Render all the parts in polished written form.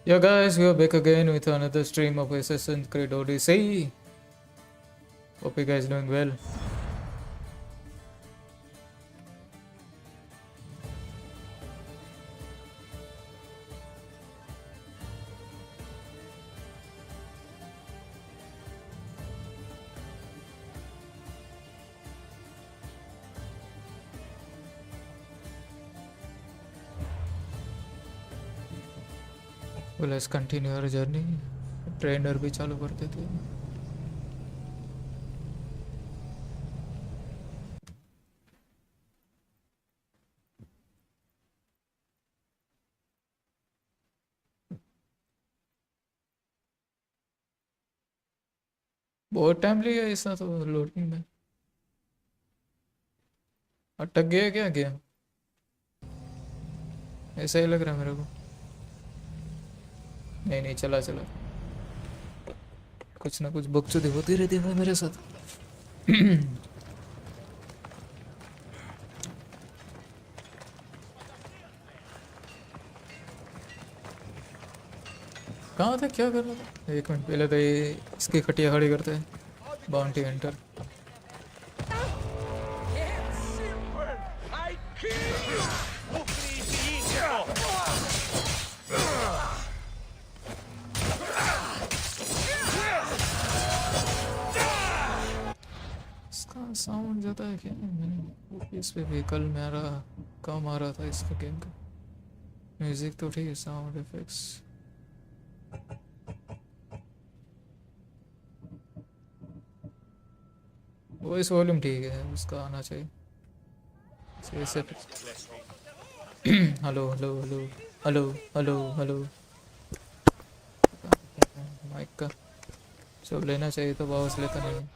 Yo guys, we are back again with another stream of Assassin's Creed Odyssey. Hope you guys doing well. Well, let's continue our journey. Trainer भी चालू करते थे. बहुत time लिया ऐसा तो loading में. अटक गया क्या गेम? ऐसा ही लग रहा है मेरे को. नहीं नहीं, चला चला. कुछ ना कुछ बकचोदी होती रहती है मेरे साथ. कहाँ थे, क्या कर रहा था? एक मिनट पहले तो ये इसकी खटिया खड़ी करते हैं. Bounty enter. इसका साउंड ज़्यादा है क्या? मैंने इस पे व्हीकल मेरा कम आ रहा था इसका गेम का. म्यूज़िक तो ठीक है, साउंड इफेक्ट्स. वॉइस वॉल्यूम ठीक है, उसका आना चाहिए. Say hello hello hello hello hello hello. Mic का सब लेना चाहिए तो वापस लेता नहीं.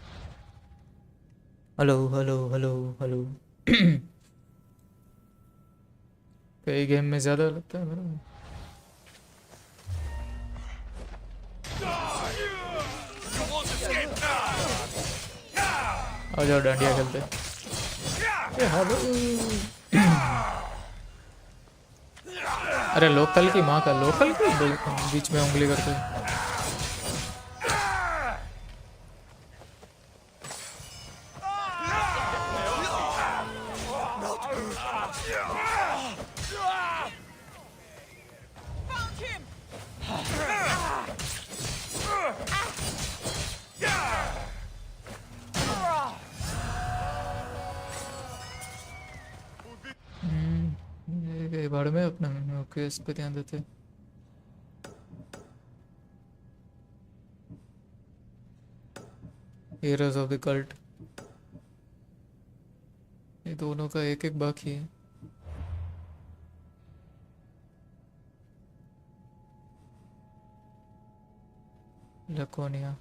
Hello hello hello hello. कई गेम में ज़्यादा लगता है मेरा. आ जाओ डांडिया खेलते. अरे लोकल की माँ का, लोकल की बीच में उंगली करते. ये बाड़ में अपना ओके, इस पे ध्यान देते. हीरोज ऑफ द कल्ट, ये दोनों का एक एक बाकी है. लकोनिया.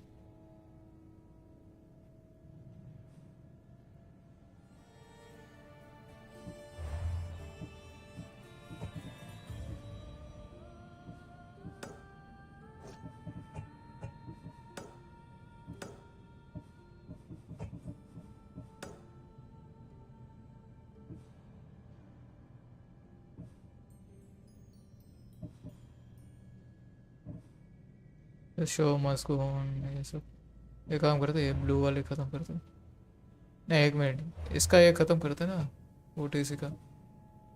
शो मस्ट गो ऑन, ये सब. ये काम करते, ये ब्लू वाले ख़त्म करते. नहीं एक मिनट, इसका ये ख़त्म करते ना ओटीसी का.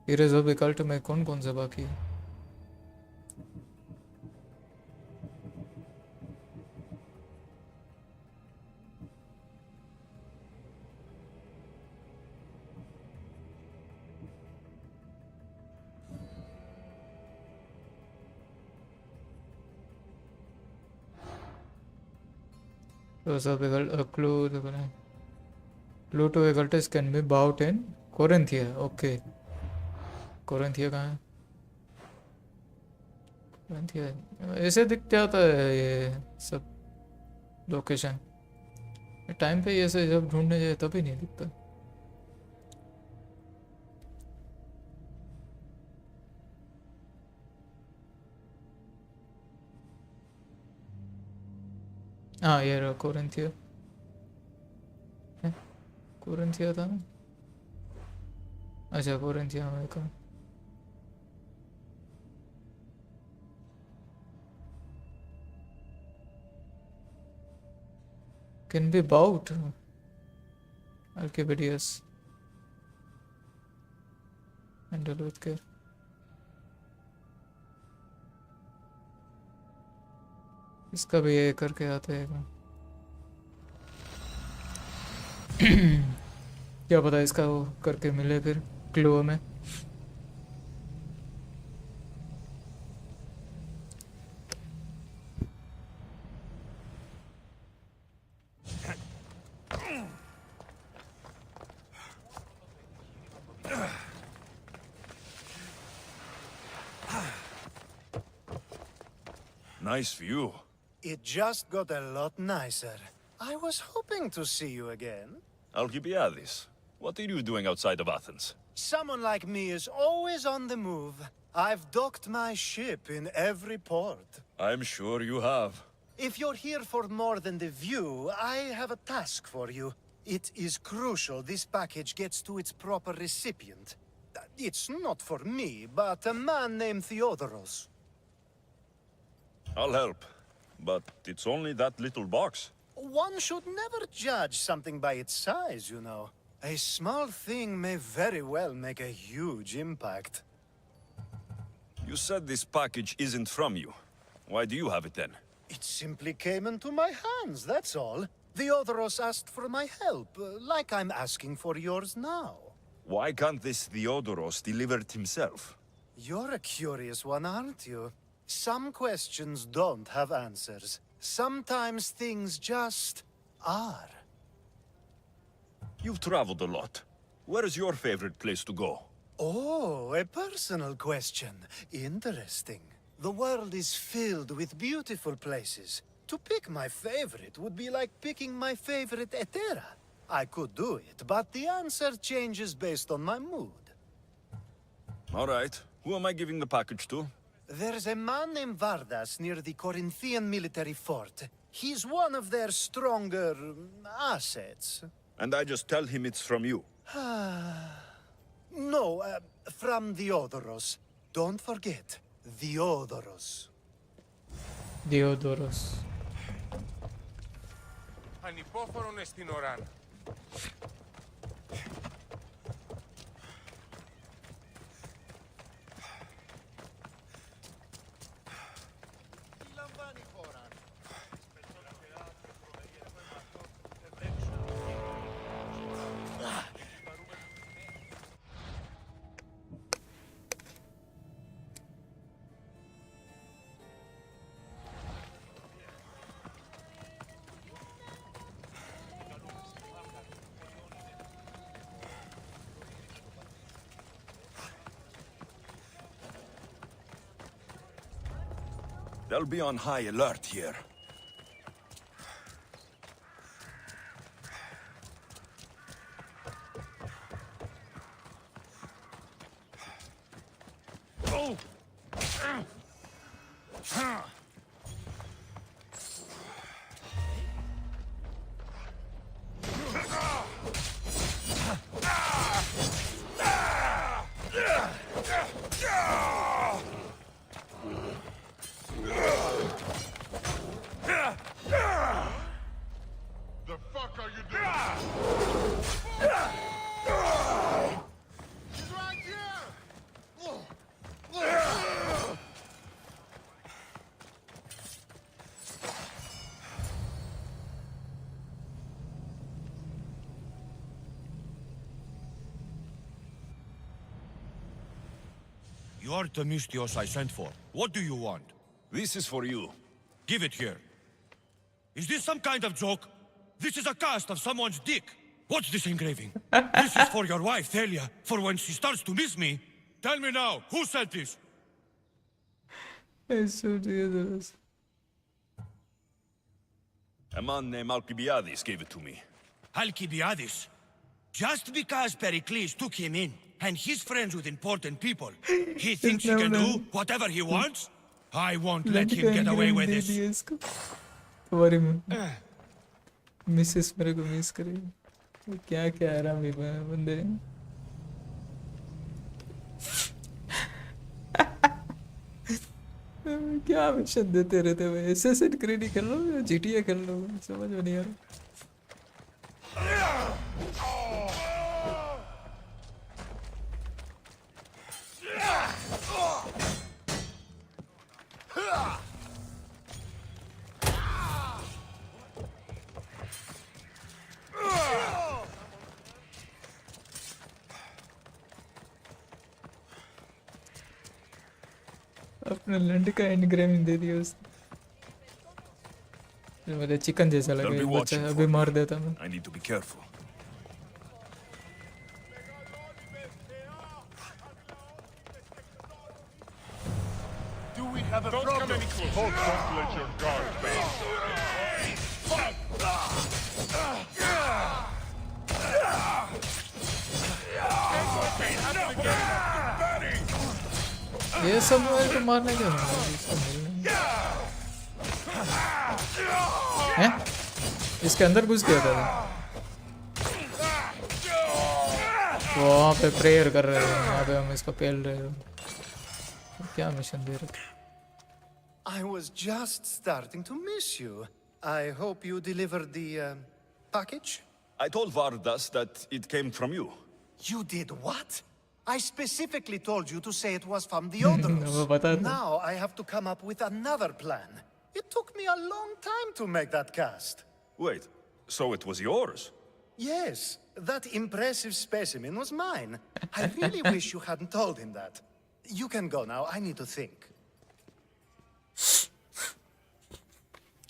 हीरोज ऑफ द कल्ट में कौन कौन सा बाकी है? Those of the clue to a cultist can be bought in Corinthia. Okay. Corinthia कहाँ है? Corinthia ऐसे दिख जाता है ये सब लोकेशन. टाइम पे ऐसे जब ढूंढने जाए तभी नहीं दिखता. हाँ ये रहा कोरिंथिया. कोरिंथिया था ना. अच्छा कोरिंथिया में का. can be bought. Archimedes. Handle with care. इसका भी ये करके आते हैं क्या पता इसका वो करके मिले फिर क्लो में. Nice view. It just got a lot nicer. I was hoping to see you again. Alcibiades, what are you doing outside of Athens? Someone like me is always on the move. I've docked my ship in every port. I'm sure you have. If you're here for more than the view, I have a task for you. It is crucial this package gets to its proper recipient. It's not for me, but a man named Theodoros. I'll help. But it's only that little box. One should never judge something by its size, you know. A small thing may very well make a huge impact. You said this package isn't from you. Why do you have it then? It simply came into my hands, that's all. Theodoros asked for my help, like I'm asking for yours now. Why can't this Theodoros deliver it himself? You're a curious one, aren't you? Some questions don't have answers. Sometimes things just are. You've traveled a lot. Where is your favorite place to go? Oh, a personal question. Interesting. The world is filled with beautiful places. To pick my favorite would be like picking my favorite Etera. I could do it, but the answer changes based on my mood. All right. Who am I giving the package to? There's a man named Vardas near the Corinthian military fort. He's one of their stronger assets. And I just tell him it's from you. No, from Theodoros. Don't forget, Theodoros. Theodoros. Ανυπόφορον εστιν οράν. They'll be on high alert here. The fuck are you doing? He's right here! You're Themistios I sent for. What do you want? This is for you. Give it here. Is this some kind of joke? This is a cast of someone's dick. What's this engraving? This is for your wife, Thalia, for when she starts to miss me. Tell me now, who said this? Eso Theodoros. A man named Alcibiades gave it to me. Alcibiades. Just because Pericles took him in, and he's friends with important people, he thinks he can do whatever he wants? I won't let him get away with this. तुम्हारी Mrs मेरे को miss करेगी. क्या क्या आरामी बंदे. क्या mission देते रहते भाई. एसएसएन क्रीड खेल लो, जीटीए खेल लो, समझ में नहीं आ रहा. अपने लंड का एंडग्रामिंग दे दिया उसने। जो मुझे चिकन जैसा लगा They'll be एक बच्चा watching अभी for me. मार देता मैं। I need to be careful. Do we have a problem? Don't come any closer. Don't let your guard down. ये सब मेरे को मारने क्यों नहीं है? इसको मिलने हैं? इसके अंदर घुस गया था वो वहाँ पे प्रेयर कर रहे हैं, यहाँ पे हम इसको पेल रहे हो। क्या मिशन दे रहे? I was just starting to miss you. I hope you delivered the package? I told Vardas that it came from you. You did what? I specifically told you to say it was from the वो Odyssey. बता था। Now I have to come up with another plan. It took me a long time to make that cast. Wait, so it was yours? Yes, that impressive specimen was mine. I really wish you hadn't told him that. You can go now, I need to think.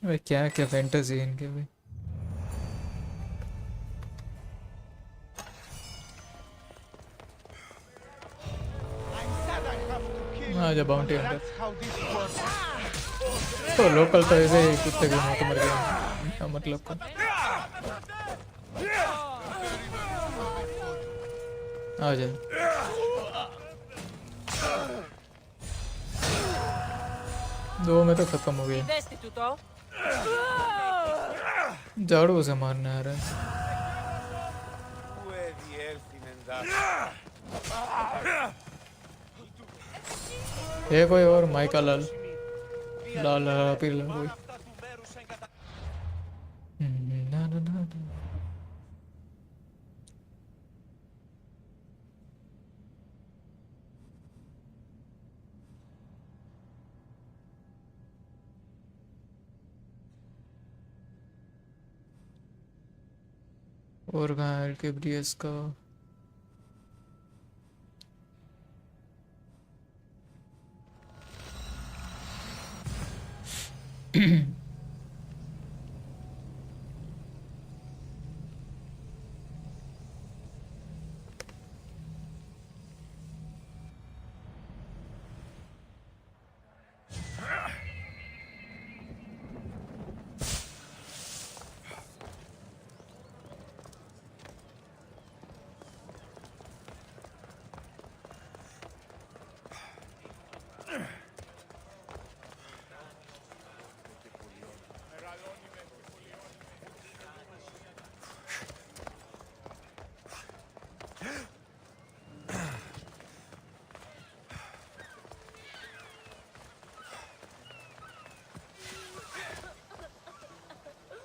भाई क्या क्या fantasy है इनके भाई। आजा bounty Hunter. तो local तो ऐसे ही कुत्ते के मुंह मर गया, क्या मतलब का। आजा। दो में तो खत्म हो गया। झाड़ू से मारने आ रहा है। ये कोई और माइका लाल लाल पीला कोई। ना ना ना और कहाँ है केब्रियस का?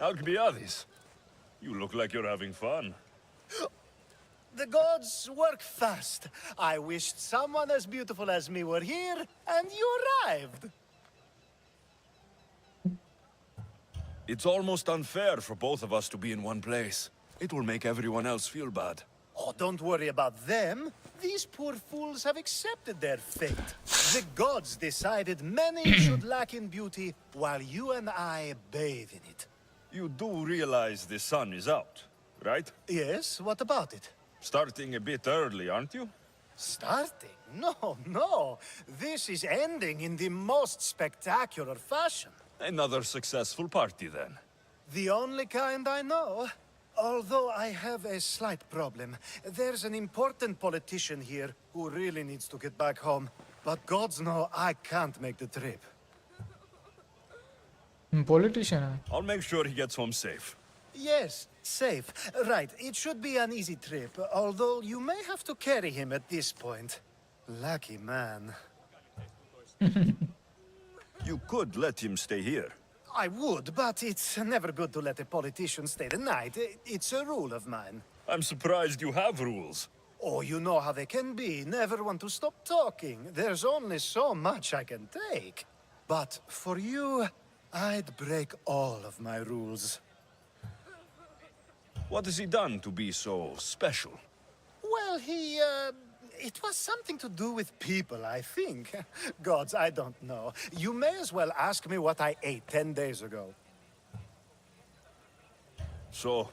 Alcbiades, you look like you're having fun. The gods work fast. I wished someone as beautiful as me were here, and you arrived. It's almost unfair for both of us to be in one place. It will make everyone else feel bad. Oh, don't worry about them. These poor fools have accepted their fate. The gods decided many should lack in beauty, while you and I bathe in it. You do realize the sun is out, right? Yes, what about it? Starting a bit early, aren't you? Starting? No, no. This is ending in the most spectacular fashion. Another successful party, then. The only kind I know. Although I have a slight problem. There's an important politician here who really needs to get back home. But gods know I can't make the trip. Politician है। I'll make sure he gets home safe. Yes, safe. Right, it should be an easy trip, although you may have to carry him at this point. Lucky man. You could let him stay here. I would, but it's never good to let a politician stay the night. It's a rule of mine. I'm surprised you have rules. Oh, you know how they can be. Never want to stop talking. There's only so much I can take. But for you, I'd break all of my rules. What has he done to be so special? Well, It was something to do with people, I think. Gods, I don't know. You may as well ask me what I ate 10 days ago. So,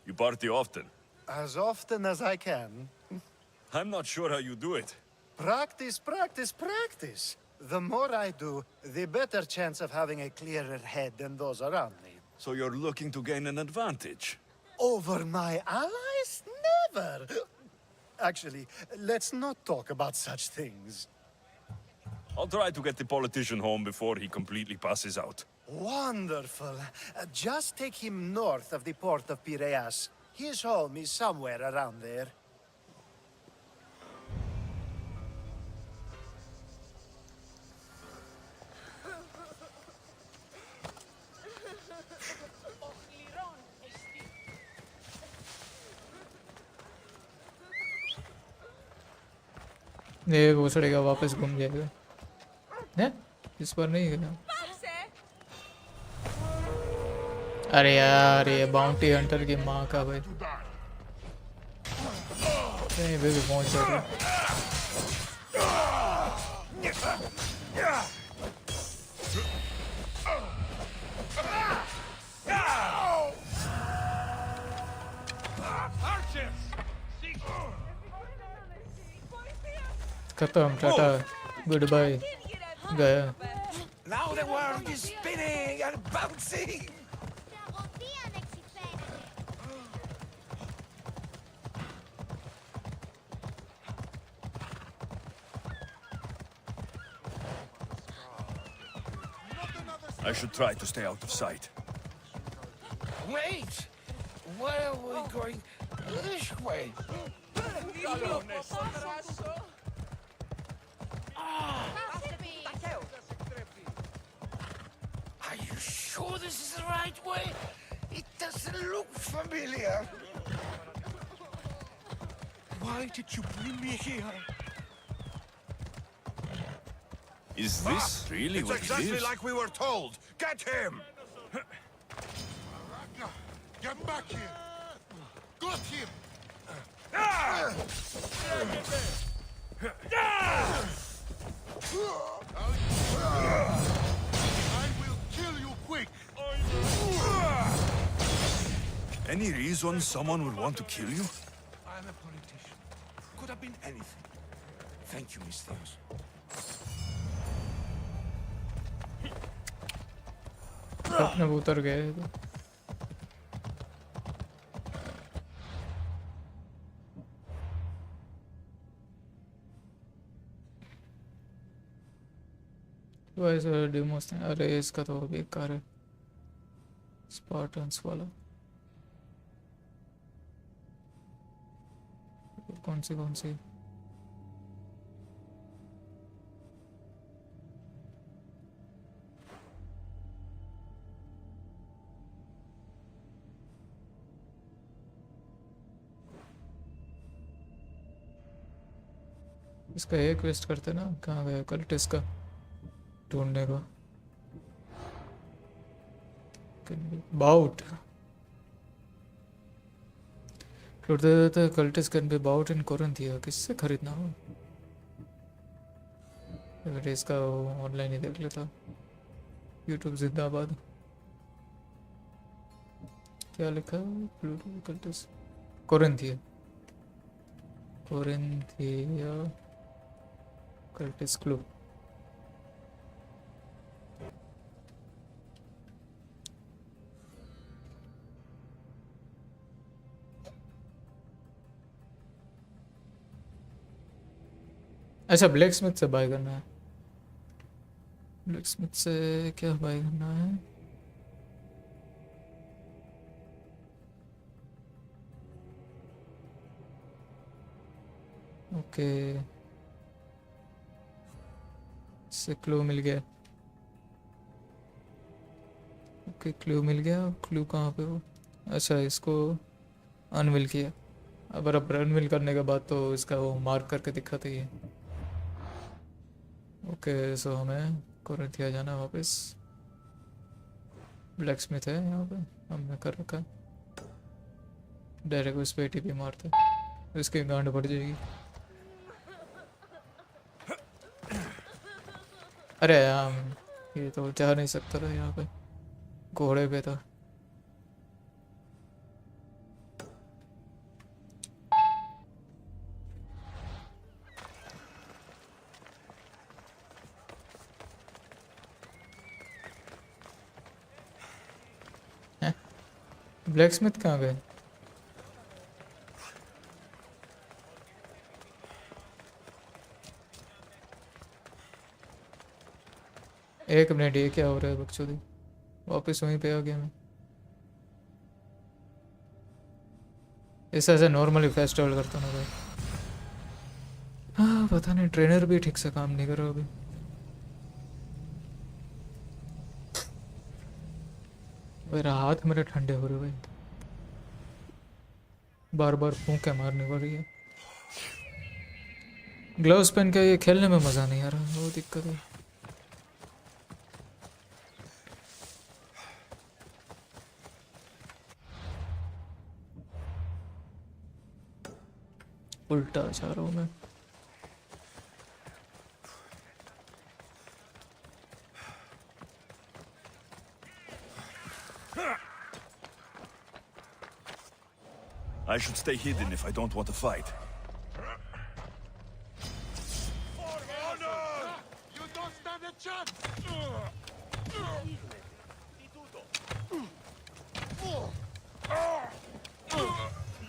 you party often? As often as I can. I'm not sure how you do it. Practice, practice, practice. The more I do, the better chance of having a clearer head than those around me. So you're looking to gain an advantage? Over my allies? Never! Actually, let's not talk about such things. I'll try to get the politician home before he completely passes out. Wonderful. Just take him north of the port of Piraeus. His home is somewhere around there. ये घुसड़ेगा वापस घूम जाएगा हैं इस पर नहीं गया अरे यार ये बाउंटी हंटर की माँ का भाई कहीं पे भी पहुंच जाएगा खत्म टाटा गुड बाय गया Now the world is spinning and bouncing. I should try to stay out of sight. Wait! Where are we going? This way. Are you sure this is the right way? It doesn't look familiar. Why did you bring me here? Is this really It's what exactly it is? like we were told. Get him! Get back here! Got him! I will kill you quick! Any reason someone would want to kill you? I'm a politician. Could have been anything. Thank you, Miss Theos. अपने वो उतर गए वैसे demos हैं अरे इसका तो बेकार है स्पार्टन्स वाला कौन सी इसका एक क्वेस्ट करते ना कहाँ गया कल्टिस का ढूंढने का बाउट ढूंढते ढूंढते कल्टिस कैन बी बाउट इन कोरिंथिया किससे खरीदना हो अगर इसका ऑनलाइन ही देख लेता यूट्यूब जिंदाबाद क्या लिखा है कल्टिस कोरिंथिया कल्टिस क्लू अच्छा ब्लैक स्मिथ से बाय करना है ब्लैक स्मिथ से क्या बाय करना है ओके से क्लू मिल गया ओके क्लू मिल गया क्लू कहाँ पे हो अच्छा इसको अनविल किया अब अनविल करने के बाद तो इसका वो मार्क करके दिखाते ही है ओके सो हमें कोरिंथिया जाना है वापस ब्लैक स्मिथ है यहाँ पे हमने कर रखा डायरेक्ट उस पे टीपी मारते इसकी गांड पड़ जाएगी अरे यार ये तो जा नहीं सकता था यहाँ पे, घोड़े पे था। ब्लैक स्मिथ कहाँ गए? एक मिनट, ये क्या हो रहा है बकचोदी? वापस वहीं पे आ गया मैं। इस ऐसे नॉर्मली फास्ट ट्रैवल करता ना भाई। हाँ पता नहीं, ट्रेनर भी ठीक से काम नहीं कर रहा अभी। मेरा हाथ मेरे ठंडे हो रहे भाई, बार बार फूंके मारनी पड़ रही है। ग्लव्स पहन के ये खेलने में मज़ा नहीं आ रहा, वो दिक्कत है। उल्टा जा रहा हूँ मैं। I should stay hidden if I don't want to fight. You don't stand a chance!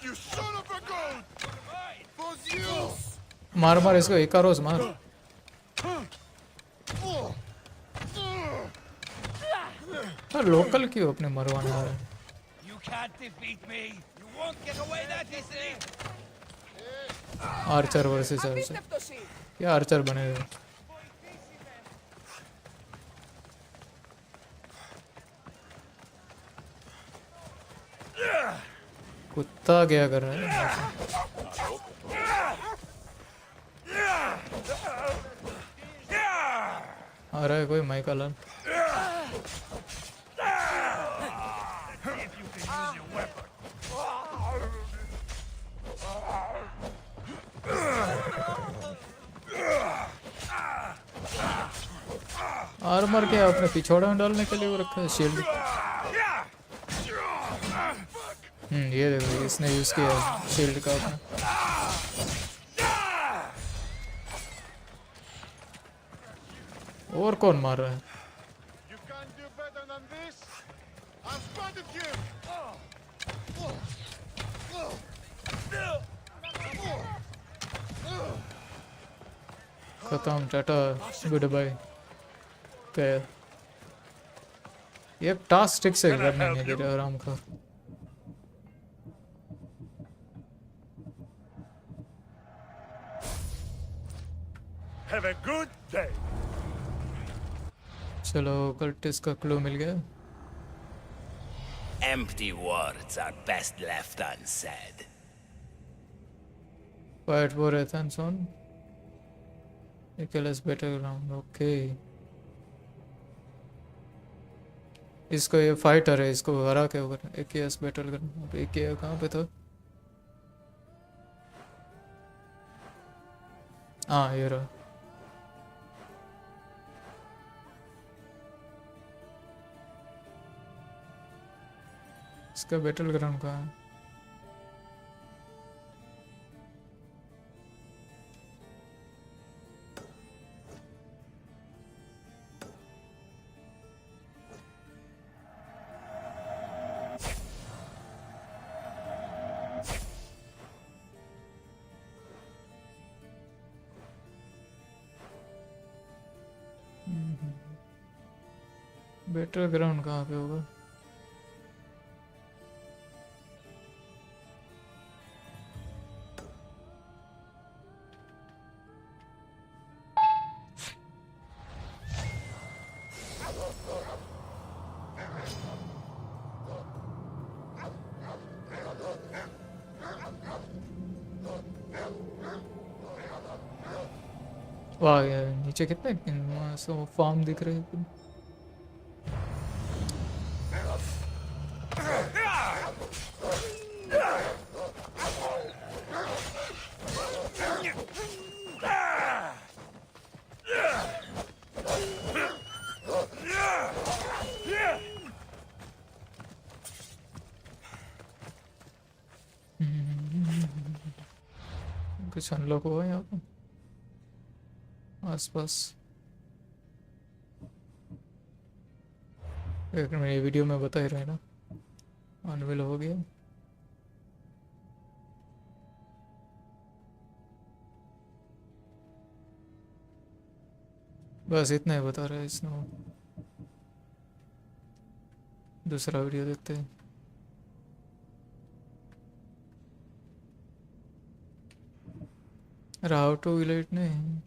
You son of a goat! For Zeus! मार मार इसको, एक रोज मार। हाँ लोकल क्यों अपने मरवाने आ रहे हैं? You can't defeat me. You won't get away that easily. Archer versus Archer, क्या आर्चर बने हुए? कुत्ता क्या कर रहा है? आ रहा है कोई माइका लाल? आर्मर क्या अपने पिछोड़ा में डालने के लिए वो रखा है, शील्ड। ये देखो इसने यूज किया शील्ड का अपना। और कौन मार रहा है? You can't do better than this! I've spotted you! खत्म, टाटा, गुड बाय। ये टास्क ठीक से करने नहीं दे रहा आराम का। Have a good day! चलो कल्टिस का क्लू मिल गया। Empty words are best left unsaid. Fight for Athens on Nicholas Battleground, okay. इसको ये फाइटर है, इसको हरा के होगा। एकेएस बैटलग्राउंड, एके कहाँ पे था? हाँ ये रहा। इसका बैटल ग्राउंड कहाँ है? बैटल ग्राउंड कहाँ पे होगा? वाह यार, नीचे कितने फार्म दिख रहे हैं। कुछ अनलॉक हुआ है यहाँ पे आसपास? एक मिनट, ये वीडियो में बता ही रहे ना, अनविल हो गया। बस इतना ही बता रहा है इसने वो। दूसरा वीडियो देखते हैं। हाउ टू इलेट नहीं,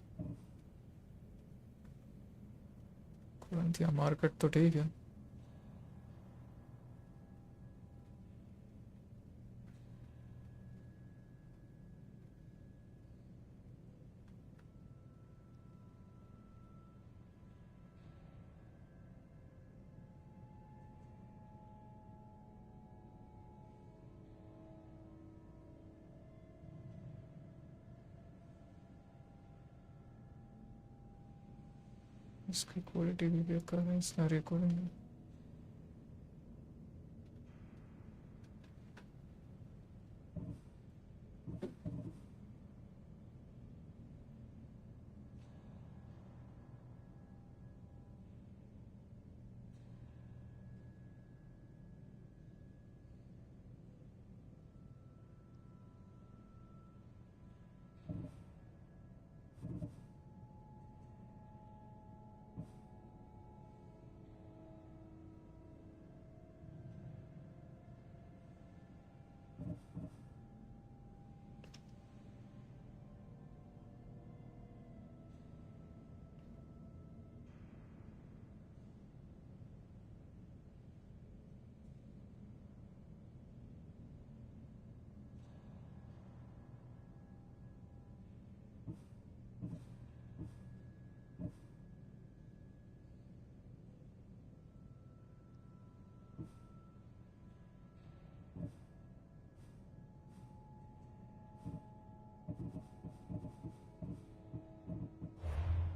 कौन थी मार्केट तो ठीक है। इसकी क्वालिटी भी बेकार है, इसका रिकॉर्डिंग।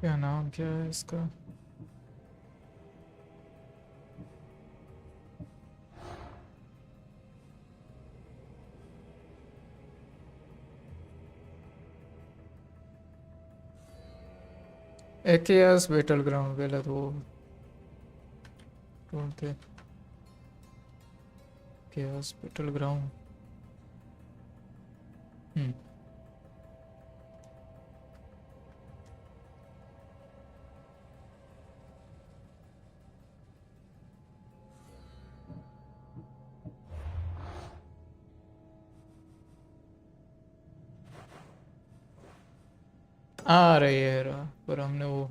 क्या नाम क्या है इसका? एकेयास बैटल ग्राउंड पहले तो ढूंढते। एकेयास बैटल ग्राउंड। आ रही है रहा, पर हमने वो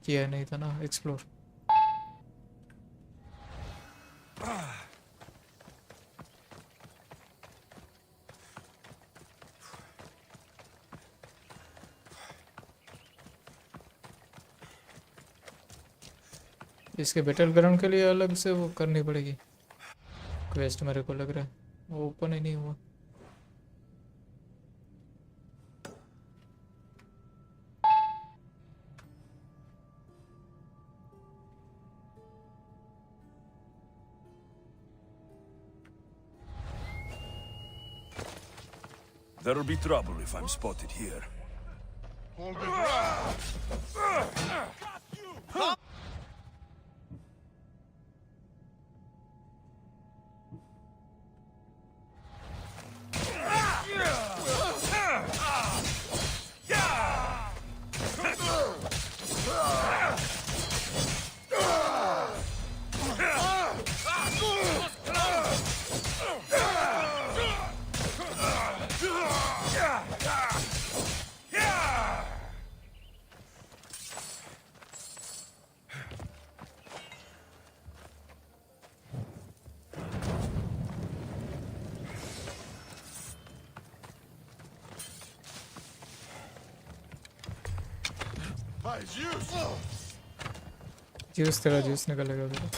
किया नहीं था ना एक्सप्लोर। इसके बैटल ग्राउंड के लिए अलग से वो करनी पड़ेगी क्वेस्ट, मेरे को लग रहा है वो ओपन ही नहीं हुआ। There'll be trouble if I'm spotted here. Hold the ground! My juice! Juice तेरा जूस निकलेगा फिर।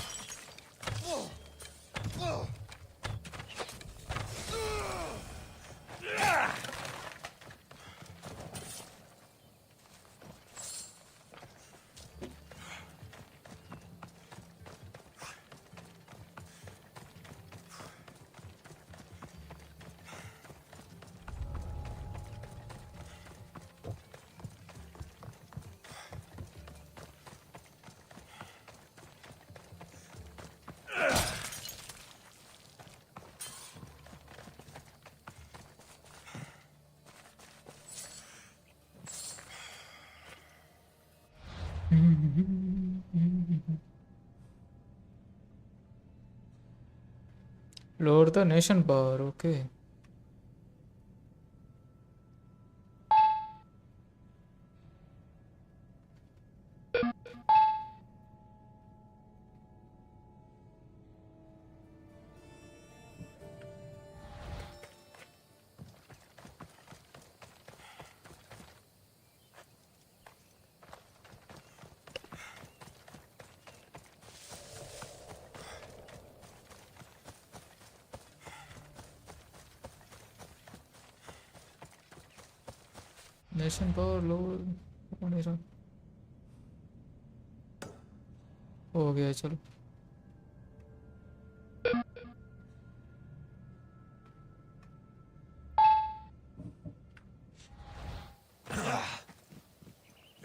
Lower the nation bar, okay. Nation bar lower हो नहीं रहा, हो गया चलो.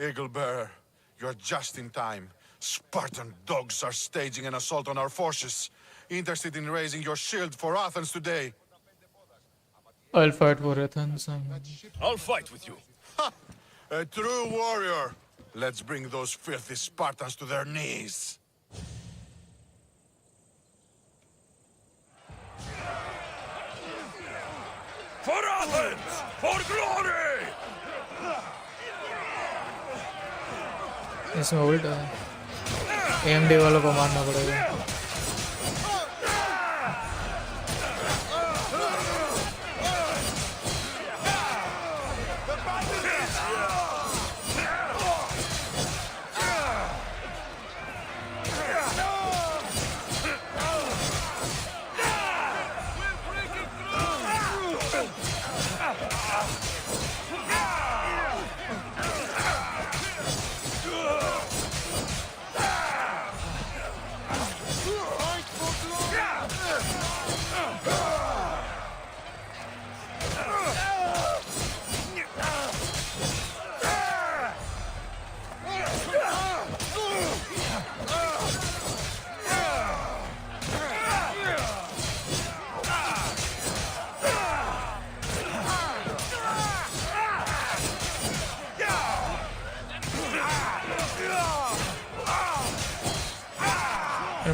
Eagle Bearer, you're just in time. Spartan dogs are staging an assault on our forces. Interested in raising your shield for Athens today? I'll fight for Athens. I'll fight with you. Ha! A true warrior. Let's bring those filthy Spartans to their knees. For Athens! For glory! इसमें उल्ट है, AMD वालों को मारना पड़ेगा.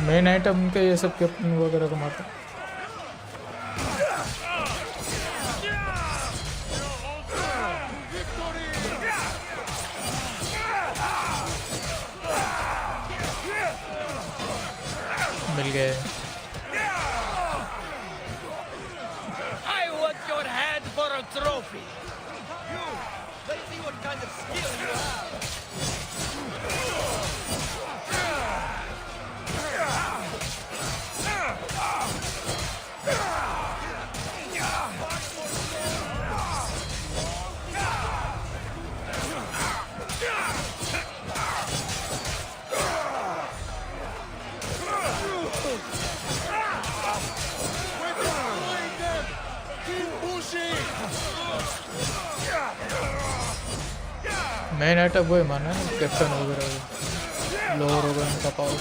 Main item के ये सब कैप्टन वगैरह को मारता. मिल गए. I want your head for a trophy. You, let's see what kind of skill you have. Main item वो ही मारना है, कैप्टन वगैरह लोअर होगा इनका power.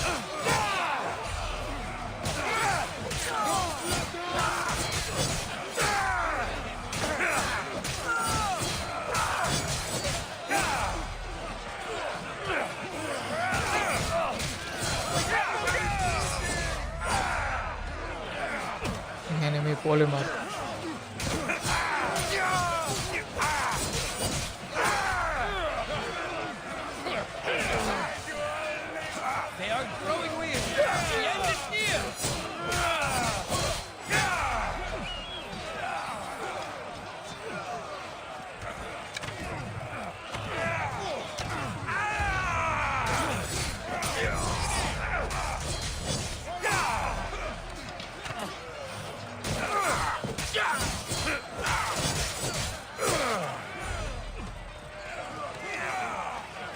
Enemy polymer. They are growing weird. The end is near.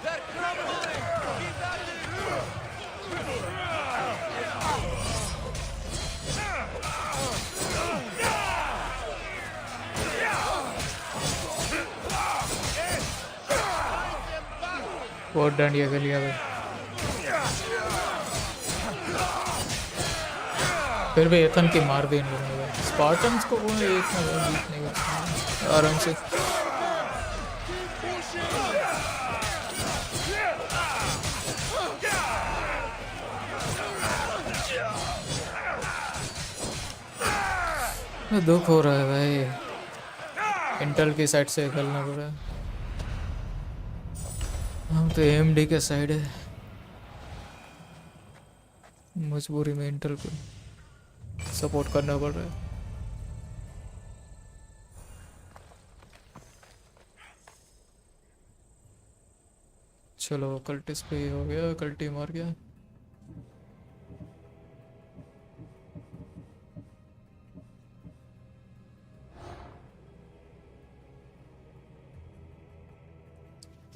They're crumbling. Keep at it. बहुत डांडिया के लिया भाई. फिर भी एथन की मार दी इन लोगों ने. स्पार्टन्स को वो एक ना वो जीतने का आराम से. दुख हो रहा है भाई, इंटेल की साइड से खेलना पड़ रहा है। हम तो एएमडी के साइड है, मजबूरी में इंटेल को सपोर्ट करना पड़ रहा है। चलो कल्टिस पे ही हो गया, कल्टी मार गया।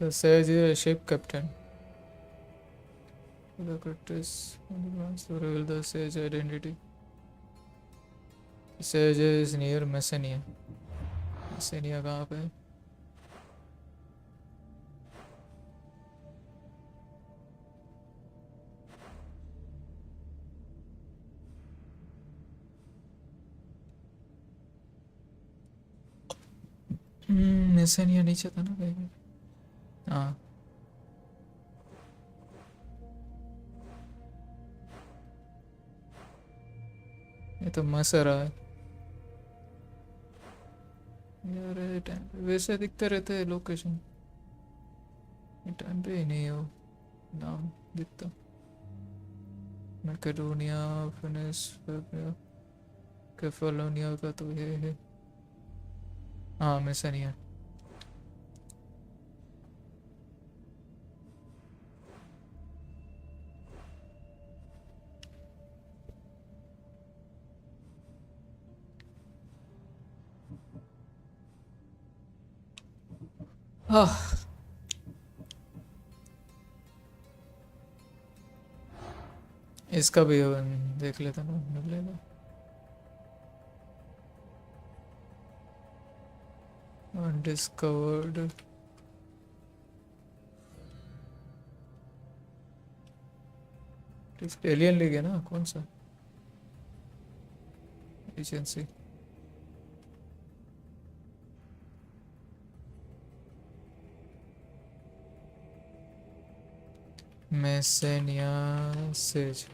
The Sage is a ship captain. The cultists wants to reveal the Sage identity. Sage is near Messenia. Messenia कहाँ पे है? Messenia नीचे था ना कहीं? हाँ। ये तो मसरा है यार, ये टाइम पे वैसे दिखते रहते हैं लोकेशन, ये टाइम पे ही नहीं हो नाम दिखता। मैकेडोनिया, फिनिश, कैफलोनिया का तो ये है। हाँ मैसेनिया। आह, इसका भी देख लेता ना, निकलेगा। अनडिस्कवर्ड, एलियन लीग है ना, कौन सा एजेंसी? मैसेनिया सेज।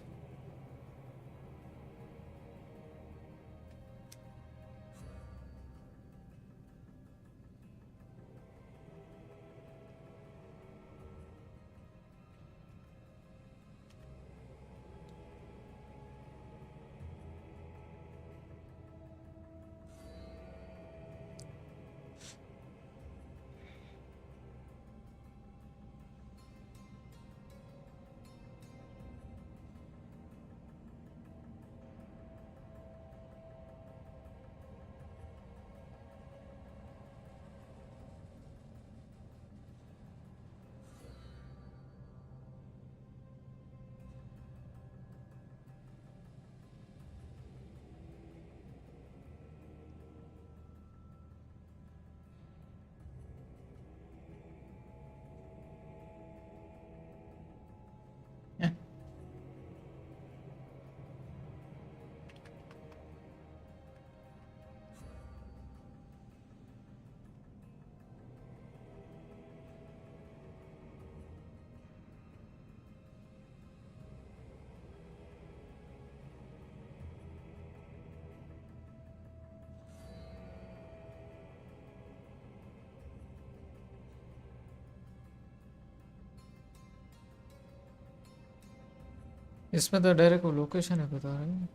इसमें तो डायरेक्ट वो लोकेशन है बता रहे हैं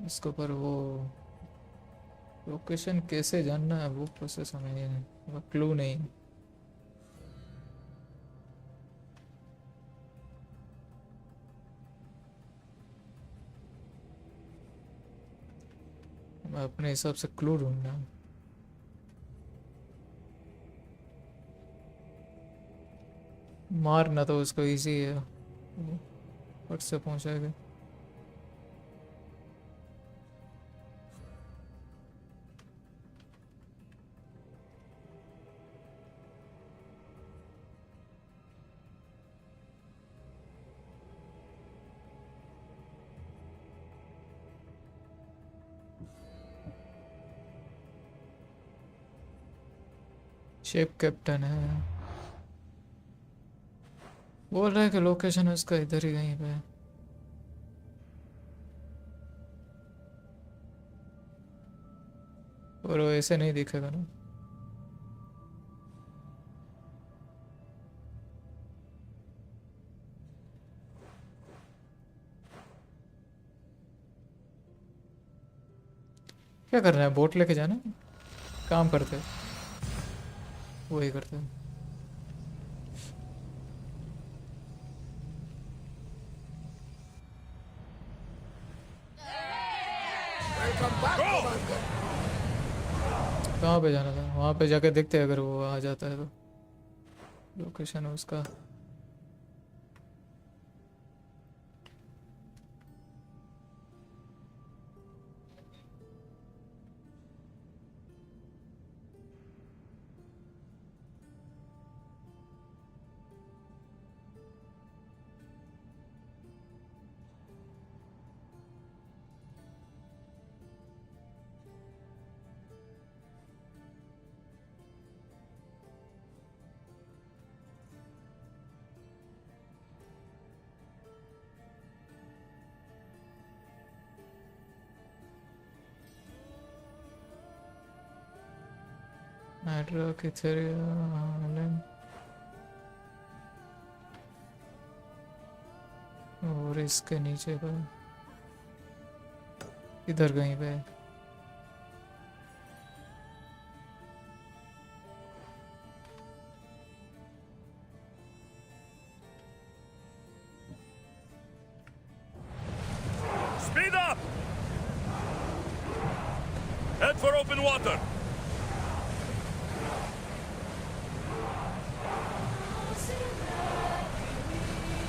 इसको, पर वो लोकेशन कैसे जानना है वो प्रोसेस हमें ये वो क्लू नहीं। मैं अपने हिसाब से क्लू ढूंढना है। मारना तो उसको इजी है, फट से पहुंचाएगा। शिप कैप्टन है, बोल रहा है कि लोकेशन उसका इधर ही कहीं पे है। और वो ऐसे नहीं दिखेगा ना। क्या करना है, बोट लेके जाना है? काम करते हैं, वही करते हैं। कहाँ पे जाना था? वहाँ पे जाके देखते हैं, अगर वो आ जाता है तो। लोकेशन है उसका। Outlook, Ethereum, और इसके नीचे का इधर कहीं पे। Speed up! Head for open water.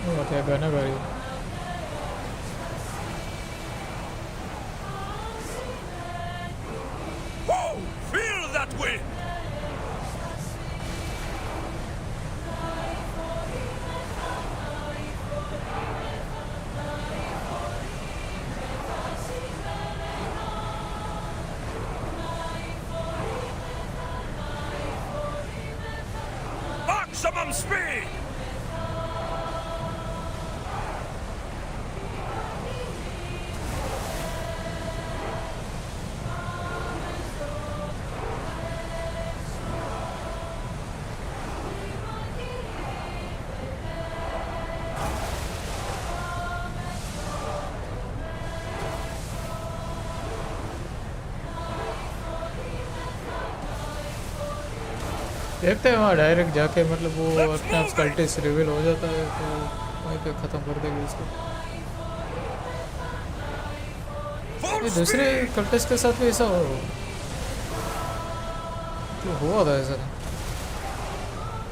वो क्या गाना गा रही है? Whoa! Feel that wind! Maximum speed! देखते हैं वहाँ डायरेक्ट जाके, मतलब वो अपने आप स्कल्टिस रिवील हो जाता है तो वहीं पे ख़त्म कर देंगे इसको। ये दूसरे कल्टिस्ट के साथ भी ऐसा हो तो हुआ था ऐसा।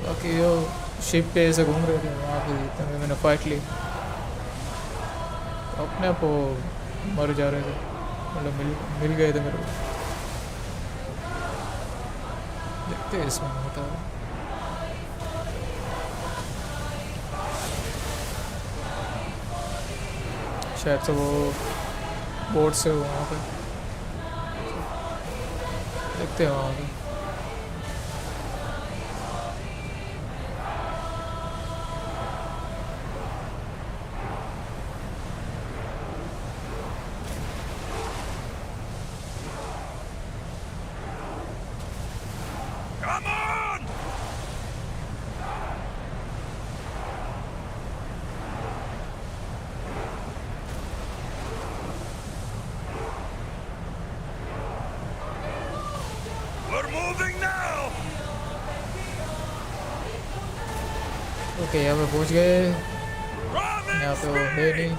बाकी जो शिप पे ऐसे घूम रहे थे वहाँ पे जितने में मैंने फाइट ली, अपने आप वो मर जा रहे थे, मतलब मिल गए थे मेरे को। देखते हैं इसमें होता है। शायद तो वो बोर्ड से वहाँ पे देखते हैं वहाँ पे। Come on! We're moving now! Okay, यहाँ पे पहुँच गए। यहाँ पे वो है Promise me! नहीं,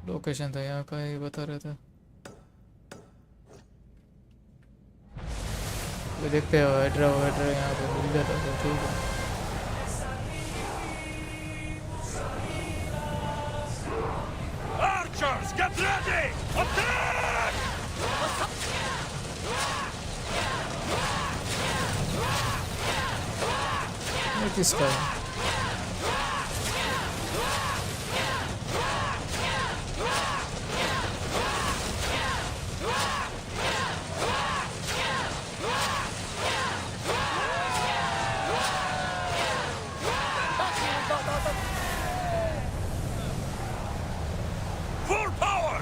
लोकेशन था यहाँ का ही बता रहे थे। तो देखते हैं एड्रा यहाँ पे मिल जाता है, ठीक है। Archers, get ready! Attack! ये किसका है? Full power!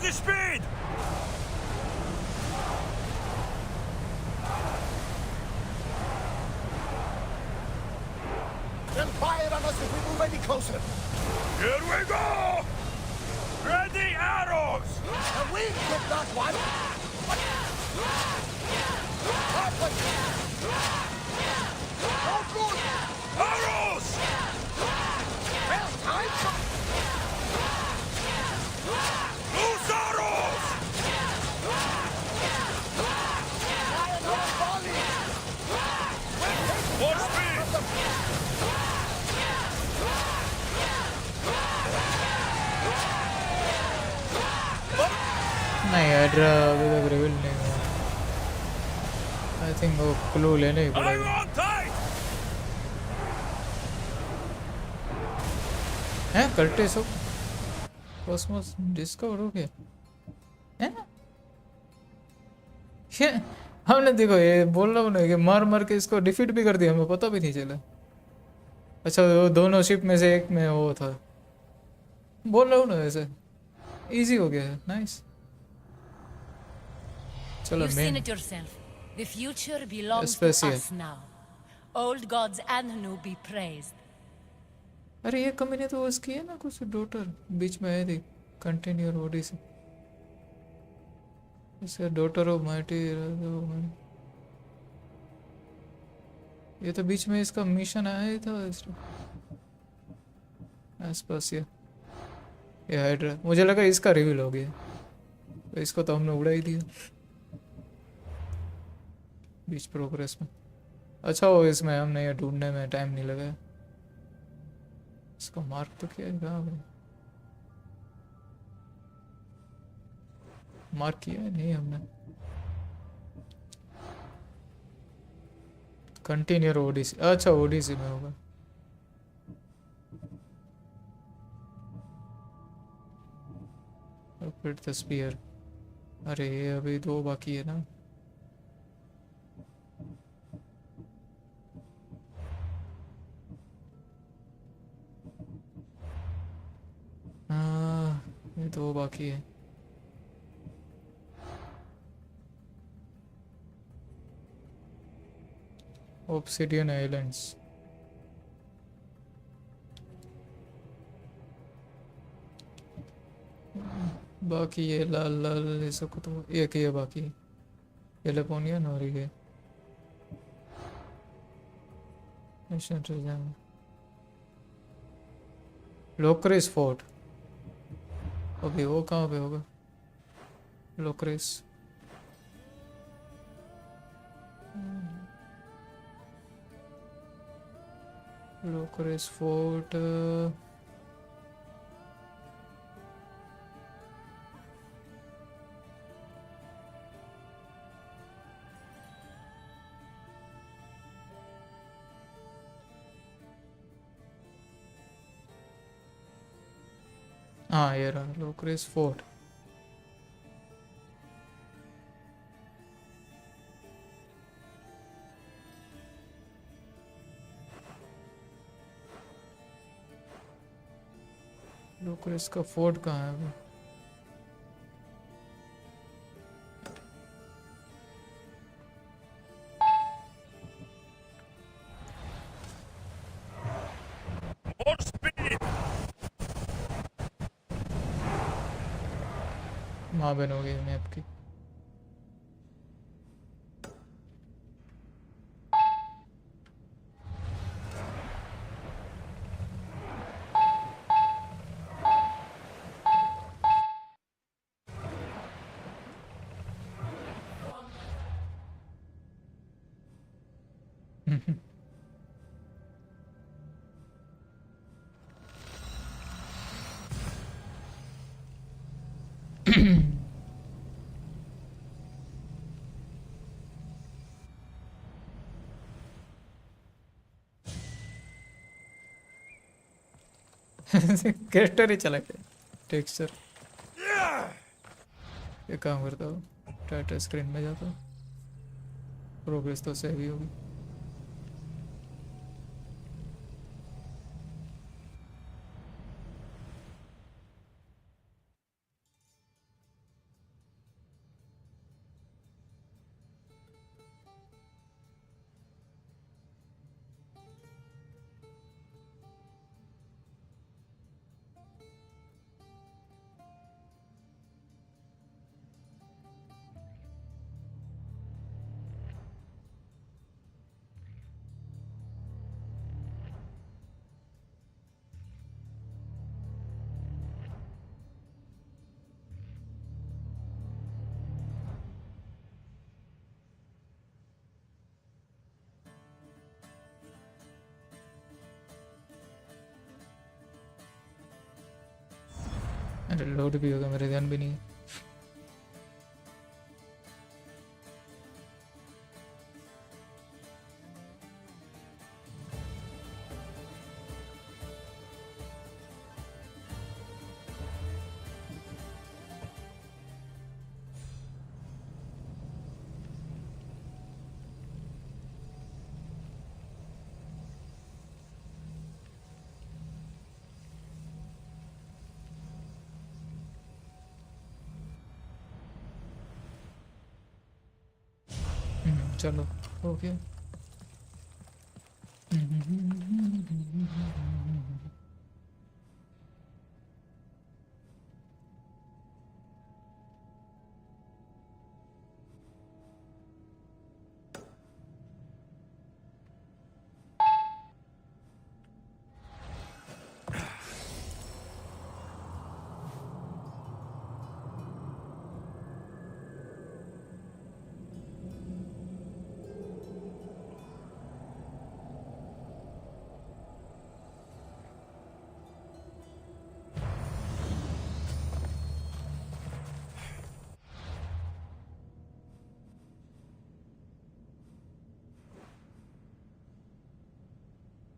the speed! They'll fire on us if we move any closer. Here we go! Ready arrows! The wind did not want. Oh, good! Arrows! Well, time for... Loose arrows! Fire on volley! More speed! नहीं hydra अभी तक reveal नहीं हुआ। I think वो clue लेने ही I'm पड़ेगा। on tight! हैं कर्टे सब कॉस्मोस डिस्कवर हो गया हैं? ये हमने देखो ये बोल रहा हूँ ना कि मार मार के इसको डिफीट भी कर दिया, हमें पता भी नहीं चला। अच्छा वो दोनों शिप में से एक में वो था, बोल रहा हूँ ना वैसे इजी हो गया है। नाइस चलो You've seen main it yourself. The future belongs Especially. to us now. Old gods and new be praised. अरे ये कमी ने तो उसकी है ना कुछ डॉटर बीच में आई थी कंटिन्यू ओडिसी इसका डॉटर ऑफ माइटी। ये तो बीच में इसका मिशन आया ही था इसका आसपास। ये हाइड्रा मुझे लगा इसका रिवील हो गया, तो इसको तो हमने उड़ा ही दिया बीच प्रोग्रेस में। अच्छा हो इसमें हमने ये ढूंढने में टाइम नहीं लगाया। इसको मार्क तो किया है कहाँ पे? मार्क किया है नहीं हमने। कंटिन्यू ओडिसी, अच्छा ओडिसी में होगा। फिर द स्पीयर। अरे ये अभी 2 बाकी है ना। हाँ ये 2 बाकी है। Obsidian islands. बाकी ये लाल लाल ये सब को तो एक ही है बाकी। ये लेपोनियन और ये लोक्रेस फोर्ट। अभी वो कहाँ पे होगा लोक्रेस? लोक्रेस फोर्ट हाँ ये रहा लोक्रेस फोर्ट। लोक्रेस का फोर्ट कहाँ है अभी? More speed! माँ बहन हो गई मैप की। कैरेक्टर ही चला गया टेक्सचर। ये काम करता हूँ टाइटल स्क्रीन में जाता हूँ, प्रोग्रेस तो सेव ही होगी। अरे लोड भी होगा, मेरे ध्यान भी नहीं है। चलो ओके।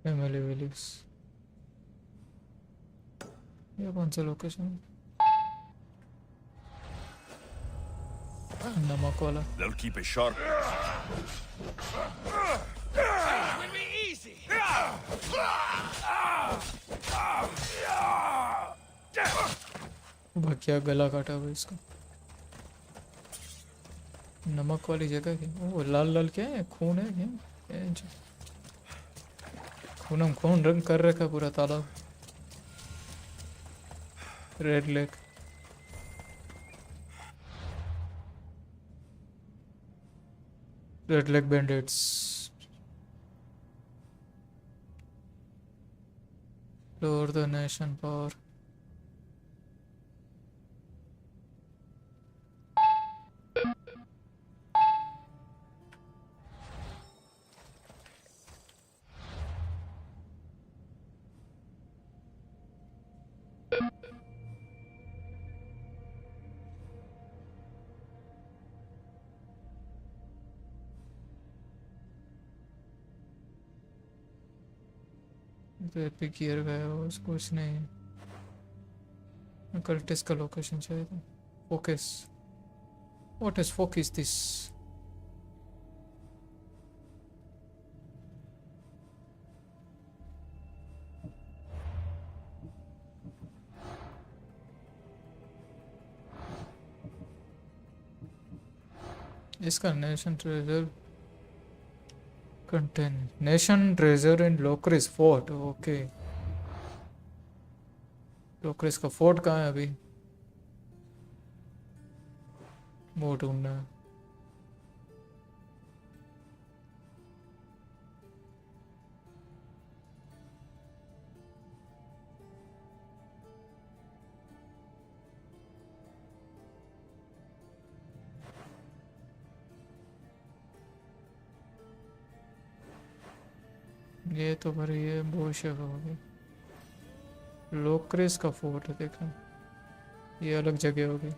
फैमिली विलेज, ये कौन सा लोकेशन है? नमक वाला। They'll keep it sharp. Will be easy. क्या गला काटा हुआ इसका। नमक वाली जगह क्या? वो लाल लाल क्या है? खून है क्या? क्या है जो? खून खून रंग कर रखा पूरा तालाब। Red lake. Red lake bandits. Lower the nation power. Epic gear गया हो, कुछ नहीं। कल्टिस का लोकेशन चाहिए। Focus. What is focus this? इसका nation treasure contain nation treasure in Lokris fort. Okay, Lokris का फोर्ट कहाँ है अभी? वो ढूंढना है। ये तो भरी ये बोशक होगी। लोक्रिस का फोर्ट है, देखना ये अलग जगह होगी।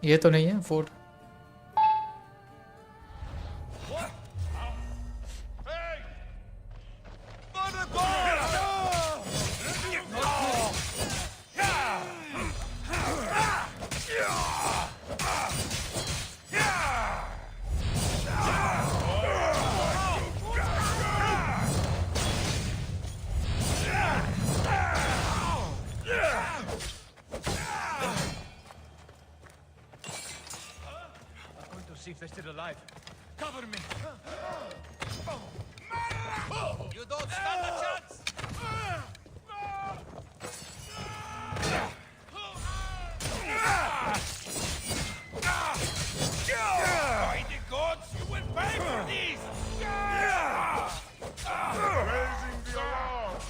ये तो नहीं है fort. See if they're still alive. Cover me. You don't stand a chance. By the gods, you will pay for these. Raising the alarm!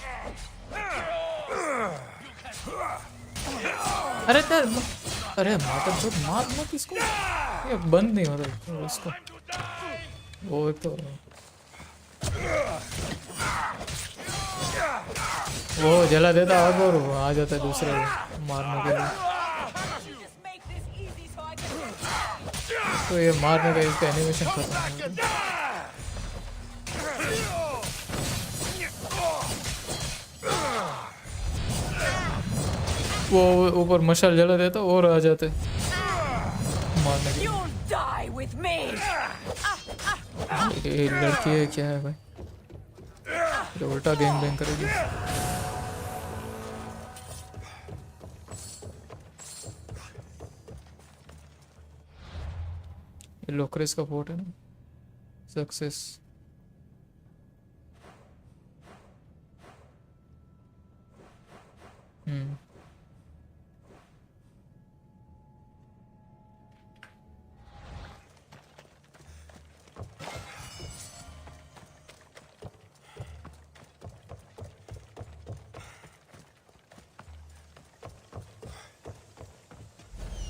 अरे यार, अरे माता जो मार मत इसको। ये बंद नहीं हो रहा इसको। वो तो वो जला देता आग और वो आ जाता है दूसरे मारने के लिए। Just make this easy so I can. तो ये मारने का इसका एनिमेशन खत्म हो गया। वो ऊपर मशाल जला देता और आ जाते मारने के लिए। You'll die with me. ये लड़की है क्या है भाई, ये उल्टा गैंग बैंग करेगी। ये लोकरेस का फोर्ट है ना, सक्सेस।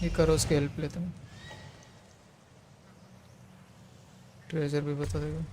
ये करो, उसकी हेल्प लेते हैं, ट्रेजर भी बता देगा।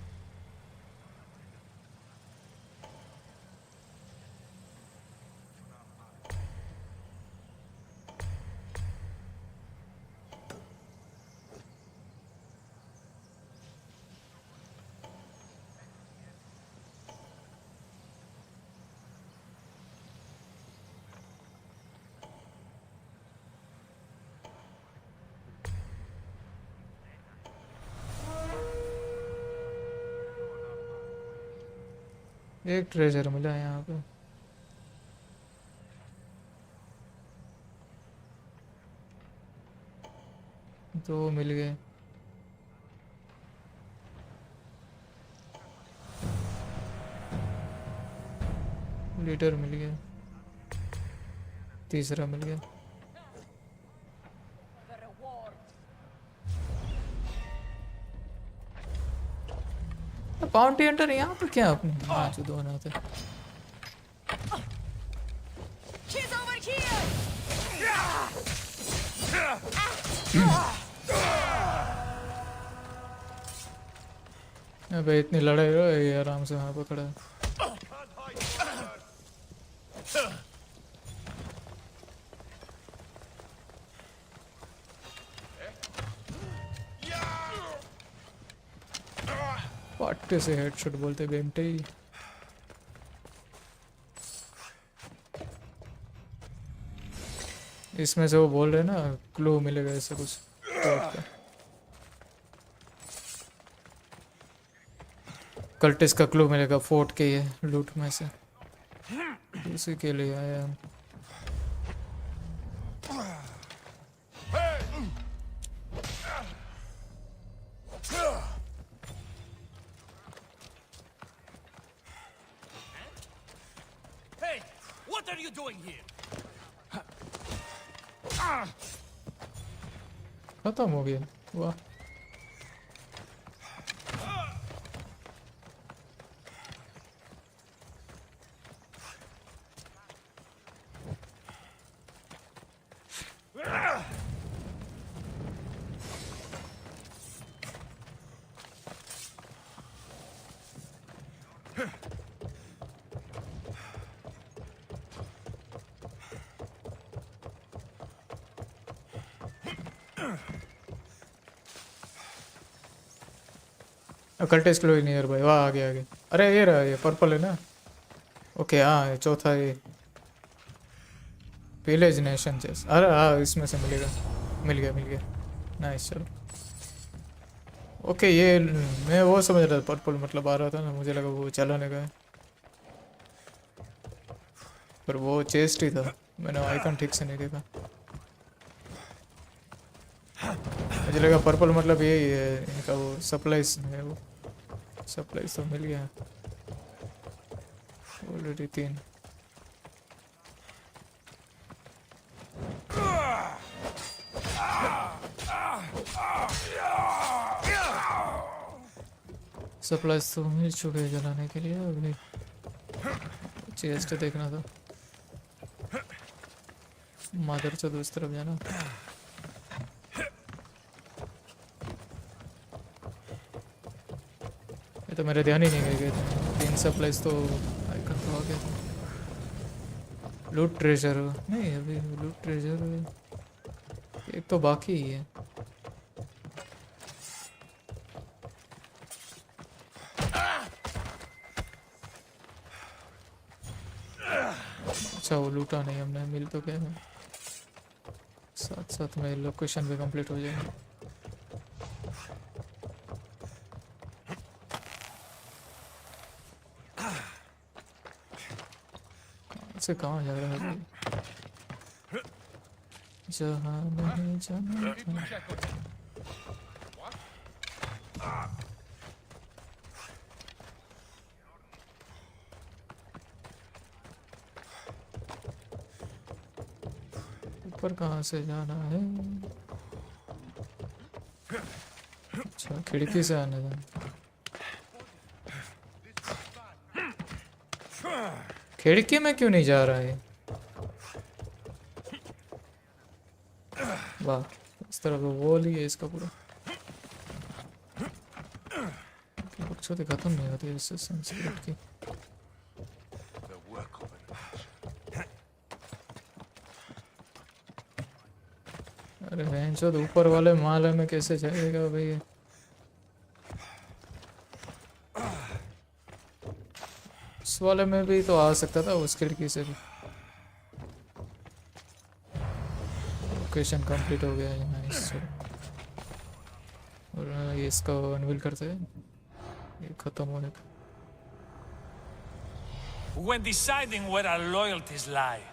एक ट्रेजर मिला है यहाँ पे। दो मिल गए। लीटर मिल गया, तीसरा मिल गया। The reward. बाउंटी हंटर यहाँ पे क्या अपने हाँ जो दो ना थे। She's over here. अबे इतनी लड़ाई हो ये आराम से वहाँ पे खड़ा है। पट्टे से हेडशॉट बोलते बेमटे ही। इसमें से वो बोल रहे ना क्लू मिलेगा ऐसा कुछ कल्टिस का क्लू मिलेगा फोर्ट के ये लूट में से, उसी के लिए आया हम। Hey, what are you doing here? खत्म हो गया। वाह कल्टिस क्लू नियर भाई, वाह आगे आगे। अरे ये रहा, ये पर्पल है ना। ओके हाँ ये चौथा ये विलेज नेशन चेस। अरे हाँ इसमें से मिलेगा, मिल गया नाइस। चलो ओके ये मैं वो समझ रहा था पर्पल मतलब आ रहा था ना, मुझे लगा वो चलाने का है, पर वो चेस्ट ही था। मैंने आइकन ठीक से नहीं देखा, मुझे लगा पर्पल मतलब यही है इनका वो सप्लाईज है। वो सप्लाईज तो मिल गया ऑलरेडी 3। सप्लाईज तो मिल चुके हैं जलाने के लिए। अभी चेस्ट देखना था, मदर से दूसरी तरफ जाना। ये तो मेरे ध्यान ही नहीं गए थे, 3 सप्लाईज तो आइकन तो आ गया था। लूट ट्रेजर नहीं, अभी लूट ट्रेजर एक तो बाकी ही है। अच्छा वो लूटा नहीं हमने, मिल तो गया है। साथ साथ में लोकेशन भी कंप्लीट हो जाएगी। कहाँ से कहाँ जा रहा है भाई? जहाँ नहीं जाना था। ऊपर कहाँ से जाना है? अच्छा खिड़की से आने जाना। खिड़की में क्यों नहीं जा रहा है? वाह, इस तरफ तो वॉल ही है इसका पूरा। बकचोदी खत्म नहीं होती इससे संस्कृत की। अरे भैंसो तो ऊपर वाले माले में कैसे जाएगा भाई? उस वाले में भी तो आ सकता था, उस खिड़की से भी। लोकेशन कंप्लीट हो गया है नाइस। और ये इसका अनवील करते हैं, ये खत्म होने का। When deciding where our loyalties lie,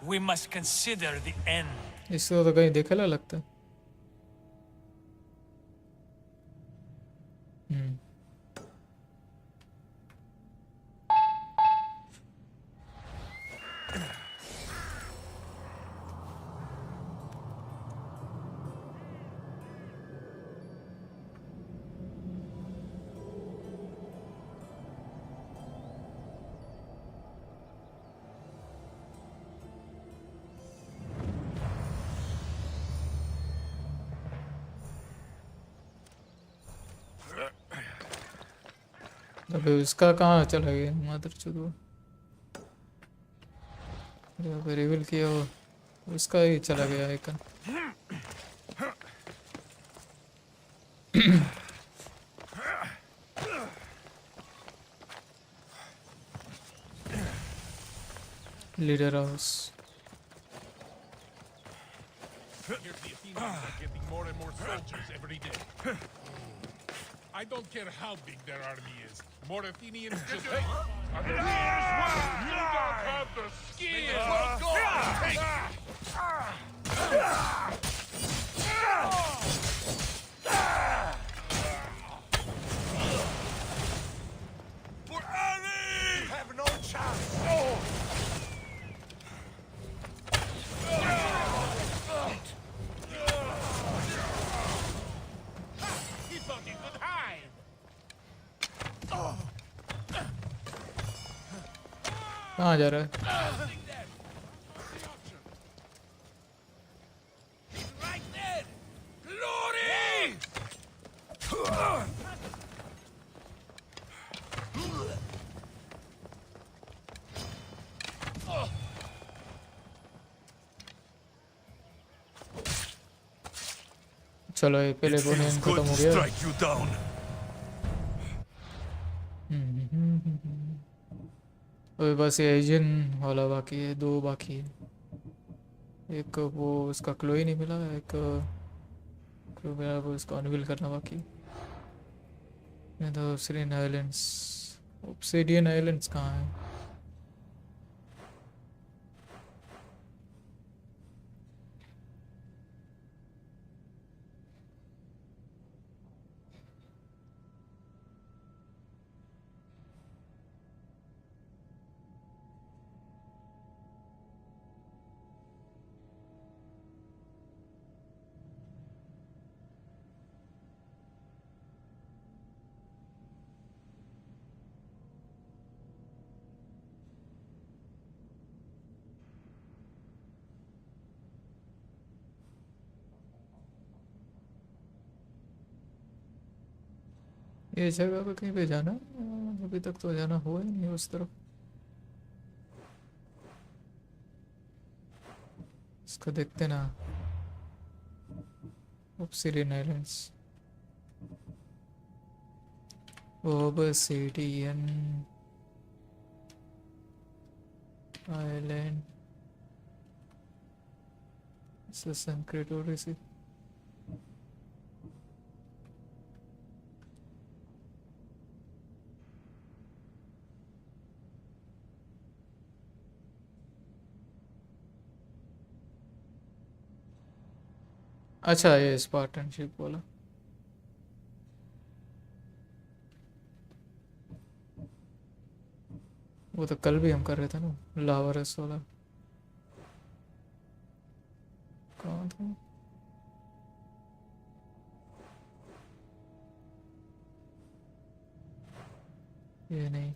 we must consider the end. इसको तो कहीं देखा लगता है। अबे उसका कहाँ चला गया मादर चोद? रिवील किया वो, उसका ही चला गया icon. Leader house. More and more soldiers every day. I don't care how big their army is. More Athenians just hate. You don't have the skill. For Ali! Have no chance. He thought he could hide. कहाँ जा रहा है? Right there! Glory! चलो ये पहले बोनियन खत्म हो गया। strike you down. अभी बस ये एजियन वाला बाकी है, दो बाकी है। एक वो उसका क्लो ही नहीं मिला, एक क्लो मिला वो उसको अनवील करना बाकी। ऑब्सिडियन आइलैंड्स, ऑब्सिडियन आइलैंड्स कहाँ है? ये जगह पे कहीं पे जाना? अभी तक तो जाना हुआ ही नहीं उस तरफ। इसको देखते ना। ऑब्सिडियन आइलैंड्स, ऑब्सिडियन आइलैंड, संक्रेट ओडिसी। अच्छा ये स्पार्टनशिप वाला। वो तो कल भी हम कर रहे थे ना, लावारस वाला। कौन था? ये नहीं।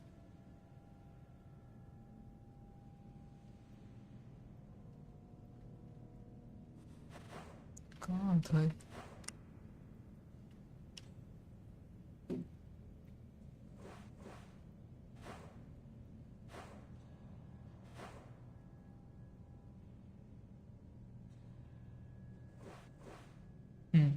कौन था ये? हम्म।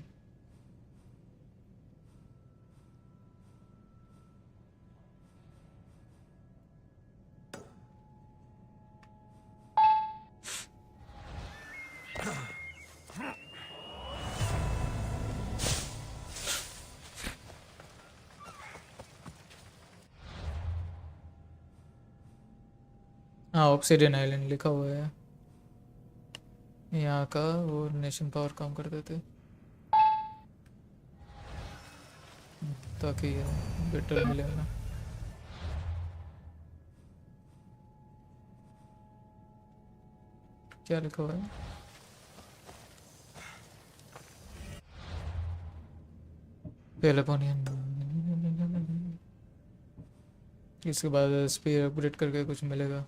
हाँ ऑब्सिडियन आइलैंड लिखा हुआ है यहाँ का। वो नेशन पावर काम करते थे ताकि बेटर मिलेगा ना। क्या लिखा हुआ है? पेलोपोनियन। इसके बाद स्पीड अपग्रेड करके कुछ मिलेगा।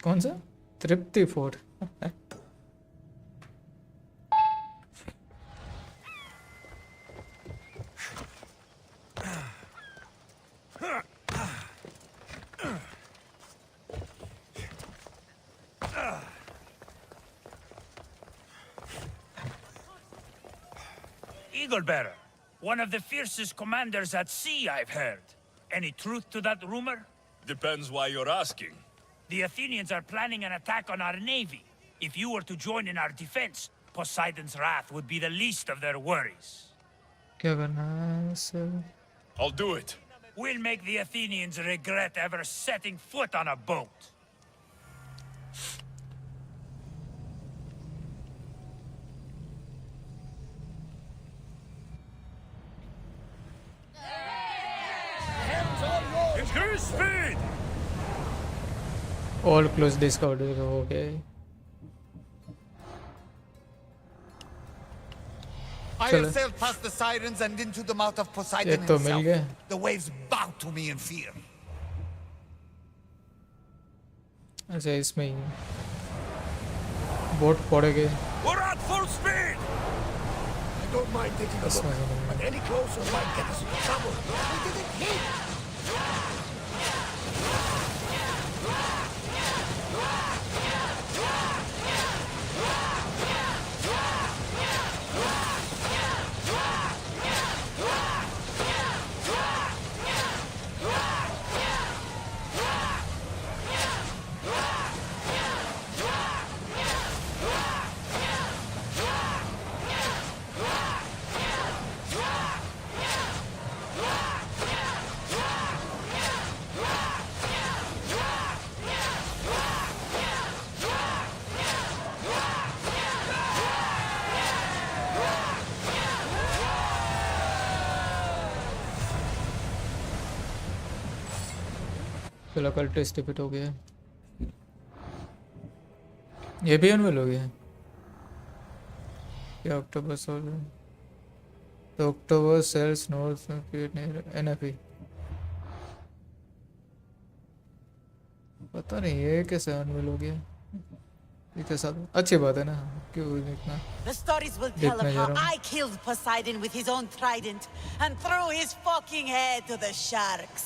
कौन सा? तृप्ति fort. Eaglebearer, one of the fiercest commanders at sea, I've heard. Any truth to that rumor? Depends why you're asking. The Athenians are planning an attack on our navy. If you were to join in our defense, Poseidon's wrath would be the least of their worries. क्या करना है sir? I'll do it. We'll make the Athenians regret ever setting foot on a boat. Increase speed! All close discount okay. I चलो। have sailed past the sirens and into the mouth of Poseidon ये तो मिल himself. गया। The waves bow to me in fear. अच्छा इसमें ही boat पड़ेगे। We're at full speed! I don't mind taking a look, but any closer might get us into trouble. We didn't hit! चलो कल test defeat हो गया। ये भी unwell हो गया। क्या अक्टूबर सोल? तो अक्टूबर सेल्स नॉर्थ एनएफई। पता नहीं ये कैसे अनविल हो गया ये कैसा अच्छी बात है ना क्यों इतना The stories will tell of देखने जा how रहा हूँ I killed Poseidon with his own trident and threw his fucking head to the sharks.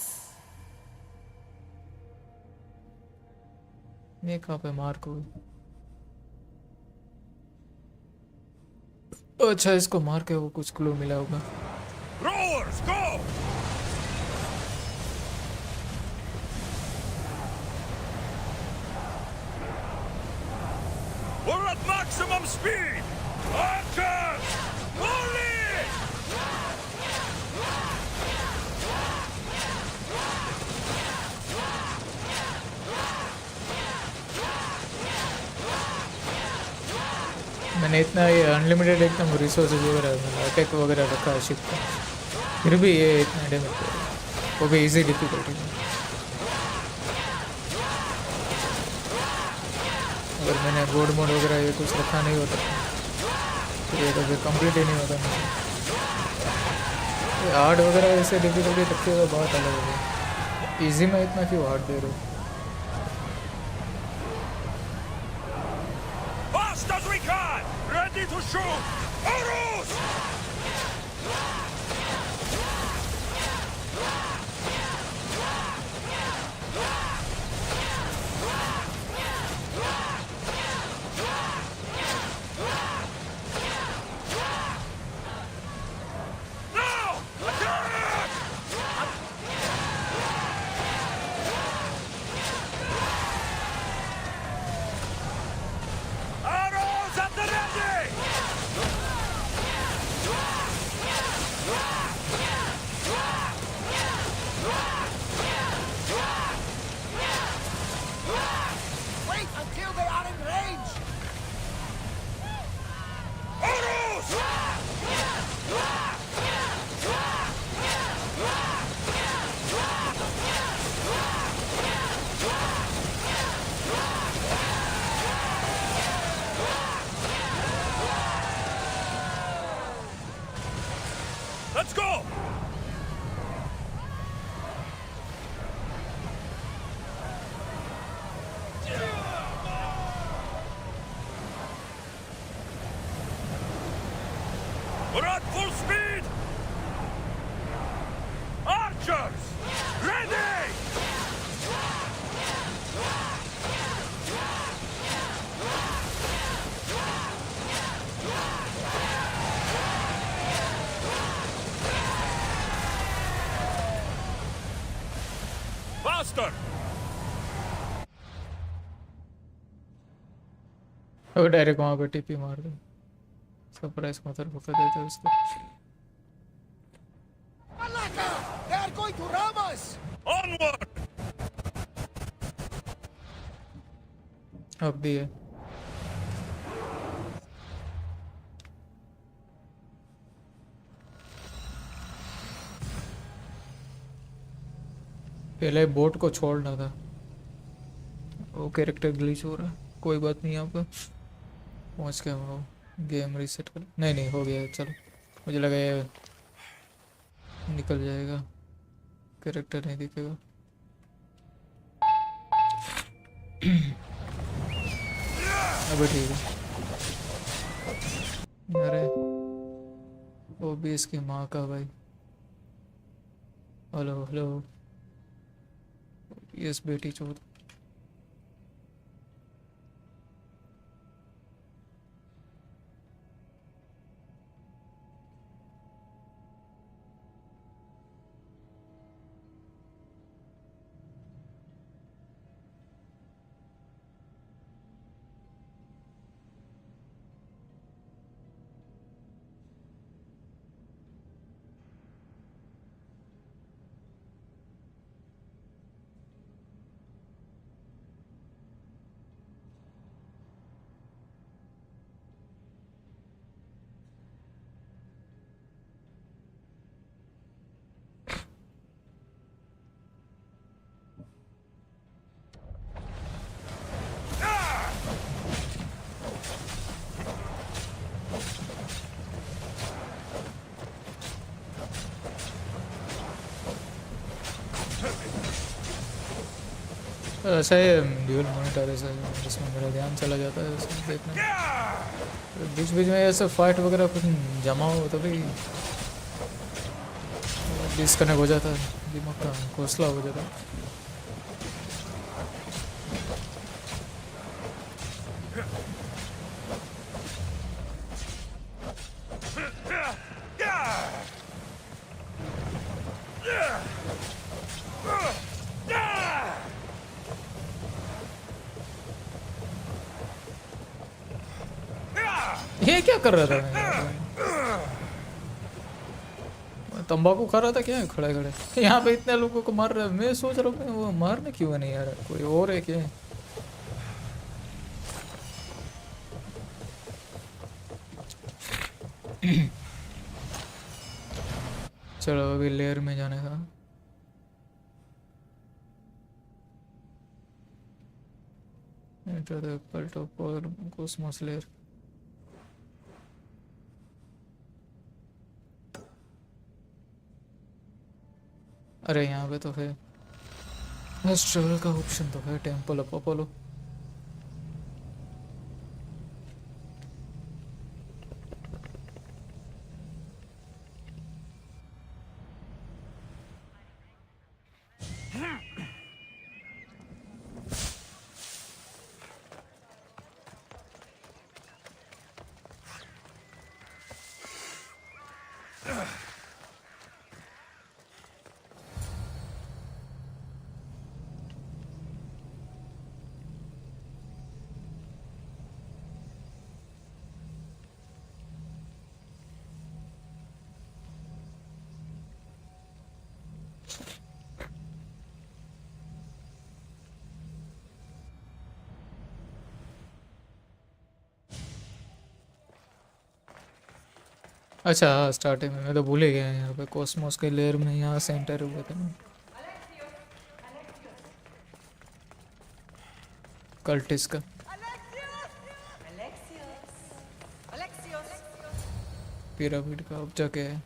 ये कहाँ पे मार्क हुई अच्छा इसको मार के वो कुछ क्लू मिला होगा Rowers, go! We're at maximum speed! Archers! Only! मैंने इतना ये अनलिमिटेड एकदम रिसोर्सेज वगैरह अटैक वगैरह रखा है शिप का फिर भी ये इतना डैमेज कर रहा है वो भी इजी डिफिकल्टी में अगर मैंने गोड मोड वगैरह ये कुछ रखा नहीं होता तो ये तो फिर कंप्लीट ही नहीं होता ये हार्ड वगैरह ऐसे डिफिकल्टी रखते हुए बहुत अलग है इजी में इतना क्यों हार्ड दे रहे हो Fast as we can! Ready to shoot! Arrows! Now! Attack! Arrows at the ready! Wait until they are in range! Arrows! Let's go! We're at full speed! Archers! Ready! Faster! अब direct वहाँ पे TP मार दो surprise mother होकर देते उसको Malaka! They are going to ram us! Onward! अब भी है पहले बोट को छोड़ना था वो कैरेक्टर ग्लिच हो रहा है कोई बात नहीं यहाँ पर पहुँच गया वो गेम रीसेट कर नहीं नहीं हो गया चलो मुझे लगा ये निकल जाएगा कैरेक्टर नहीं दिखेगा अब ठीक है अरे वो भी इसकी माँ का भाई हेलो हेलो यस बेटी चौथ अच्छा ये ड्यूल मॉनिटर है जिसमें मेरा ध्यान चला जाता है उसमें देखने बीच बीच में ऐसे फाइट वगैरह कुछ जमा हो तो भाई डिस्कनेक्ट हो जाता है दिमाग का घोंसला हो जाता है ये क्या कर रहा था मैं तंबाकू खा रहा था क्या खड़े खड़े यहाँ पे इतने लोगों को मार रहा है मैं सोच रहा हूँ वो मारने क्यों नहीं आ रहा कोई और है क्या चलो अभी लेयर में जाने का Enter the cult of cosmos layer. अरे यहाँ पे तो है ट्रेवल का ऑप्शन तो है टेम्पल ऑफ अपोलो अच्छा हाँ स्टार्टिंग में मैं तो भूल ही गया यहाँ पे कॉस्मोस के लेयर में यहाँ सेंटर हुआ था ना कल्टिस का पिरामिड का अब जगह है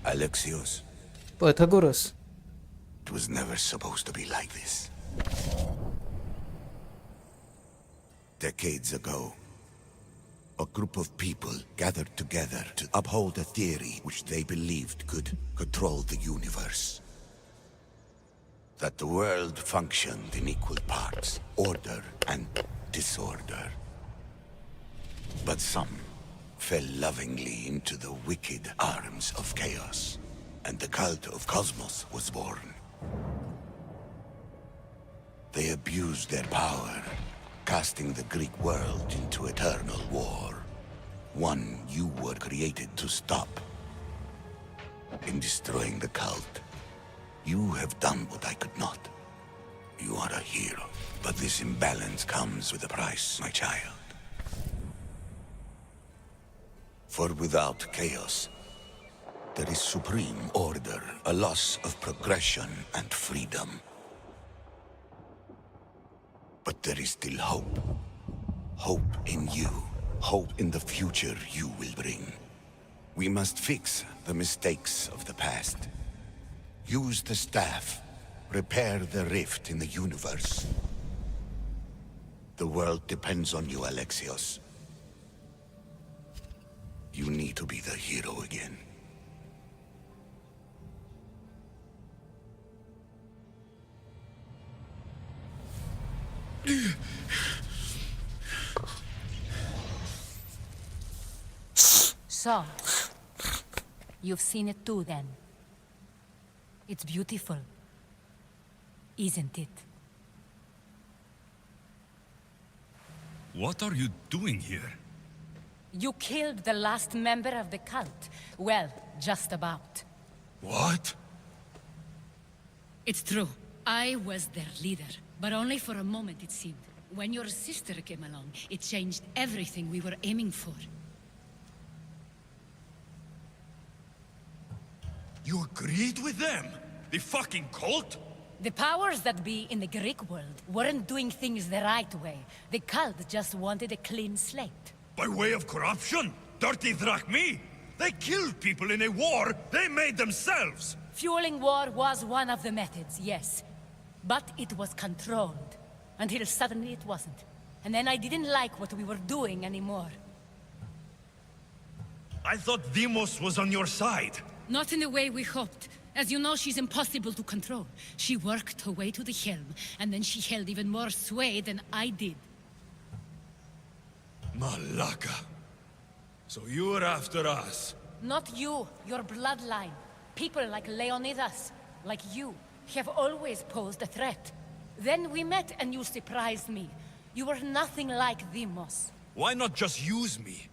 Alexios, Pythagoras. it was never supposed to be like this. Decades ago, a group of people gathered together to uphold a theory which they believed could control the universe. That the world functioned in equal parts, order and disorder. But some fell lovingly into the wicked arms of chaos, and the cult of Cosmos was born. They abused their power, casting the Greek world into eternal war. One you were created to stop. In destroying the cult, you have done what I could not. You are a hero, but this imbalance comes with a price, my child. For without chaos, there is supreme order, a loss of progression and freedom. But there is still hope. Hope in you. Hope in the future you will bring. We must fix the mistakes of the past. Use the staff. Repair the rift in the universe. The world depends on you, Alexios. You need to be the hero again. So, you've seen it too then. It's beautiful, isn't it? What are you doing here? You killed the last member of the cult. Well, just about. What? It's true. I was their leader, but only for a moment it seemed. When your sister came along, it changed everything we were aiming for. You agreed with them? The fucking cult? The powers that be in the Greek world weren't doing things the right way. The cult just wanted a clean slate. By way of corruption? Dirty drachmi? They killed people in a war they made themselves! Fueling war was one of the methods, yes. But it was controlled. Until suddenly it wasn't. And then I didn't like what we were doing anymore. I thought Demos was on your side. Not in the way we hoped. As you know, she's impossible to control. She worked her way to the helm, and then she held even more sway than I did. Malaka. So you were after us? Not you, your bloodline. People like Leonidas, like you, have always posed a threat. Then we met and you surprised me. You were nothing like Demos. Why not just use me?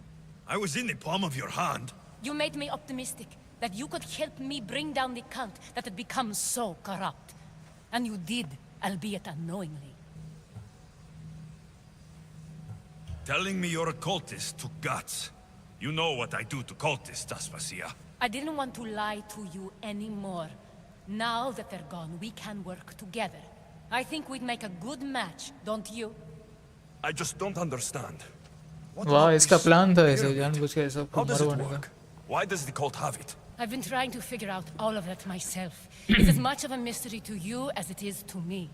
I was in the palm of your hand. You made me optimistic that you could help me bring down the cult that had become so corrupt. And you did, albeit unknowingly. Telling me you're a cultist took guts. You know what I do to cultists, Aspasia. I didn't want to lie to you anymore. Now that they're gone, we can work together. I think we'd make a good match, don't you? I just don't understand. What वाह about इसका this plan था ऐसे pyramid? जानबूझ के सबको How does it मरवाने का work? Why does the cult have it? I've been trying to figure out all of that myself. It's as much of a mystery to you as it is to me.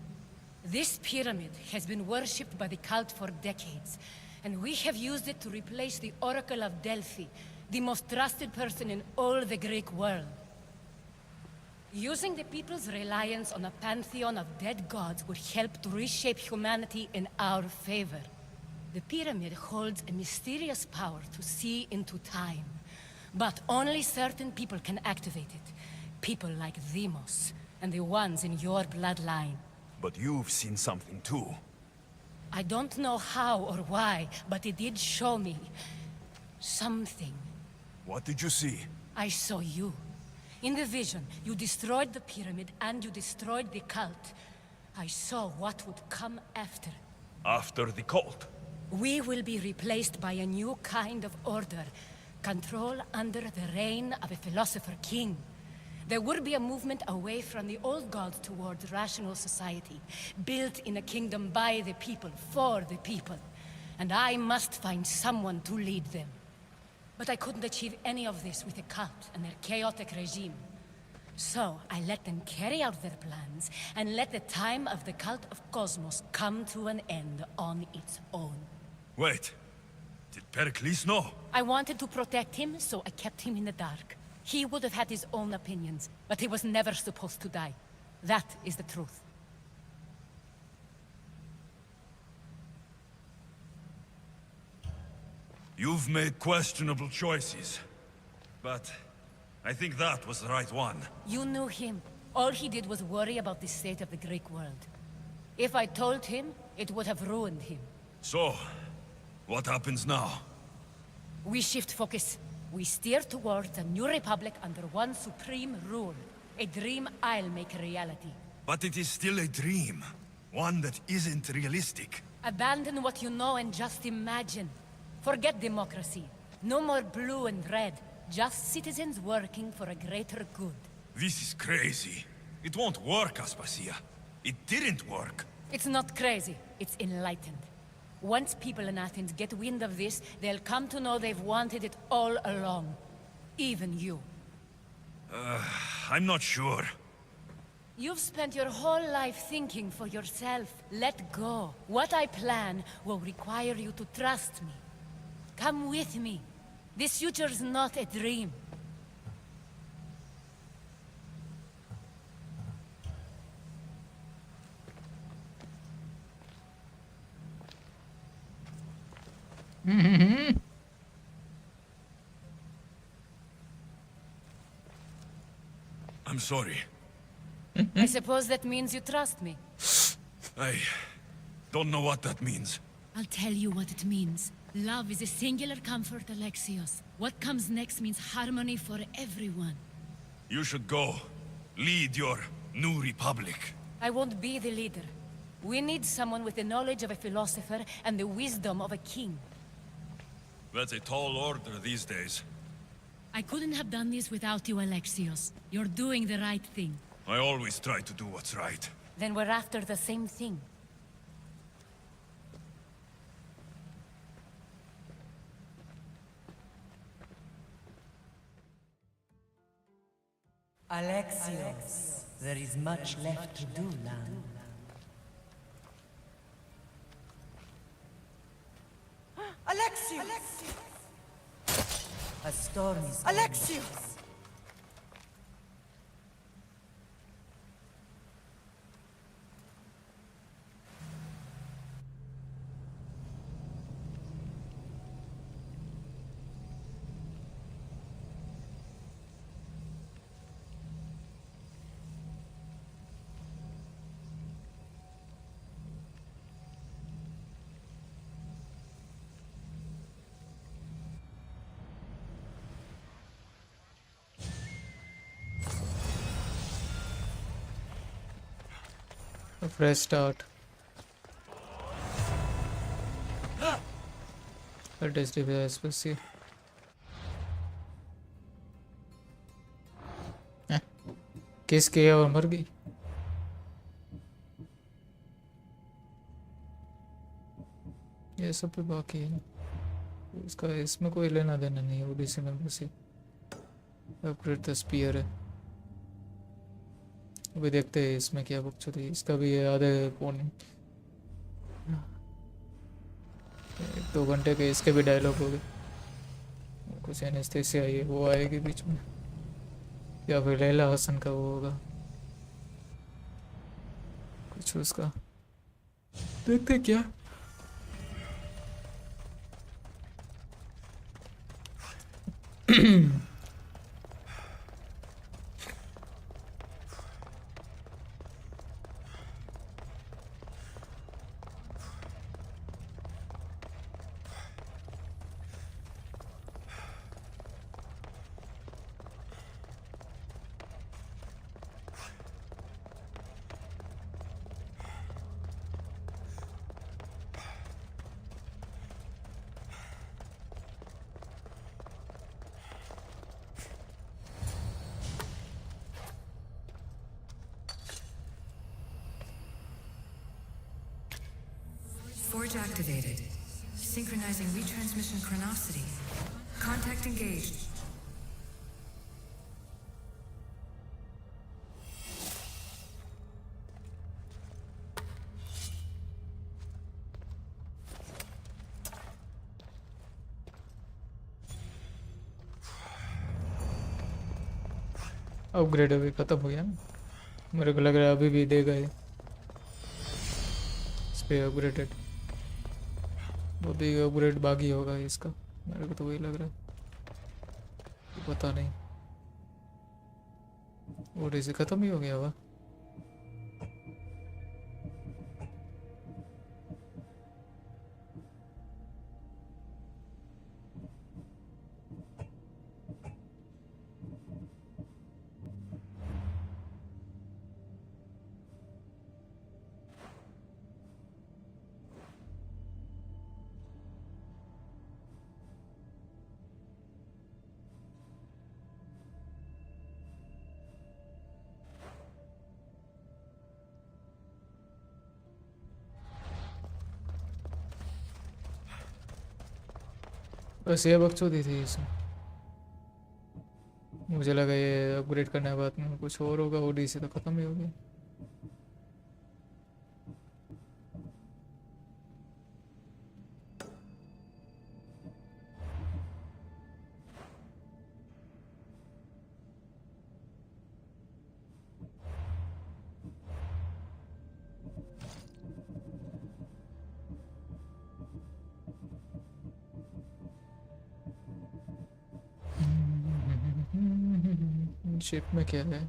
This pyramid has been worshipped by the cult for decades, and we have used it to replace the Oracle of Delphi, the most trusted person in all the Greek world. Using the people's reliance on a pantheon of dead gods would help to reshape humanity in our favor. The pyramid holds a mysterious power to see into time. But only certain people can activate it. People like Demos, and the ones in your bloodline. But you've seen something too. I don't know how or why, but it did show me something. What did you see? I saw you. In the vision, you destroyed the pyramid and you destroyed the cult. I saw what would come after. After the cult? We will be replaced by a new kind of order. Control under the reign of a philosopher king. There would be a movement away from the old gods towards rational society, built in a kingdom by the people, for the people. And I must find someone to lead them. But I couldn't achieve any of this with the cult and their chaotic regime. So I let them carry out their plans, and let the time of the cult of Cosmos come to an end on its own. Wait. Did Pericles know? I wanted to protect him, so I kept him in the dark. He would have had his own opinions, but he was never supposed to die. That is the truth. You've made questionable choices. But I think that was the right one. You knew him. All he did was worry about the state of the Greek world. If I told him, it would have ruined him. So, what happens now? We shift focus. We steer towards a new republic under one supreme rule. A dream I'll make a reality. But it is still a dream. One that isn't realistic. Abandon what you know and just imagine. Forget democracy. No more blue and red. Just citizens working for a greater good. This is crazy. It won't work, Aspasia. It didn't work. It's not crazy. It's enlightened. Once people in Athens get wind of this, they'll come to know they've wanted it all along. Even you. I'm not sure. You've spent your whole life thinking for yourself. Let go. What I plan will require you to trust me. Come with me. This future's not a dream. I'm sorry. I suppose that means you trust me. I don't know what that means. I'll tell you what it means. Love is a singular comfort, Alexios. What comes next means harmony for everyone. You should go. Lead your new republic. I won't be the leader. We need someone with the knowledge of a philosopher and the wisdom of a king. That's a tall order these days. I couldn't have done this without you, Alexios. You're doing the right thing. I always try to do what's right. Then we're after the same thing. Alexios, there is much left to do, Lan. Alexios! A storm is Alexios! A fresh start. Let us do this. We'll see. किस किया और मर गई. ये सब पे बाकी है. इसका इसमें कोई लेना देना नहीं है. ओडिसी में बस अपग्रेड द स्पीयर है. अभी देखते हैं इसमें क्या बकचोदी. इसका भी है आधे पौने 1-2 घंटे के. इसके भी डायलॉग हो गए. कुछ एनेस्थेसिया है वो आएगी बीच में या फिर लैला हसन का वो होगा कुछ उसका. देखते क्या. Forge activated. Synchronizing retransmission chronicity. Contact engaged. Upgrade अभी खत्म हो गया ना. मेरे को लग रहा है अभी भी देगा ये. इस पे अपग्रेडेड वो भी अपग्रेड बाकी होगा इसका. मेरे को तो वही लग रहा है. पता नहीं. और इसे खत्म ही हो गया हुआ. बस ये बकचोदी थी इसमें. मुझे लगा ये अपग्रेड करने के बाद में कुछ और होगा. ओडीसी तो खत्म ही हो गया. शिप में क्या है.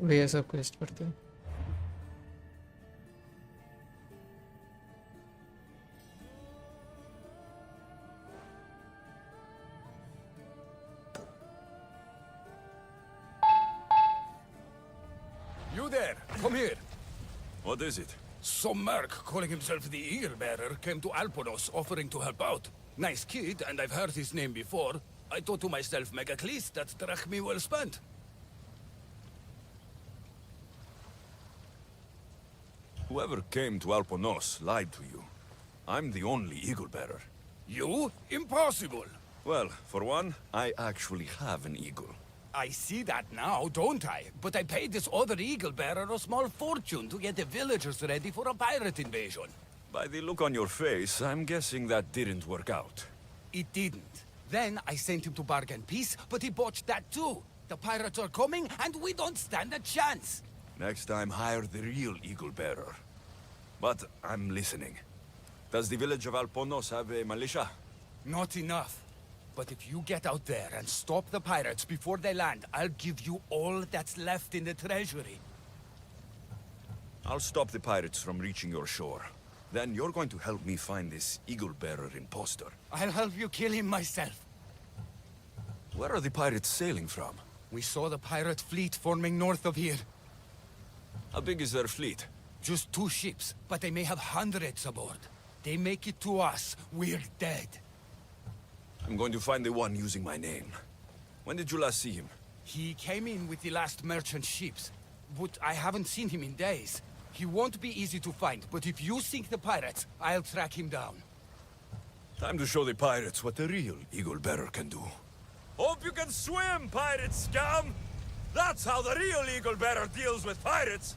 वे सब क्वेस्ट करते हैं. You there, come here. What is it? Some merc calling himself the Eagle Bearer came to Alponos offering to help out. Nice kid, and I've heard his name before. I thought to myself, Megacles, that's drachmi well spent. Whoever came to Alponos lied to you. I'm the only Eagle Bearer. You? Impossible. Well, for one, I actually have an eagle. I see that now, don't I? But I paid this other Eagle Bearer a small fortune to get the villagers ready for a pirate invasion. By the look on your face, I'm guessing that didn't work out. It didn't. Then I sent him to bargain peace, but he botched that too. The pirates are coming, and we don't stand a chance. Next time, hire the real Eagle Bearer. But I'm listening. Does the village of Alponos have a militia? Not enough. But if you get out there and stop the pirates before they land, I'll give you all that's left in the treasury. I'll stop the pirates from reaching your shore. Then you're going to help me find this Eagle Bearer imposter. I'll help you kill him myself. Where are the pirates sailing from? We saw the pirate fleet forming north of here. How big is their fleet? Just 2 ships, but they may have hundreds aboard. They make it to us, we're dead. I'm going to find the one using my name. When did you last see him? He came in with the last merchant ships, but I haven't seen him in days. He won't be easy to find, but if you sink the pirates, I'll track him down. Time to show the pirates what the real Eagle Bearer can do. Hope you can swim, pirate scum! That's how the real Eagle Bearer deals with pirates!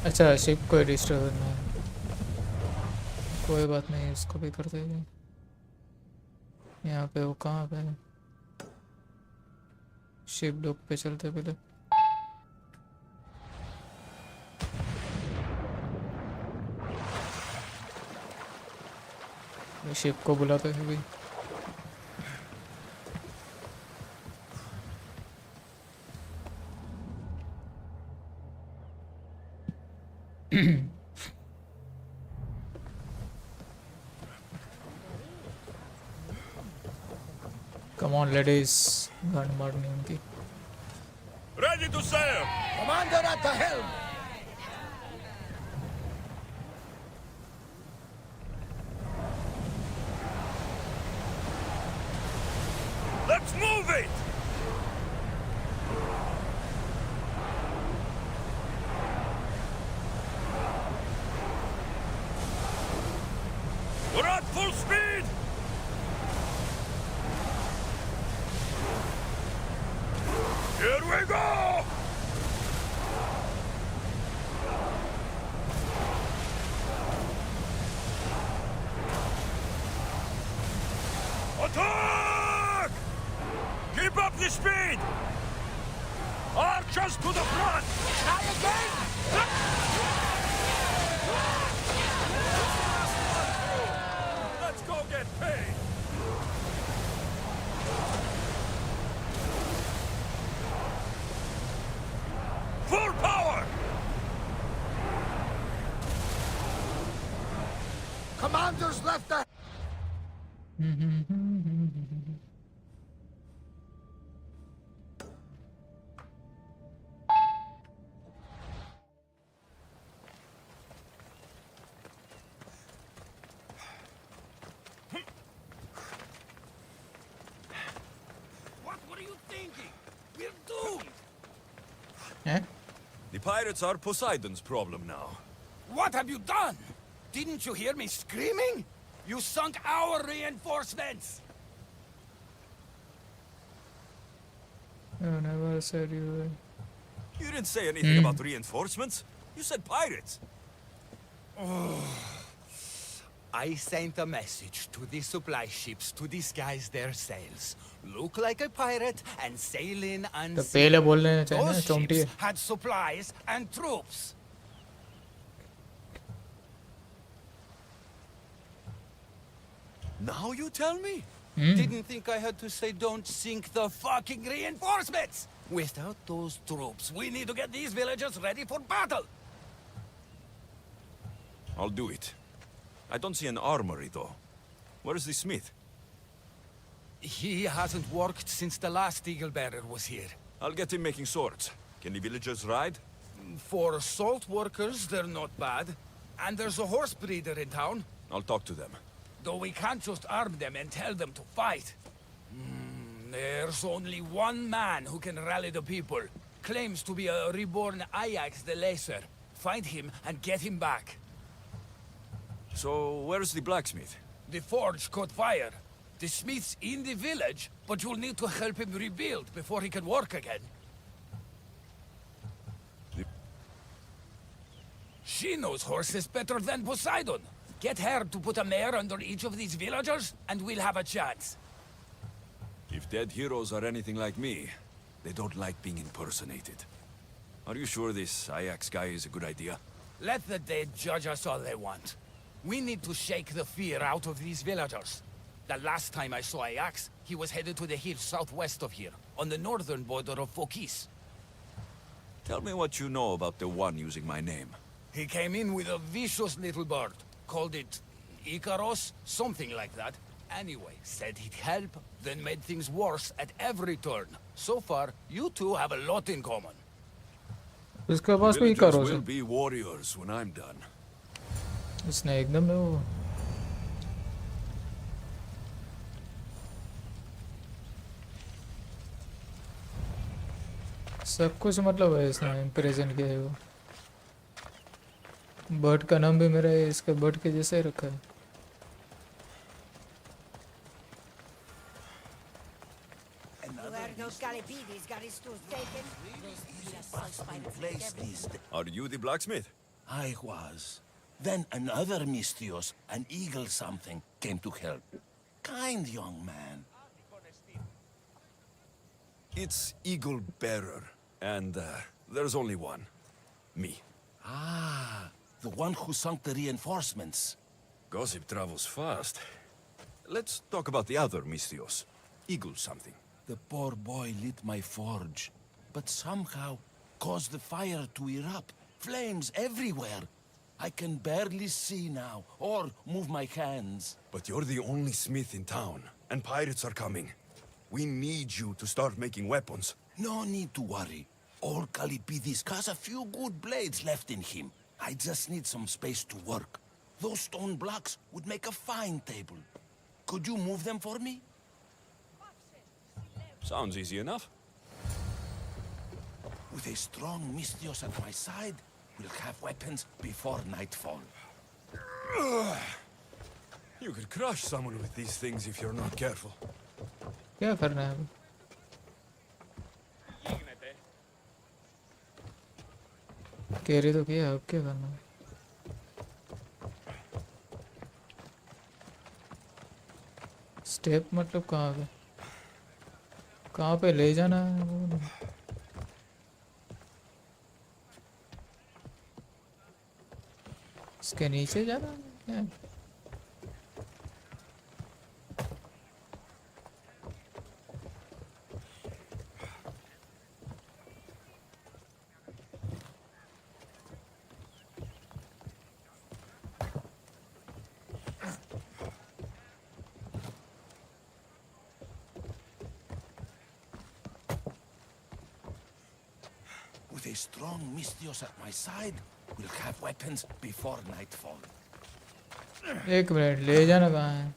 अच्छा ship को disturb करना है. कोई बात नहीं, इसको भी कर देंगे. यहाँ पे वो कहाँ पे है? शिप डॉक पे चलते पहले. शिप को बुलाते हैं भी. Come on, ladies. गान मारनी उनकी. Ready to sail! Commander at the helm! Let's move it! We're at full speed! Here we go! Attack! Keep up the speed! Archers to the front! Try again! Let's go get paid! Full power! Commanders left the... हैं? The pirates are Poseidon's problem now. What have you done? Didn't you hear me screaming? You sunk our reinforcements! I never said you were. You didn't say anything about reinforcements. You said pirates. I sent a message to the supply ships to disguise their sails. Look like a pirate and sail in तो unseen. पहले बोल लेना चाहिए ना Those चोंटी ships है. had supplies and troops. Now you tell me? Didn't think I had to say don't sink the fucking reinforcements! Without those troops, we need to get these villagers ready for battle! I'll do it. I don't see an armory, though. Where's the smith? He hasn't worked since the last eagle bearer was here. I'll get him making swords. Can the villagers ride? For salt workers, they're not bad. And there's a horse breeder in town. I'll talk to them. Though we can't just arm them and tell them to fight. There's only one man who can rally the people. Claims to be a reborn Ajax the Lesser. Find him and get him back. So, where's the blacksmith? The forge caught fire. The smith's in the village, but you'll need to help him rebuild before he can work again. She knows horses better than Poseidon. Get her to put a mare under each of these villagers, and we'll have a chance. If dead heroes are anything like me, they don't like being impersonated. Are you sure this Ajax guy is a good idea? Let the dead judge us all they want. We need to shake the fear out of these villagers. The last time I saw Ajax, he was headed to the hills southwest of here, on the northern border of Phokis. Tell me what you know about the one using my name. He came in with a vicious little bird. Called it Icaros, something like that. Anyway, said he'd help, then made things worse at every turn. So far, you two have a lot in common. उसके पास कोई Villagers करो will be warriors when I'm done. उसने एकदम वो सब कुछ मतलब है इसने इम्प्रेशन किया है वो. बर्ड का नाम भी मेरा इसका बर्ड के जैसा ही रखा है. Are you the blacksmith? I was. Then another Mystios, an eagle something, came to help. Kind young man. It's Eagle Bearer, and there's only one. Me. Ah, the one who sunk the reinforcements. Gossip travels fast. Let's talk about the other Mystios. Eagle something. The poor boy lit my forge, but somehow caused the fire to erupt. Flames everywhere. I can barely see now, or move my hands. But you're the only smith in town, and pirates are coming. We need you to start making weapons. No need to worry. Old Kalipidis has a few good blades left in him. I just need some space to work. Those stone blocks would make a fine table. Could you move them for me? Sounds easy enough. With a strong Mystios at my side, we'll have weapons before nightfall. You could crush someone with these things if you're not careful. क्या करना है अभी? Carry तो किया, अब क्या करना है? स्टेप मतलब कहाँ पे? कहाँ पे ले जाना है वो नहीं. इसके नीचे जाना है क्या? With a strong Mystios at my side, we'll have weapons before nightfall. एक मिनट, ले जाना कहाँ है?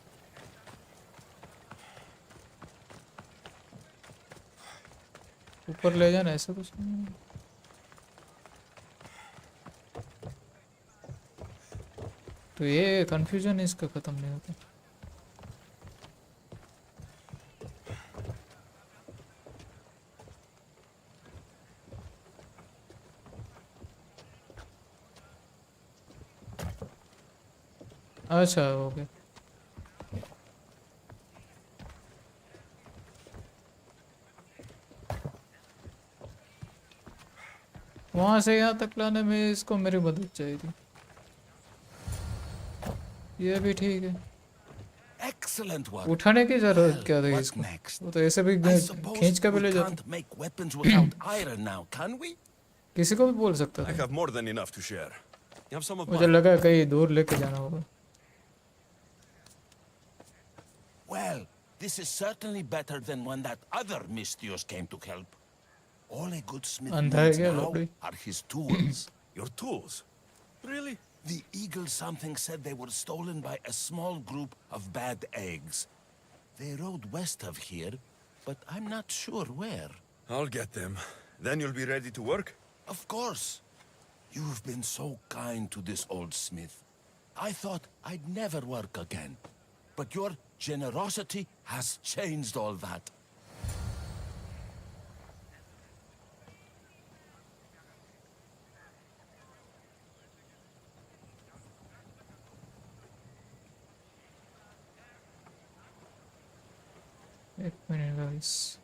ऊपर ले जाना, ऐसा कुछ नहीं है. तो ये कंफ्यूजन इसका खत्म नहीं होता. अच्छा ओके. वहां से यहाँ तक लाने में इसको मेरी मदद चाहिए थी. ये भी ठीक है. Excellent work. उठाने की जरूरत क्या थी What इसको? next? वो तो ऐसे भी I suppose खींच के भी we ले जाता. can't make weapons without iron now, can we? किसी को भी बोल सकता I था. have more than enough to share. You have some of मुझे mine. लगा कहीं दूर लेके जाना होगा. Well, this is certainly better than when that other Mystios came to help. All a good smith अंधा है needs क्या now लोबड़ी? are his tools. Your tools? Really? The eagle something said they were stolen by a small group of bad eggs. They rode west of here, but I'm not sure where. I'll get them. Then you'll be ready to work? Of course. You've been so kind to this old smith. I thought I'd never work again. But your generosity has changed all that. एक minute guys.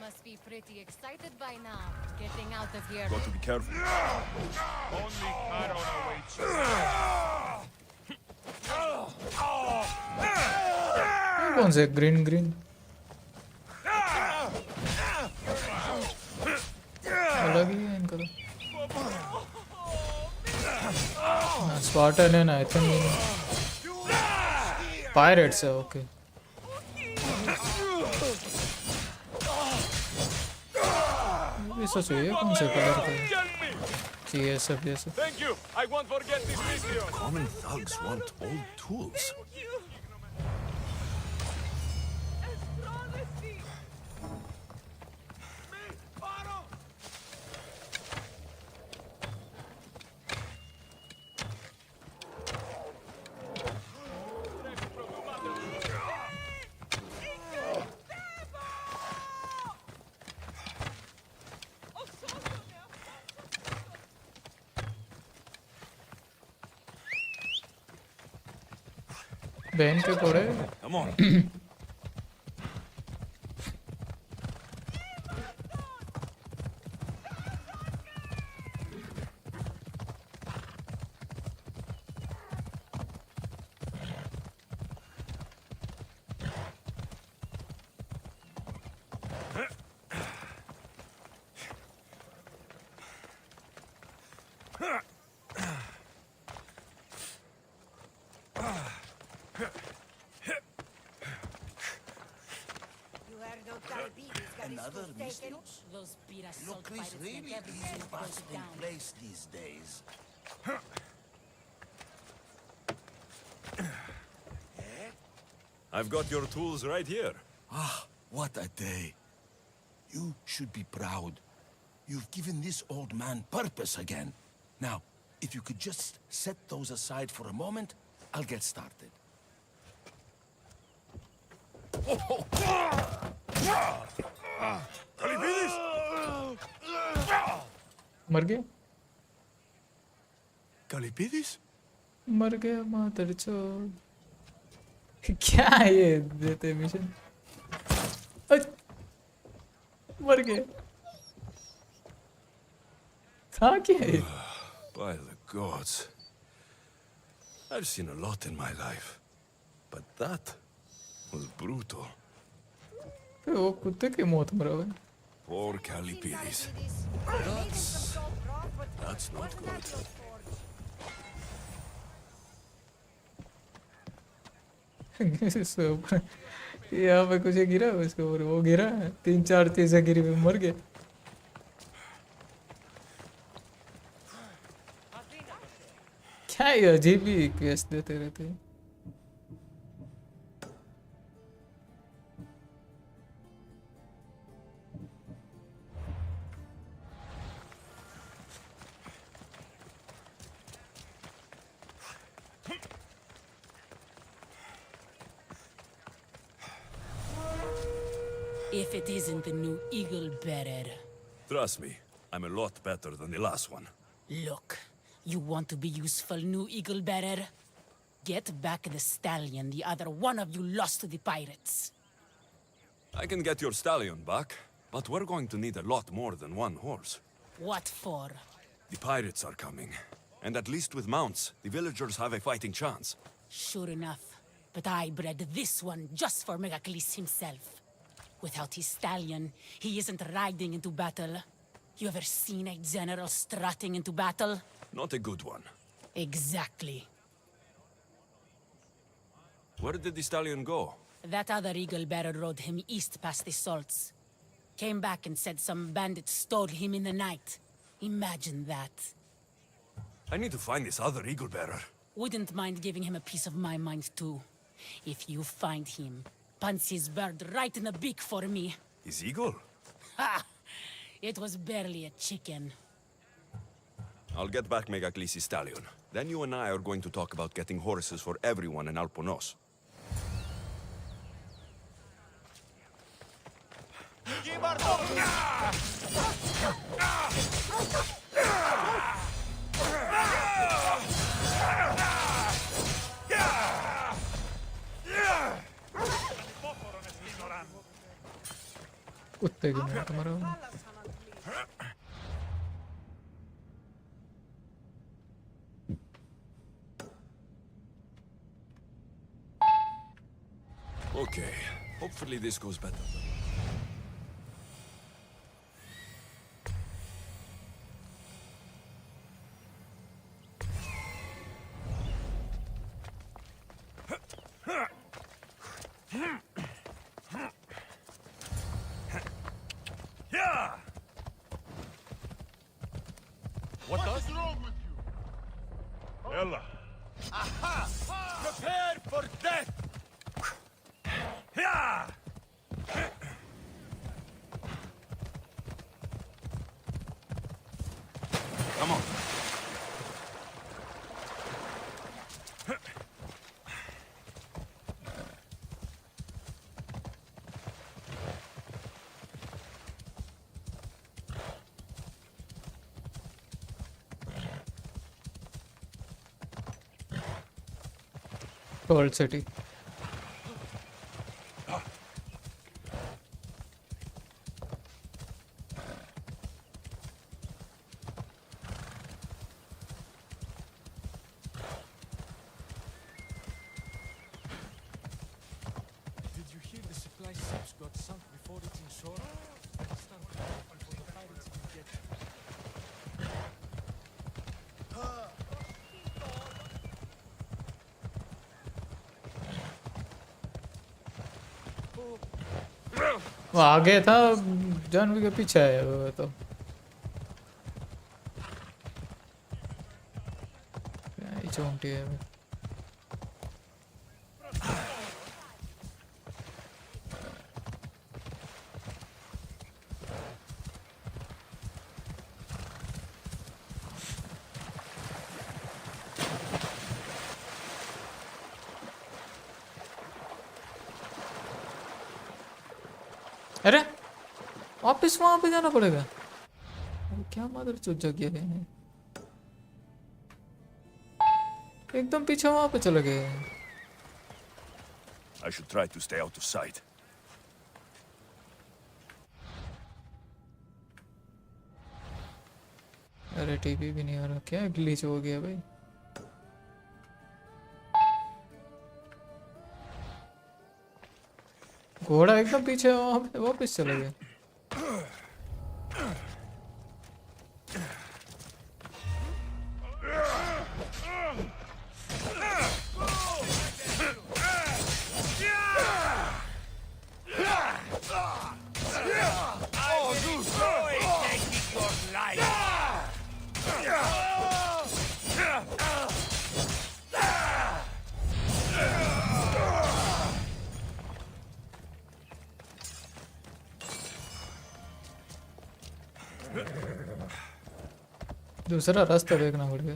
Must be pretty excited by now, getting out of here. Got to be careful. Only Charon awaits you. ये कौन से green green? अलग ही है इनका तो. Spartan है ना, आई थिंक पायरेट्स है. ओके. ये सोचो ये कौन से कलर का है? कि ये सब ये सब. Thank you. I won't forget this video. Common thugs want old tools. बहन के कोड़े. Come on. Christians? Those Pira salt Look, Chris, pirates make really everything is a goes bustling down. place these days. I've got your tools right here. Ah, what a day. You should be proud. You've given this old man purpose again. Now, if you could just set those aside for a moment, I'll get started. मर गया Calipidis? मर गया मातर चोद क्या है ये देते मिशन मर गया था क्या है By the gods. I've seen a lot in my life. But that was brutal. वो कुत्ते की मौत मरा हुआ है Poor Calipidis. That's not good. यहाँ पे कुछ गिरा उसके ऊपर वो गिरा 3-4 चीजें गिरी हुई मर गया क्या ये अजीब ही क्वेस्ट देते रहते हैं If it isn't the new Eagle Bearer. Trust me, I'm a lot better than the last one. Look, you want to be useful, new Eagle Bearer? Get back the stallion the other one of you lost to the pirates. I can get your stallion back, but we're going to need a lot more than one horse. What for? The pirates are coming, and at least with mounts, the villagers have a fighting chance. Sure enough, but I bred this one just for Megacles himself. Without his stallion, he isn't riding into battle. You ever seen a general strutting into battle? Not a good one. Exactly. Where did the stallion go? That other Eagle Bearer rode him east past the salts. Came back and said some bandit stole him in the night. Imagine that. I need to find this other eagle bearer. Wouldn't mind giving him a piece of my mind too. If you find him, punch his bird right in the beak for me. His eagle? Ha! It was barely a chicken. I'll get back Megacles' stallion. Then you and I are going to talk about getting horses for everyone in Alponos. कुत्ते की मौत मरा हुआ Okay, hopefully this goes better. What is wrong with you? Ella. Aha! Prepare for death! Come on. Old city Did you hear the supply ships got sunk before reaching shore? Stand careful before the pirates even get there. वो आगे था, जानवी के पीछे है वो तो। क्या ही चोंटी है भाई। अरे वापस वहां पे जाना पड़ेगा। अरे क्या मदर चोद जगह है, एकदम पीछे वहां पे चले गए। I should try to stay out of sight. अरे टीवी भी नहीं आ रहा, क्या ग्लिच हो गया भाई। घोड़ा एकदम पीछे वहां पे वापस चले गए। Oh, you boy, taking your life. दूसरा रास्ता देखना पड़ेगा।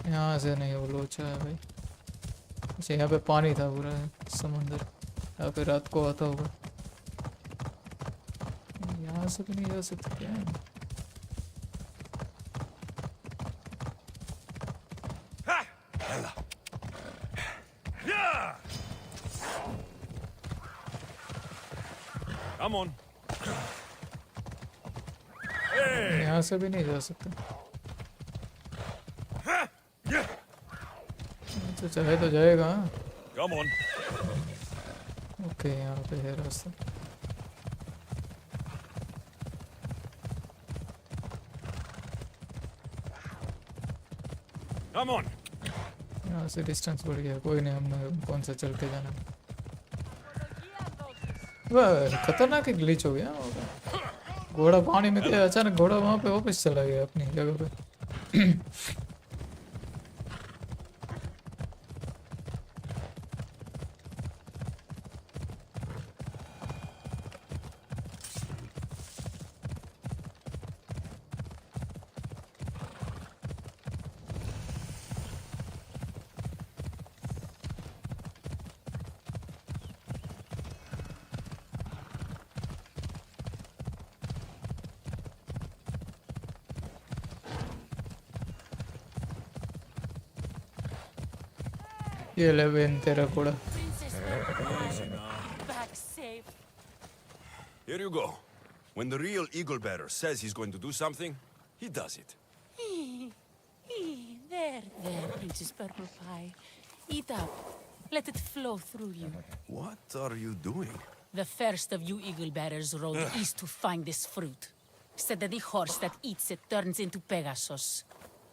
यहाँ से नहीं, वो लोचा है भाई। अच्छा यहाँ पे पानी था पूरा समुंदर, यहाँ पे रात को आता होगा। यहाँ से भी नहीं जा सकते क्या है? Come on. यहाँ से भी नहीं जा सकते। तो चाहे तो जाएगा। Come on. ओके यहाँ पे है रास्ता। Come on. यहाँ से डिस्टेंस बढ़ गया, कोई नहीं, हमने कौन सा चल के जाना। वह खतरनाक ग्लिच हो गया। घोड़ा पानी में गया, अचानक घोड़ा वहाँ पे वापस चला गया अपनी जगह पे। ये ले बेन तेरा घोड़ा। Back safe. Here you go. When the real eagle bearer says he's going to do something, he does it. There, Princess Purple Pie. Eat up. Let it flow through you. What are you doing? The first of you eagle bearers rode east to find this fruit. Said that the horse that eats it turns into Pegasus.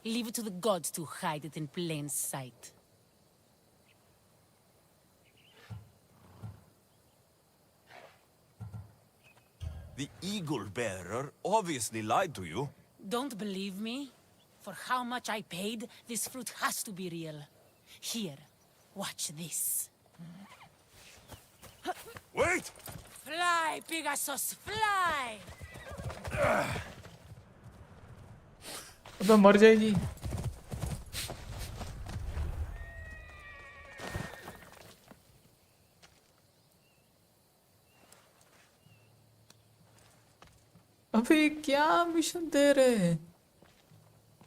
Leave it to the gods to hide it in plain sight. The eagle bearer obviously lied to you. Don't believe me? For how much I paid, this fruit has to be real. Here, watch this. Wait! Fly, Pegasus, fly! तो मर जाएगी। अभी क्या mission दे रहे हैं?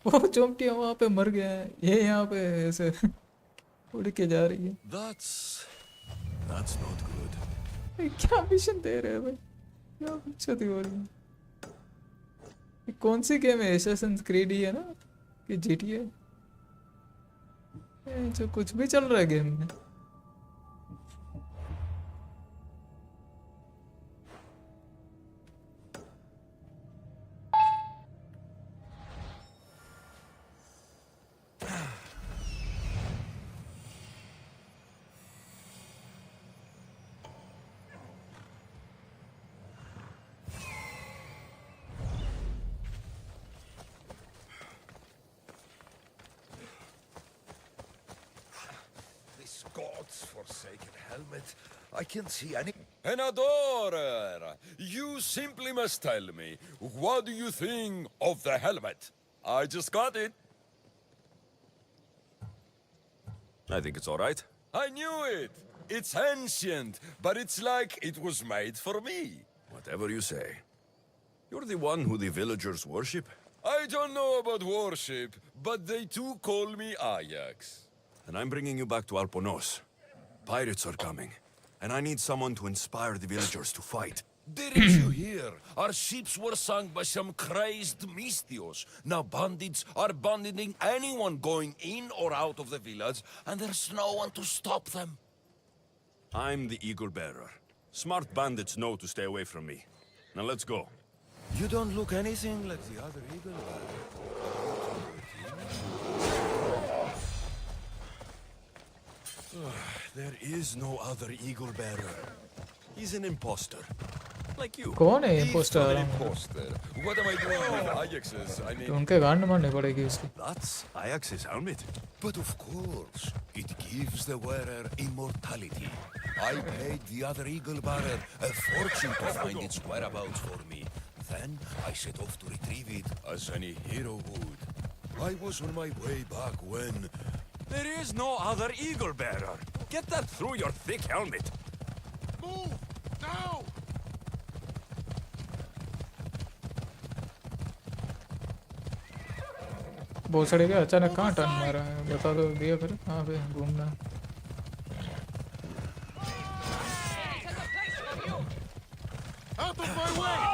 वो चोमटिया वहां पे मर गया है, ये यहाँ पे ऐसे उड़ के जा रही है। That's not good. क्या मिशन दे रहे हैं भाई? क्या बकचोदी हो रही है? ये कौन सी गेम है? एसेसिन्स क्रीड ही है ना कि जीटीए? जो कुछ भी चल रहा है गेम में। God's forsaken helmet. I can't see any. An adorer! You simply must tell me, what do you think of the helmet? I just got it. I think it's all right. I knew it! It's ancient, but it's like it was made for me. Whatever you say. You're the one who the villagers worship? I don't know about worship, but they too call me Ajax. And I'm bringing you back to Alponos. Pirates are coming, and I need someone to inspire the villagers to fight. Didn't you hear? Our ships were sunk by some crazed Mystios. Now bandits are banditing anyone going in or out of the village, and there's no one to stop them. I'm the Eagle Bearer. Smart bandits know to stay away from me. Now let's go. You don't look anything like the other Eagle Bearer. There is no other Eagle Bearer. He's an imposter. Like you. कौन है He's imposter? an imposter. What am I doing with Ajax's? I mean... उनके गांड मारने पड़ेगी उसकी. That's Ajax's helmet. But of course, it gives the wearer immortality. I paid the other Eagle Bearer a fortune to find its whereabouts for me. Then I set off to retrieve it as any hero would. I was on my way back when... There is no other Eagle Bearer. Get that through your thick helmet. Move! Now! बहुत सड़े गया अचानक कहाँ turn मारा है बता दो दिया फिर कहाँ पे घूमना Out of my way!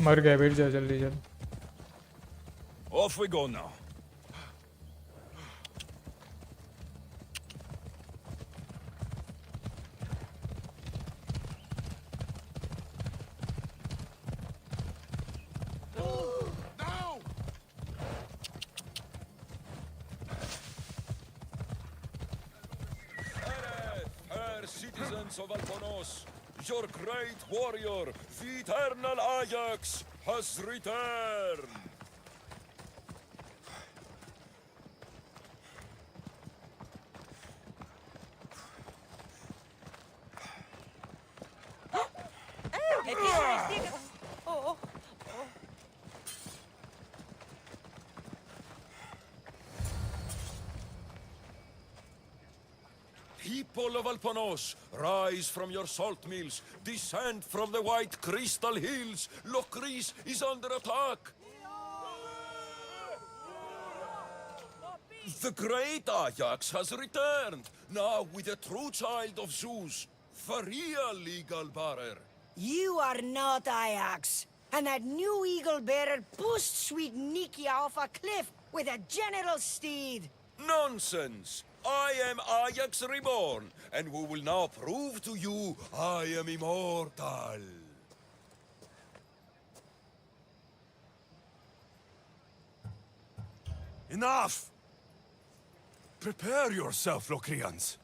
मर गया बैठ जा जल्दी जल्दी Off we go now. Citizens of Alponos, your great warrior, the eternal Ajax, has returned! People of Alponos, rise from your salt mills, descend from the white crystal hills. Lokris is under attack. The great Ajax has returned, now with a true child of Zeus, the real Eagle Bearer. You are not Ajax, and that new Eagle Bearer pushed sweet Nikia off a cliff with a general steed. Nonsense! I am Ajax reborn, and we will now prove to you I am immortal. Enough! Prepare yourself, Locrians.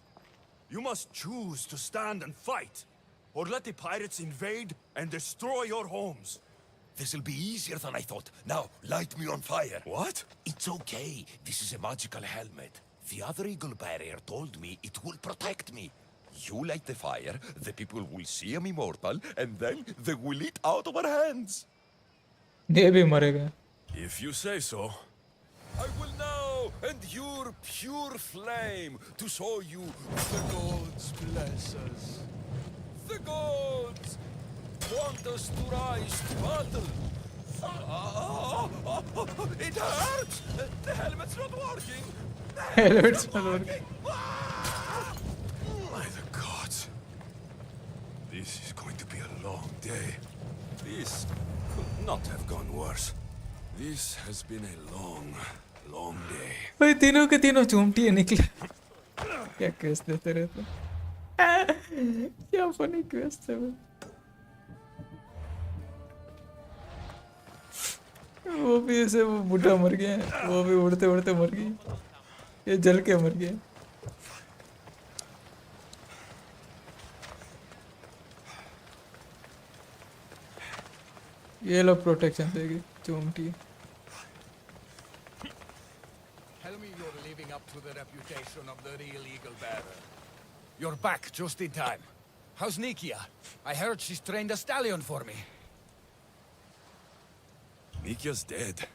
You must choose to stand and fight, or let the pirates invade and destroy your homes. This'll be easier than I thought. Now, light me on fire. What? It's okay. This is a magical helmet. The other Eagle Barrier told me it will protect me. You light the fire, the people will see I'm immortal, and then they will eat out of our hands. ये भी मरेगा. If you say so. I will now endure pure flame to show you the gods bless us. The gods want us to rise to battle. It hurts! The helmet's not working! Helmet's not working. By the gods. This is going to be a long day. This could not have gone worse. This has been a long, long day. भाई तीनों के तीनों चूमटियाँ निकले. क्या quest देते रहते. क्या funny quest है भाई. वो भी ऐसे वो बूढ़ा मर गया है. वो भी उड़ते उड़ते मर गई. ये जल के मर गया. ये लोग प्रोटेक्शन देगी चोमटी. Tell me you're living up to the reputation of the real Eagle Bearer. You're back just in time. How's Nikia? I heard she's trained a stallion for me. Nikia's dead.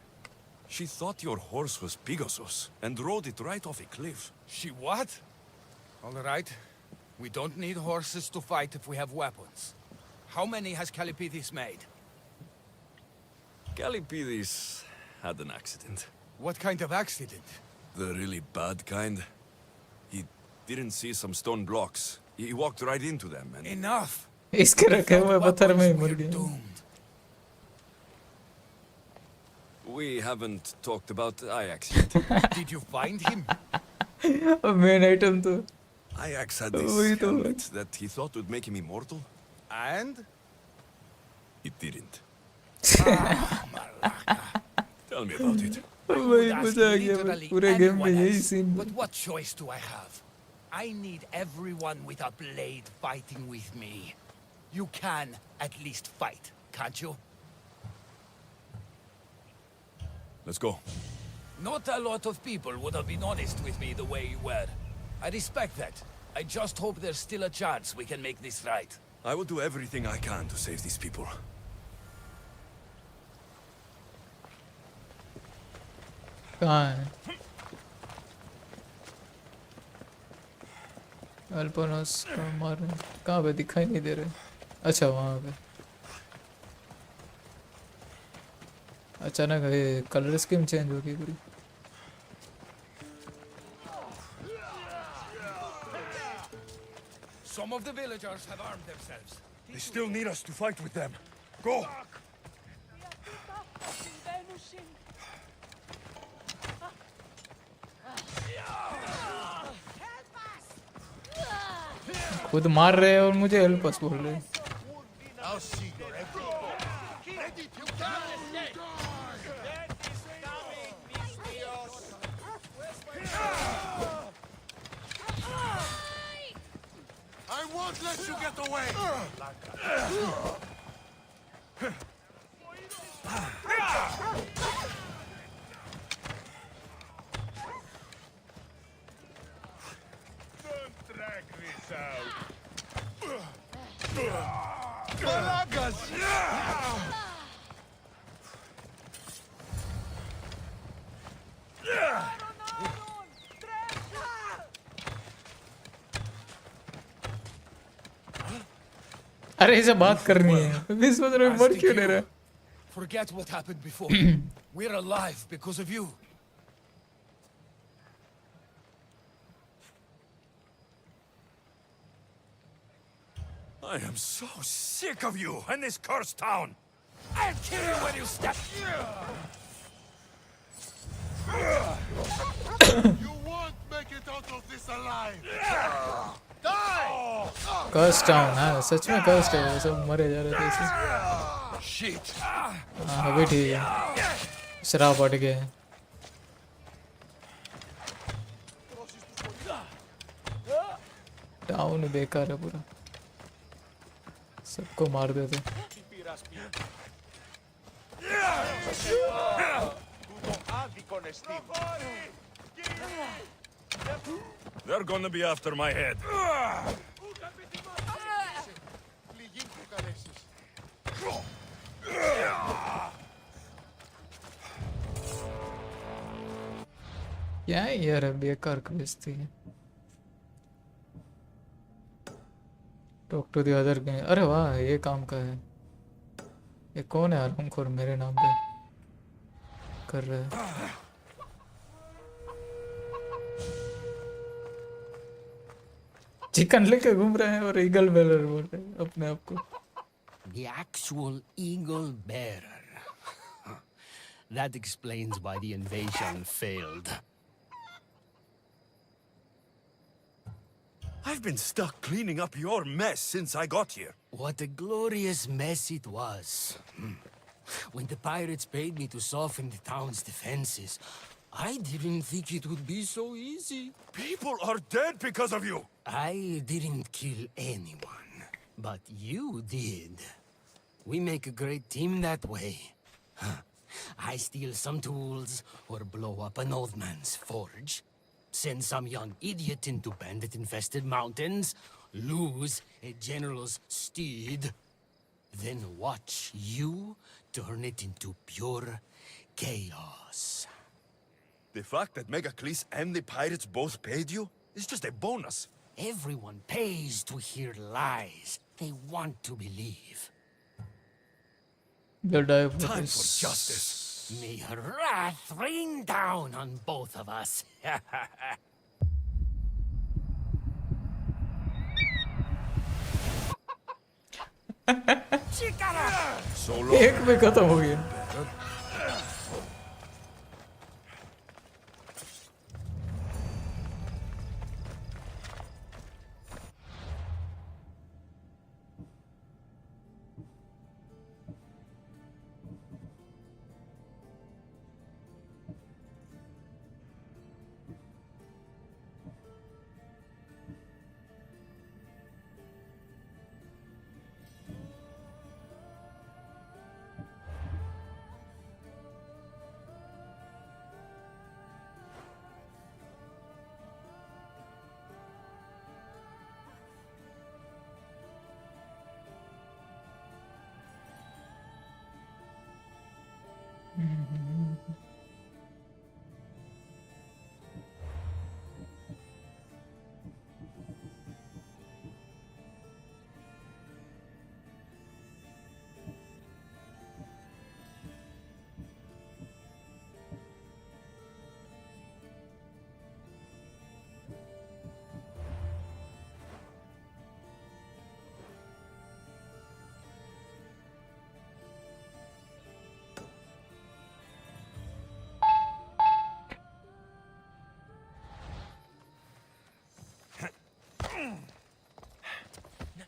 She thought your horse was Pegasus and rode it right off a cliff. She what? All right. We don't need horses to fight if we have weapons. How many has Calipidis made? Calipidis had an accident. What kind of accident? The really bad kind. He didn't see some stone blocks. He walked right into them and... Enough! इसके रखे हुए पत्थर में ही मर गया. We haven't talked about Ajax yet. Did you find him? Main item तो. Ajax had this वही तो. helmet that he thought would make him immortal. And? It didn't. Tell me about it. वही मजा आ गया पूरे गेम में यही scene. But what choice do I have? I need everyone with a blade fighting with me. You can at least fight, can't you? Let's go. Not a lot of people would have been honest with me the way you were. I respect that. I just hope there's still a chance we can make this right. I will do everything I can to save these people. कहाँ है? अल्पोनोस का मार कहाँ पे दिखाई नहीं दे रहे. अच्छा वहाँ पे. अचानक ये कलर स्कीम चेंज हो गई पूरी. Some of the villagers have armed themselves. They still need us to fight with them. Go! खुद मार रहे हैं और मुझे हेल्प अस बोल रहे हैं. I won't let you get away! Don't drag this out. Malagas! अरे इसे बात करनी है. बीच में तो मर क्यों नहीं रहा? Forget what happened before. We're alive because of you. I am so sick of you and this cursed town. I'll kill you when you step. You won't make it out of this alive! Die! Cursed town. हाँ सच में cursed है. वो सब मरे जा रहे थे इसे. Shit! हाँ अभी ठीक है. शराब बढ़ गए. टाउन बेकार है पूरा. सबको मार देते. They're gonna be after my head. क्या है यार बेकार क्वेस्ट थी. Talk to the other game. अरे वाह ये काम का है. ये कौन है आरामखोर मेरे नाम पे कर रहा है. चिकन लेके घूम रहे हैं और ईगल बेरर बोल रहे हैं अपने आप को. The actual Eagle Bearer. That explains why the invasion failed. I've been stuck cleaning up your mess since I got here. What a glorious mess it was. When the pirates paid me to soften the town's defenses, I didn't think it would be so easy. People are dead because of you. I didn't kill anyone, but you did. We make a great team that way. Huh. I steal some tools, or blow up an old man's forge. Send some young idiot into bandit-infested mountains. Lose a general's steed. Then watch you turn it into pure chaos. The fact that Megacles and the pirates both paid you is just a bonus. Everyone pays to hear lies they want to believe. They'll die for Time this. for justice. May her wrath rain down on both of us. So long. एक में खत्म हो गया.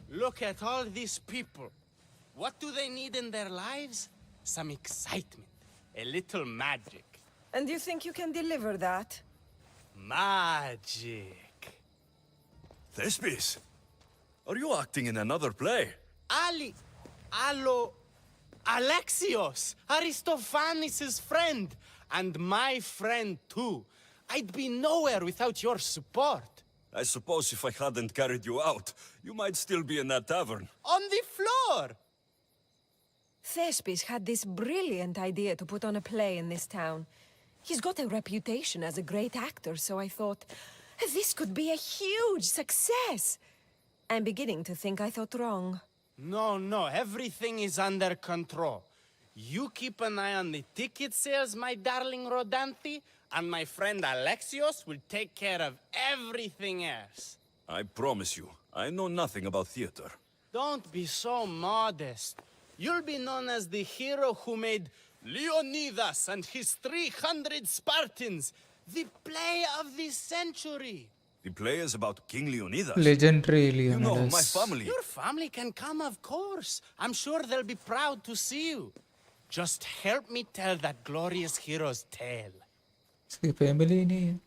Look at all these people. What do they need in their lives? Some excitement. A little magic. And you think you can deliver that? Magic. Thespis, are you acting in another play? Alexios, Aristophanes' friend, and my friend too. I'd be nowhere without your support. I suppose if I hadn't carried you out, you might still be in that tavern. On the floor! Thespis had this brilliant idea to put on a play in this town. He's got a reputation as a great actor, so I thought, this could be a huge success. I'm beginning to think I thought wrong. No, everything is under control. You keep an eye on the ticket sales, my darling Rodanthi, and my friend Alexios will take care of everything else. I promise you, I know nothing about theater. Don't be so modest. You'll be known as the hero who made Leonidas and his 300 Spartans the play of the century. The play is about King Leonidas. Legendary You know, Leonidas. my family. Your family can come, of course. I'm sure they'll be proud to see you. Just help me tell that glorious hero's tale. इसकी family नहीं है.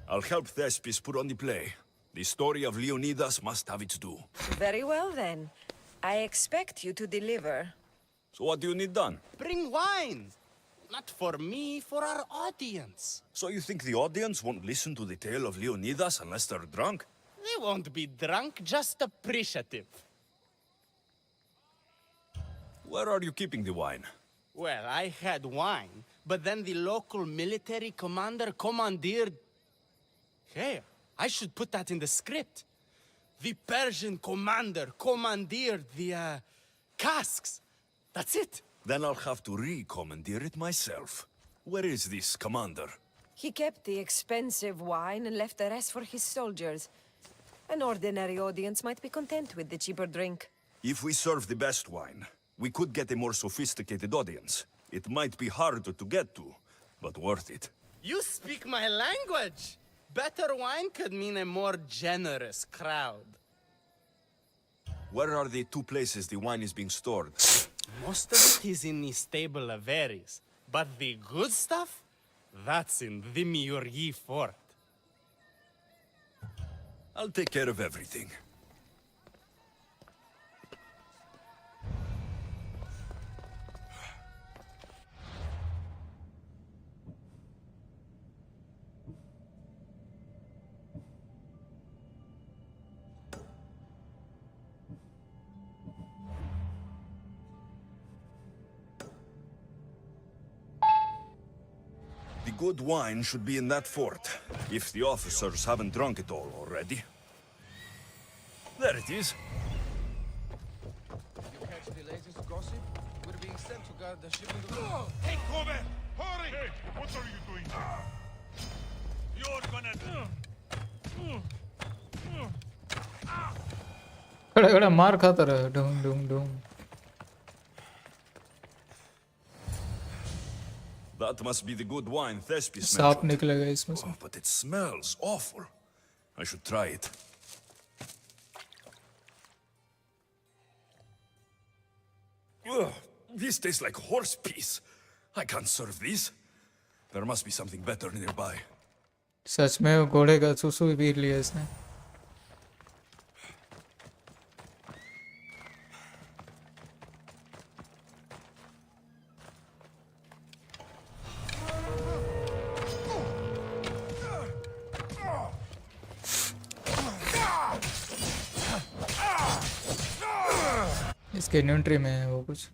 I'll help Thespis put on the play. The story of Leonidas must have its due. Very well then. I expect you to deliver. So what do you need done? Bring wine. Not for me, for our audience. So you think the audience won't listen to the tale of Leonidas unless they're drunk? They won't be drunk, just appreciative. Where are you keeping the wine? Well, I had wine, but then the local military commander commandeered... Hey, I should put that in the script. The Persian commander commandeered the, casks. That's it. Then I'll have to re-commandeer it myself. Where is this commander? He kept the expensive wine and left the rest for his soldiers. An ordinary audience might be content with the cheaper drink. If we serve the best wine, we could get a more sophisticated audience. It might be harder to get to, but worth it. You speak my language. Better wine could mean a more generous crowd. Where are the two places the wine is being stored? Most of it is in the stable of Ares, but the good stuff, that's in the Miurgi fort. I'll take care of everything. good wine should be in that fort, if the officers haven't drunk it all already. There it is. You catch the latest gossip? We're being sent to guard the ship in the... Take cover! Hurry! Hey, what are you doing? You're gonna... खड़ा खड़ा मार खाता रहा Doom Doom Doom. That must be the good wine Thespis सांप mentioned. निकलेगा इसमें से. Oh, but it smells awful. I should try it. Ugh, this tastes like horse piss. I can't serve these. There must be something better nearby. सच में वो घोड़े का सुसु P लिया इसने. इसके इन्वेंटरी में है वो कुछ.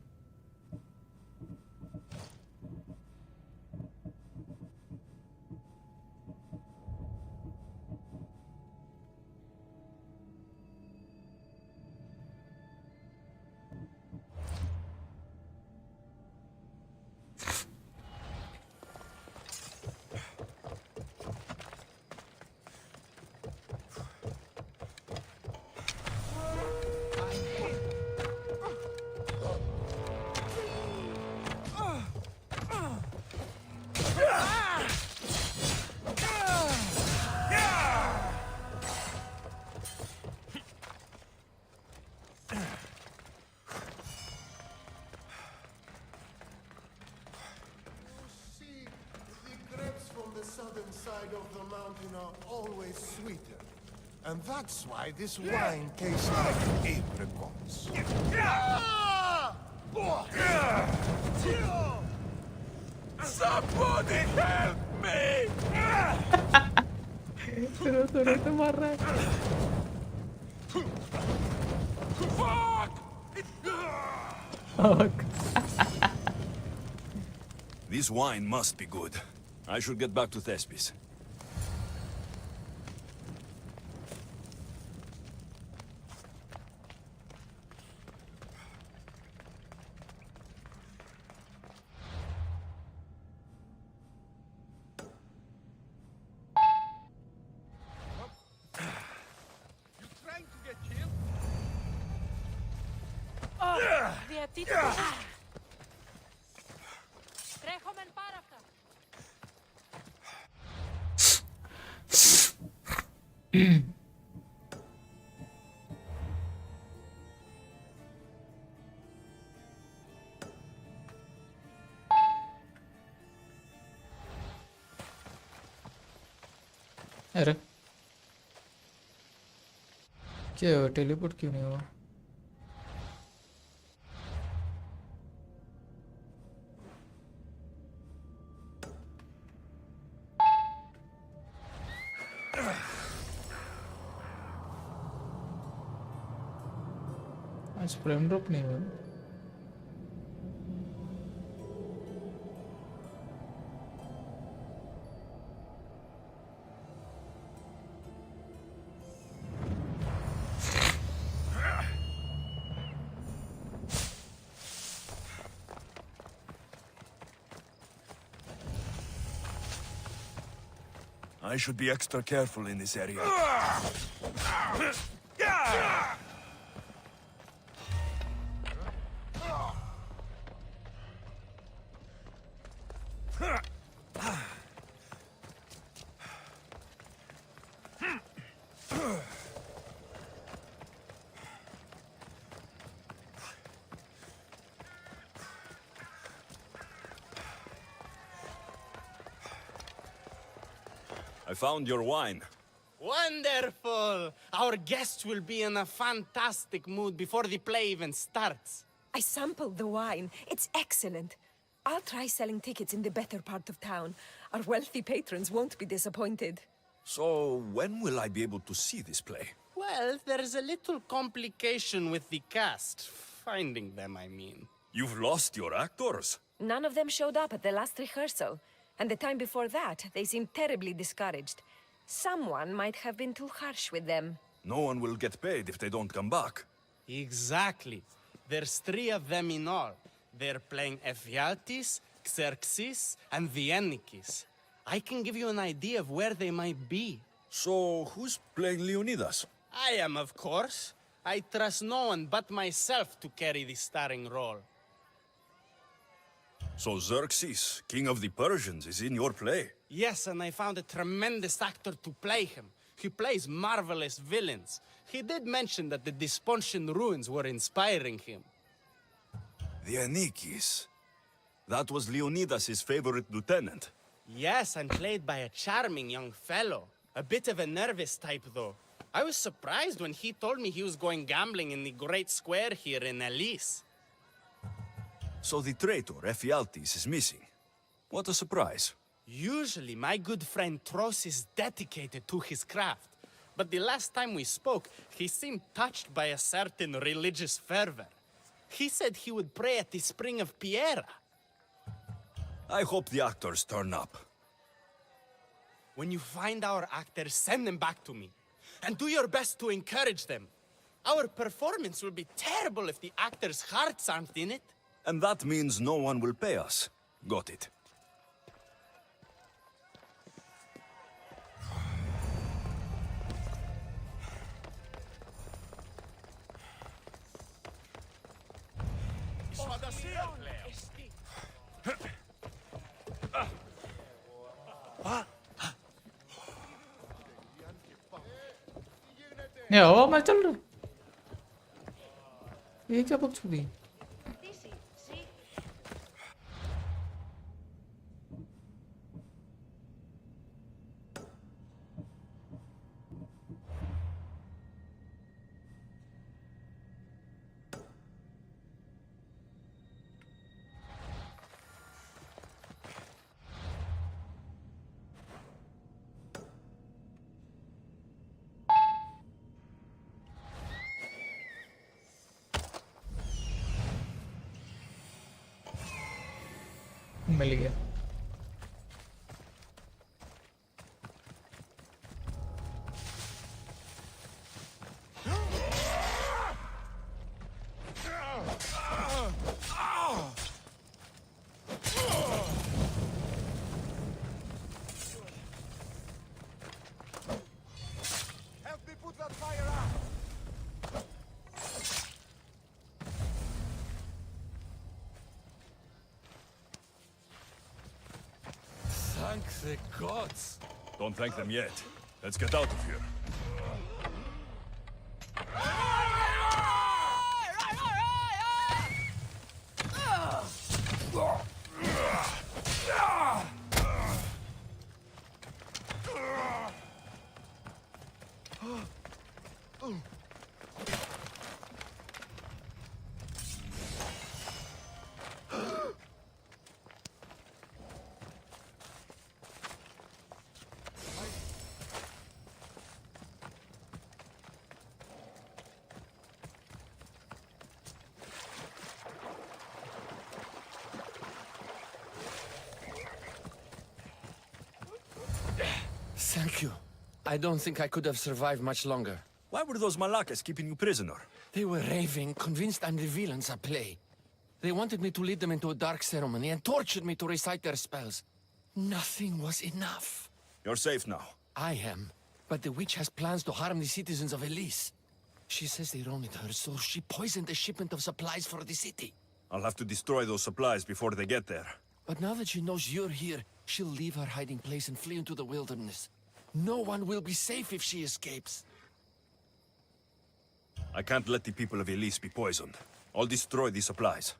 Side of the mountain are always sweeter. And that's why this wine tastes like apricots. Somebody help me! Fuck! This wine must be good. I should get back to Thespis. अरे क्या हुआ? Teleport क्यों नहीं हुआ? आज frame drop नहीं हुआ. I should be extra careful in this area. I found your wine. Wonderful! Our guests will be in a fantastic mood before the play even starts. I sampled the wine. It's excellent. I'll try selling tickets in the better part of town. Our wealthy patrons won't be disappointed. So, when will I be able to see this play? Well, there's a little complication with the cast. Finding them, I mean. You've lost your actors? None of them showed up at the last rehearsal. And the time before that, they seemed terribly discouraged. Someone might have been too harsh with them. No one will get paid if they don't come back. Exactly. There's 3 of them in all. They're playing Ephialtes, Xerxes, and the Ennikis. I can give you an idea of where they might be. So, who's playing Leonidas? I am, of course. I trust no one but myself to carry the starring role. So Xerxes, king of the Persians, is in your play? Yes, and I found a tremendous actor to play him. He plays marvelous villains. He did mention that the Despontian ruins were inspiring him. The Ennikis. That was Leonidas' favorite lieutenant. Yes, and played by a charming young fellow. A bit of a nervous type, though. I was surprised when he told me he was going gambling in the Great Square here in Elise. So the traitor, Ephialtes, is missing. What a surprise. Usually, my good friend Tros is dedicated to his craft. But the last time we spoke, he seemed touched by a certain religious fervor. He said he would pray at the spring of Piera. I hope the actors turn up. When you find our actors, send them back to me. And do your best to encourage them. Our performance will be terrible if the actors' hearts aren't in it. And that means no one will pay us. Got it. ये हवा में चल रहा ये क्या बकचोदी मिल गया Help me put that fire out! Thank the gods. Don't thank them yet. Let's get out of here. Thank you. I don't think I could have survived much longer. Why were those Malakas keeping you prisoner? They were raving, convinced I'm the villains at play. They wanted me to lead them into a dark ceremony and tortured me to recite their spells. Nothing was enough. You're safe now. I am. But the witch has plans to harm the citizens of Elise. She says they wronged her, so she poisoned the shipment of supplies for the city. I'll have to destroy those supplies before they get there. But now that she knows you're here, she'll leave her hiding place and flee into the wilderness. No one will be safe if she escapes. I can't let the people of Elise be poisoned. I'll destroy the supplies.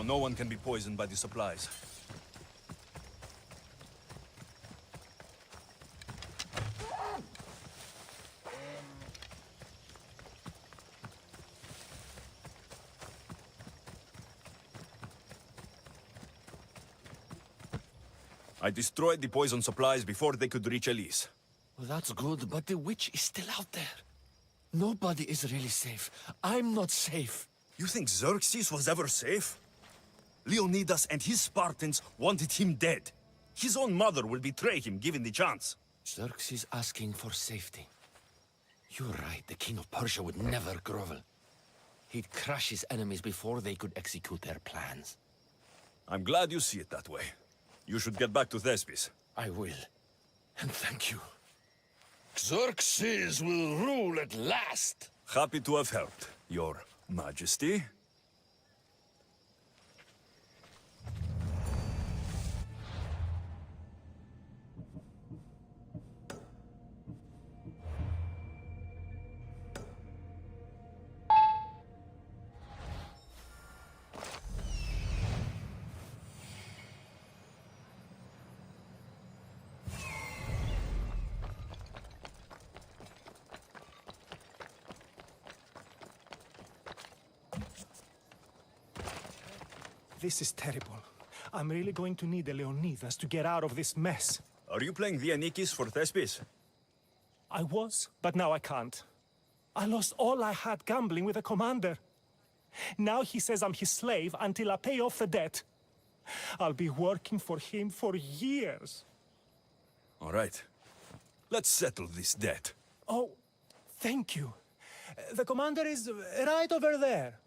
Now no one can be poisoned by the supplies. I destroyed the poison supplies before they could reach Elise. Well, that's good, but the witch is still out there. Nobody is really safe. I'm not safe. You think Xerxes was ever safe? Leonidas and his Spartans wanted him dead. His own mother will betray him given the chance. Xerxes asking for safety. You're right, the king of Persia would never grovel. He'd crush his enemies before they could execute their plans. I'm glad you see it that way. You should get back to Thespis. I will. And thank you. Xerxes will rule at last! Happy to have helped, Your Majesty. This is terrible. I'm really going to need a Leonidas to get out of this mess. Are you playing Dianikis for Thespis? I was, but now I can't. I lost all I had gambling with the commander. Now he says I'm his slave until I pay off the debt. I'll be working for him for years. All right. Let's settle this debt. Oh, thank you. The commander is right over there.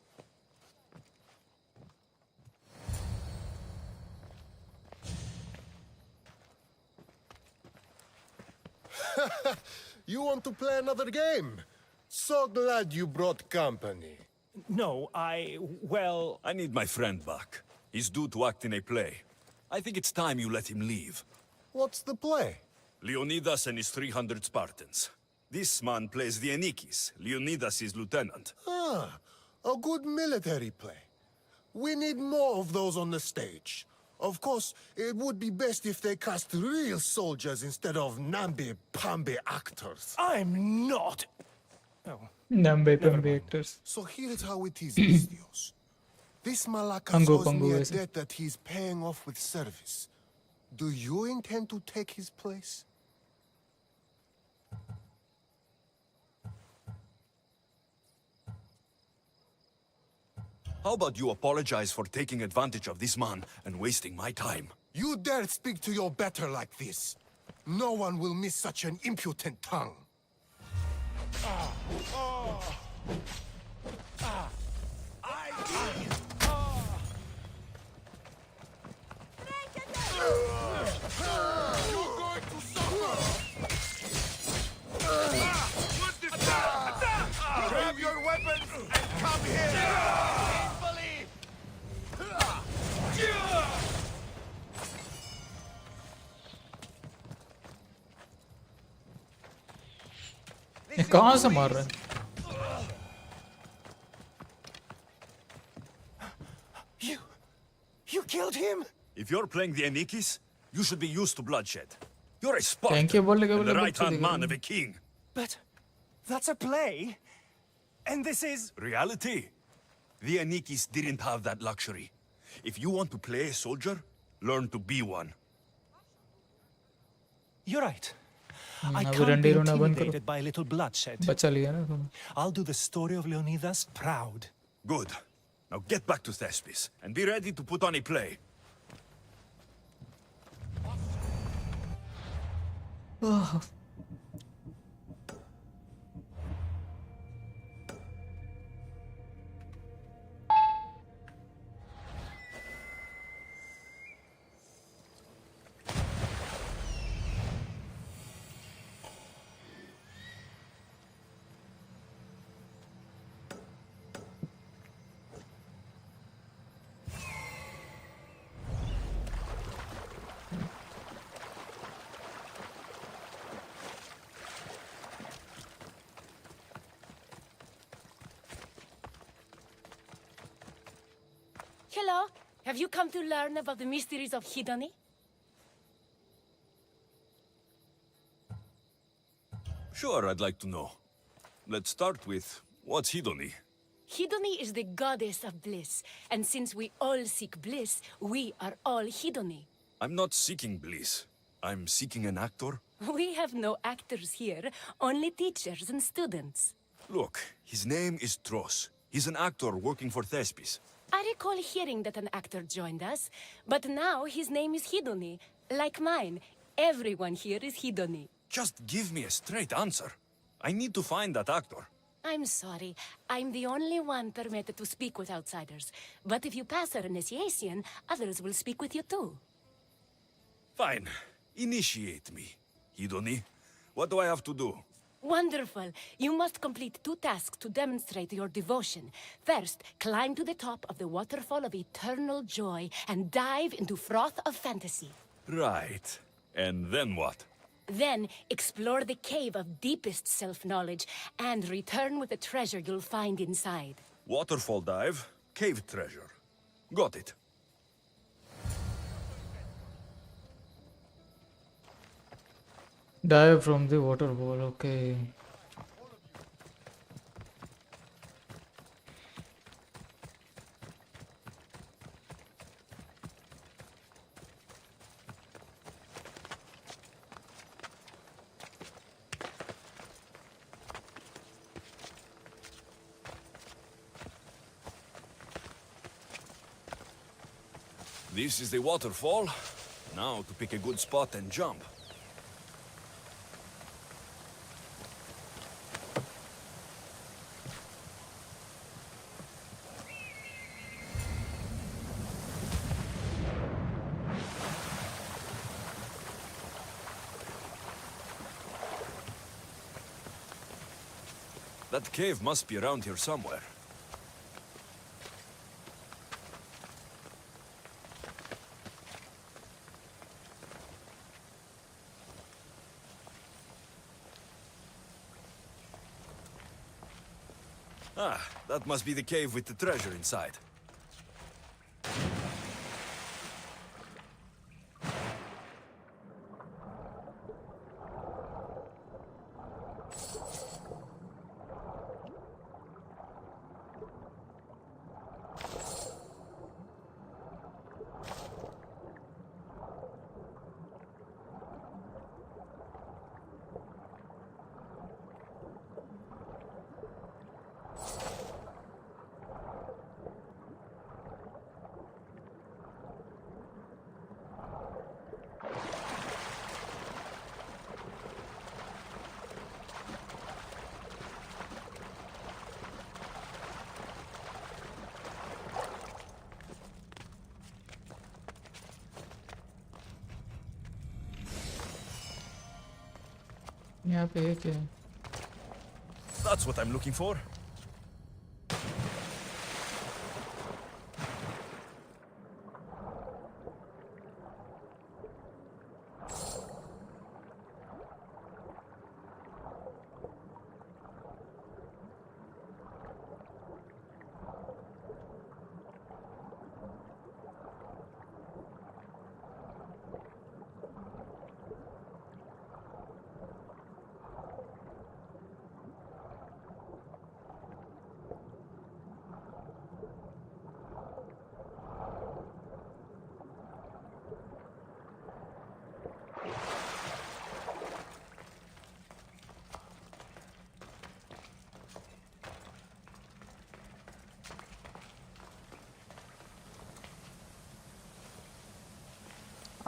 You want to play another game? So glad you brought company. No, well... I need my friend back. He's due to act in a play. I think it's time you let him leave. What's the play? Leonidas and his 300 Spartans. This man plays Dianikis, Leonidas' lieutenant. Ah, a good military play. We need more of those on the stage. Of course, it would be best if they cast real soldiers instead of namby-pamby actors. I'm not! Oh. Nambe-pambe actors. So here's how it is, Vistios. This Malakas owes me a debt that he's paying off with service. Do you intend to take his place? How about you apologize for taking advantage of this man and wasting my time? You dare speak to your better like this? No one will miss such an impudent tongue. You're going to suffer! Grab your weapons and come here! ये कहाँ से मार रहा है? You killed him? If you're playing Dianikis, you should be used to bloodshed. You're a Spartan Thank you, and the right-hand man of a king. But that's a play. And this is... Reality? Dianikis didn't have that luxury. If you want to play a soldier, learn to be one. You're right. I अभी can't be रंडे रोना बंद intimidated by a little bloodshed. बचा लिया ना तुम. I'll do the story of Leonidas proud. Good. Now get back to Thespis and be ready to put on a play. Oh. Have you come to learn about the mysteries of Hidoni? Sure, I'd like to know. Let's start with, what's Hidoni? Hidoni is the goddess of bliss, and since we all seek bliss, we are all Hidoni. I'm not seeking bliss. I'm seeking an actor. We have no actors here, only teachers and students. Look, his name is Tros. He's an actor working for Thespis. I recall hearing that an actor joined us, but now his name is Hidoni. Like mine, everyone here is Hidoni. Just give me a straight answer. I need to find that actor. I'm sorry. I'm the only one permitted to speak with outsiders. But if you pass our initiation, others will speak with you too. Fine. Initiate me. Hidoni, what do I have to do? Wonderful. You must complete 2 tasks to demonstrate your devotion. First, climb to the top of the waterfall of eternal joy and dive into froth of fantasy. Right. And then what? Then, explore the cave of deepest self-knowledge and return with the treasure you'll find inside. Waterfall dive, cave treasure. Got it. Dive from the waterfall, okay. This is the waterfall. Now to pick a good spot and jump. That cave must be around here somewhere. Ah, that must be the cave with the treasure inside. यहाँ पे है क्या? That's what I'm looking for.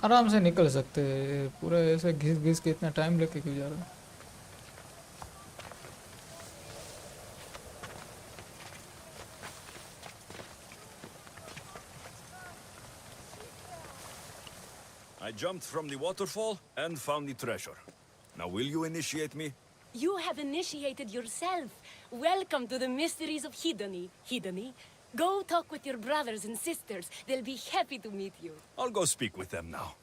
आराम से निकल सकते हैं, पूरा ऐसे घिस घिस के इतना टाइम लेके क्यों जा रहा है? I jumped from the waterfall and found the treasure. Now will you initiate me? You have initiated yourself. Welcome to the mysteries of Hidoni. Hidoni, go talk with your brothers and sisters. They'll be happy to meet you. I'll go speak with them now.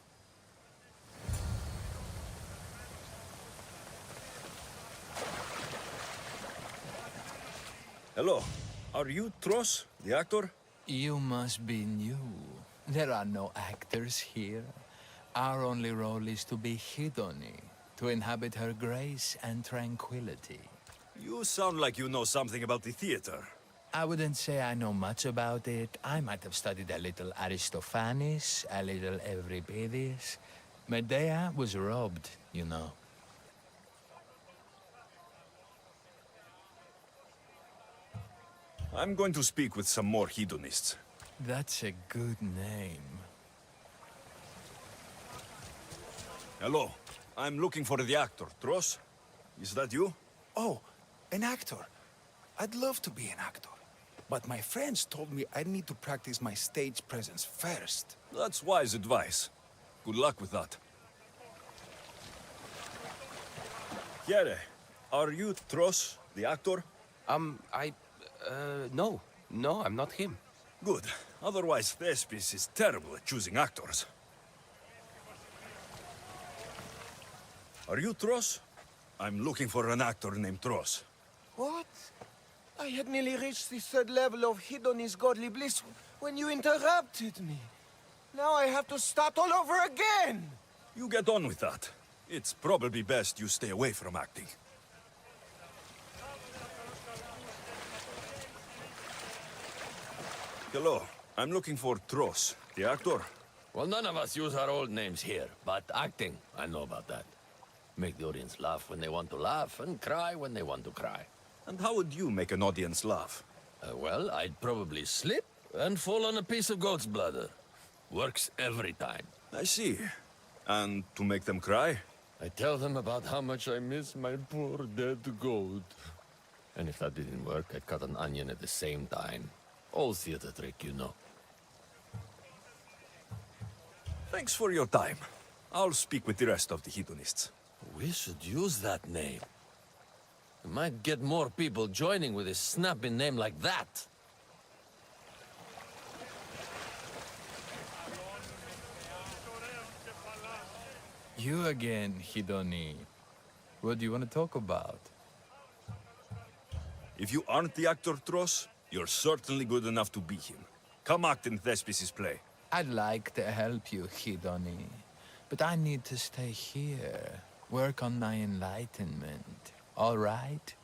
Hello. Are you Tros, the actor? You must be new. There are no actors here. Our only role is to be Hidoni, to inhabit her grace and tranquility. You sound like you know something about the theater. I wouldn't say I know much about it. I might have studied a little Aristophanes, a little Euripides. Medea was robbed, you know. I'm going to speak with some more hedonists. That's a good name. Hello. I'm looking for the actor, Tros. Is that you? Oh, an actor. I'd love to be an actor. But my friends told me I need to practice my stage presence first. That's wise advice. Good luck with that. Here, are you Tros, the actor? No. No, I'm not him. Good. Otherwise, Thespis is terrible at choosing actors. Are you Tros? I'm looking for an actor named Tros. What? I had nearly reached the third level of Hidoni's godly bliss when you interrupted me. Now I have to start all over again! You get on with that. It's probably best you stay away from acting. Hello. I'm looking for Tros, the actor. Well, none of us use our old names here, but acting, I know about that. Make the audience laugh when they want to laugh, and cry when they want to cry. And how would you make an audience laugh? Well, I'd probably slip and fall on a piece of goat's bladder. Works every time. I see. And to make them cry? I tell them about how much I miss my poor dead goat. And if that didn't work, I'd cut an onion at the same time. Old theater trick, you know. Thanks for your time. I'll speak with the rest of the hedonists. We should use that name. We might get more people joining with a snappy name like that. You again, Hidoni. What do you want to talk about? If you aren't the actor Tros, you're certainly good enough to be him. Come act in Thespis' play. I'd like to help you, Hidoni. But I need to stay here. Work on my enlightenment. All right?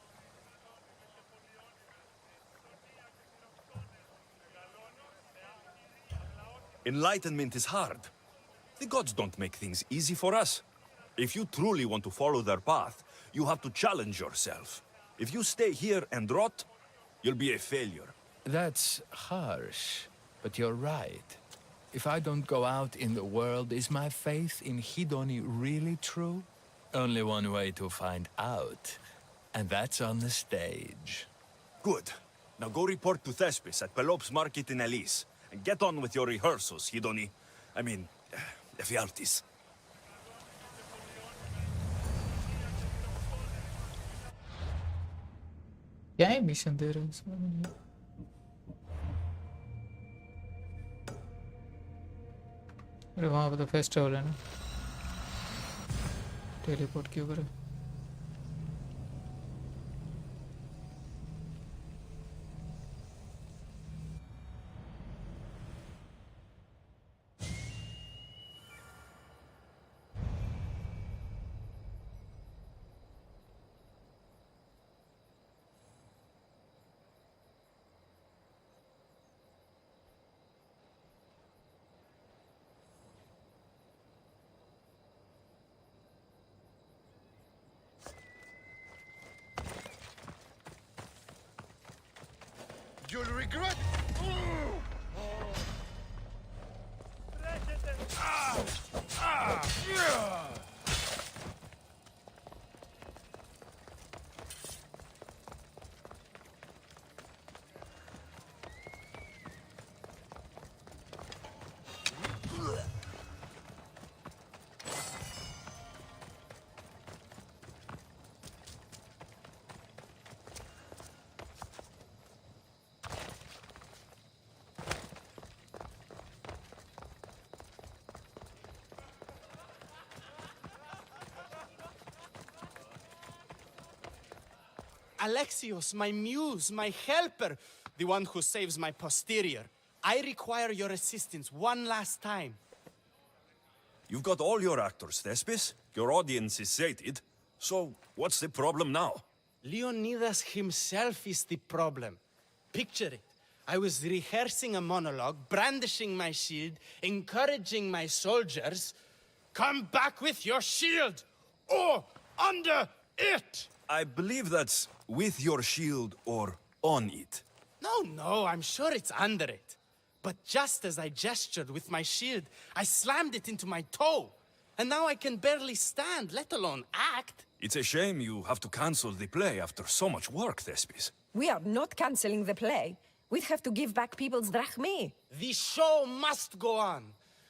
Enlightenment is hard. The gods don't make things easy for us. If you truly want to follow their path, you have to challenge yourself. If you stay here and rot, you'll be a failure. That's harsh, but you're right. If I don't go out in the world, is my faith in Hidoni really true? Only one way to find out, and that's on the stage. Good. Now go report to Thespis at Pelops Market in Elise, and get on with your rehearsals, Hidoni. I mean, Ephialtes. क्या है mission दे रहे हैं इसमें? अरे वहाँ पे तो festival है ना, टेलीपोर्ट क्यों करे? You'll regret. Alexios, my muse, my helper, the one who saves my posterior. I require your assistance one last time. You've got all your actors, Thespis. Your audience is sated. So, what's the problem now? Leonidas himself is the problem. Picture it. I was rehearsing a monologue, brandishing my shield, encouraging my soldiers. Come back with your shield! Or under it! I believe that's with your shield or on it. No, I'm sure it's under it. But just as I gestured with my shield, I slammed it into my toe. And now I can barely stand, let alone act. It's a shame you have to cancel the play after so much work, Thespis. We are not cancelling the play. We'd have to give back people's drachmae. The show must go on.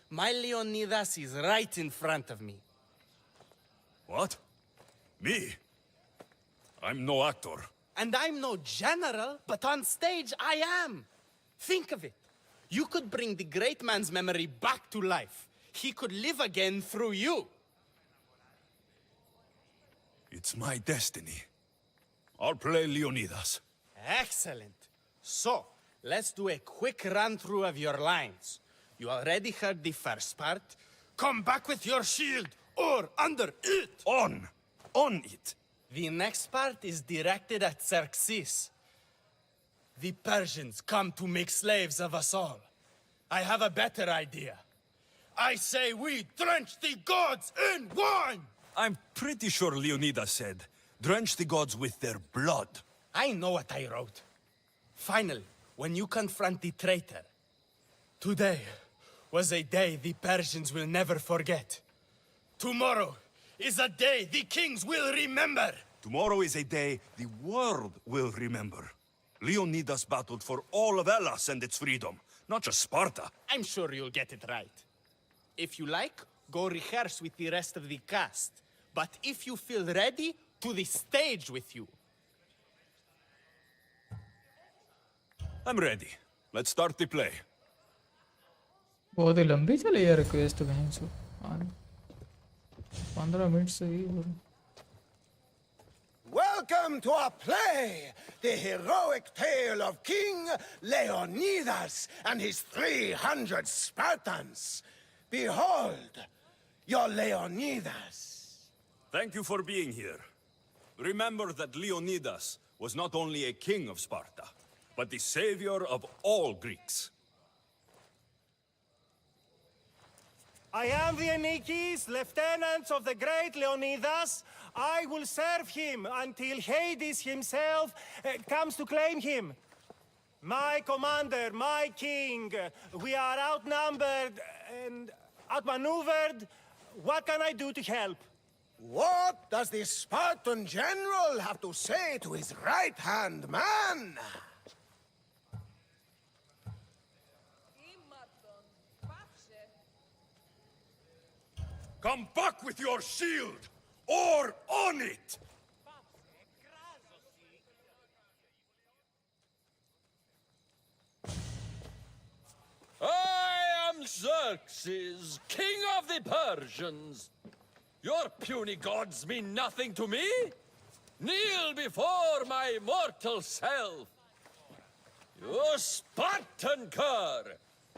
My Leonidas is right in front of me. What? Me? I'm no actor. And I'm no general, but on stage I am. Think of it. You could bring the great man's memory back to life. He could live again through you. It's my destiny. I'll play Leonidas. Excellent. So, let's do a quick run-through of your lines. You already heard the first part. Come back with your shield, or under it! On it! The next part is directed at Xerxes. The Persians come to make slaves of us all. I have a better idea. I say we drench the gods in wine! I'm pretty sure Leonidas said, drench the gods with their blood. I know what I wrote. Finally, when you confront the traitor, today was a day the Persians will never forget. Tomorrow is a day the kings will remember. Tomorrow is a day the world will remember. Leonidas battled for all of Hellas and its freedom, not just Sparta. I'm sure you'll get it right. If you like, go rehearse with the rest of the cast. But if you feel ready, to the stage with you. I'm ready. Let's start the play. बहुत ही लंबी चली यार request कहीं से 15 minute से ही Welcome to our play, the heroic tale of King Leonidas and his 300 Spartans. Behold, your Leonidas. Thank you for being here. Remember that Leonidas was not only a king of Sparta, but the savior of all Greeks. I am the Anikis, lieutenants of the great Leonidas. I will serve him until Hades himself comes to claim him. My commander, my king, we are outnumbered and outmaneuvered. What can I do to help? What does the Spartan general have to say to his right-hand man? Come back with your shield, or on it! I am Xerxes, king of the Persians. Your puny gods mean nothing to me. Kneel before my mortal self. You Spartan cur!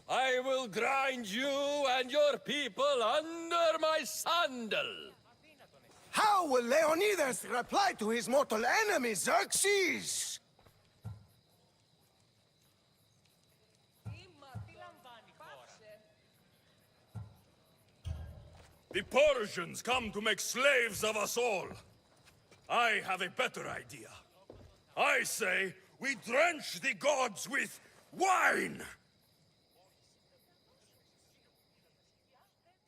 I will grind you and your people under my sandal. How will Leonidas reply to his mortal enemy, Xerxes? The Persians come to make slaves of us all. I have a better idea. I say we drench the gods with wine!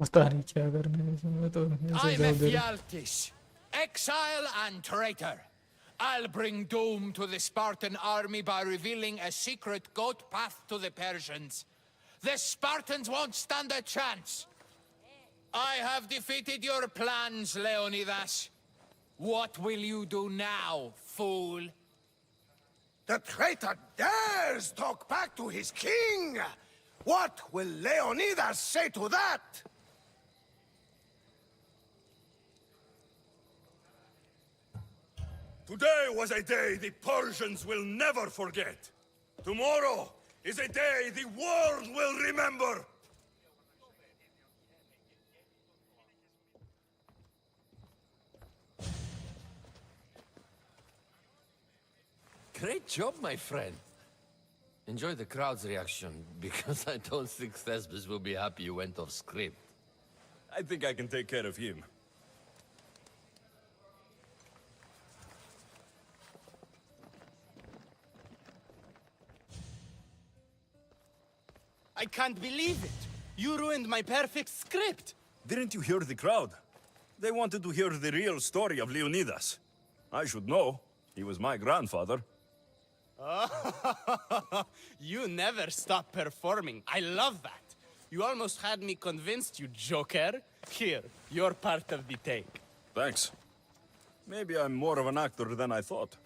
पता नहीं क्या करना है इसमें तो ऐसे I'm जवाब दे रहे Ephialtes, exile and traitor. I'll bring doom to the Spartan army by revealing a secret goat path to the Persians. The Spartans won't stand a chance. I have defeated your plans, Leonidas. What will you do now, fool? The traitor dares talk back to his king! What will Leonidas say to that? Today was a day the Persians will never forget. Tomorrow is a day the world will remember! Great job, my friend. Enjoy the crowd's reaction, because I don't think Thesbis will be happy you went off script. I think I can take care of him. I can't believe it! You ruined my perfect script! Didn't you hear the crowd? They wanted to hear the real story of Leonidas. I should know. He was my grandfather. You never stop performing. I love that. You almost had me convinced, you joker. Here, you're part of the take. Thanks. Maybe I'm more of an actor than I thought.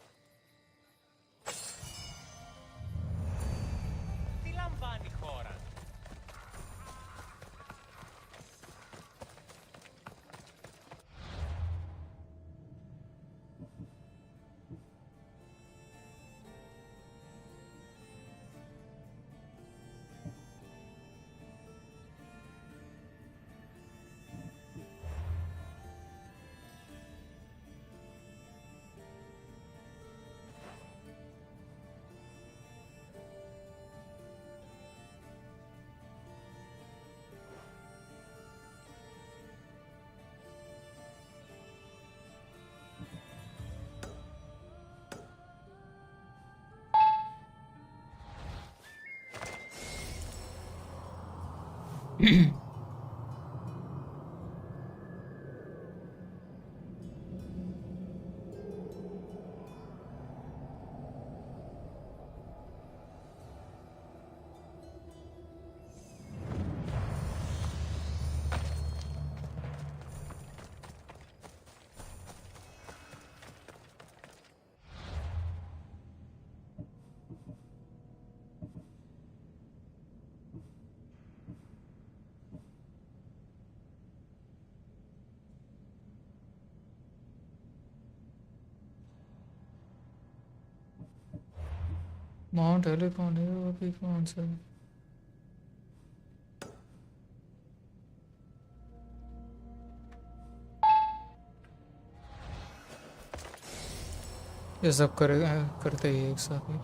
Mount Helicon है वो भी कौन सा है? ये सब करते ही एक साथ ही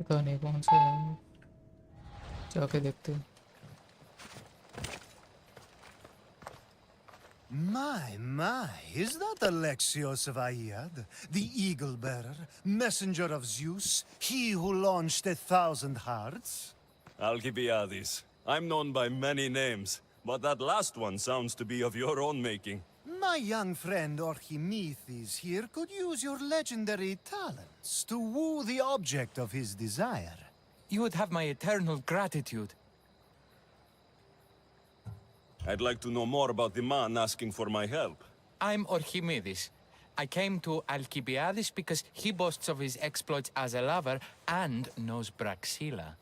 पता नहीं कौन सा है जाके देखते हैं My, is that Alexios of Aiad, the Eagle Bearer, messenger of Zeus, he who launched 1,000 hearts? Alcibiades. I'm known by many names, but that last one sounds to be of your own making. My young friend Archimedes here could use your legendary talents to woo the object of his desire. You would have my eternal gratitude. I'd like to know more about the man asking for my help. I'm Archimedes. I came to Alcibiades because he boasts of his exploits as a lover and knows Braxilla.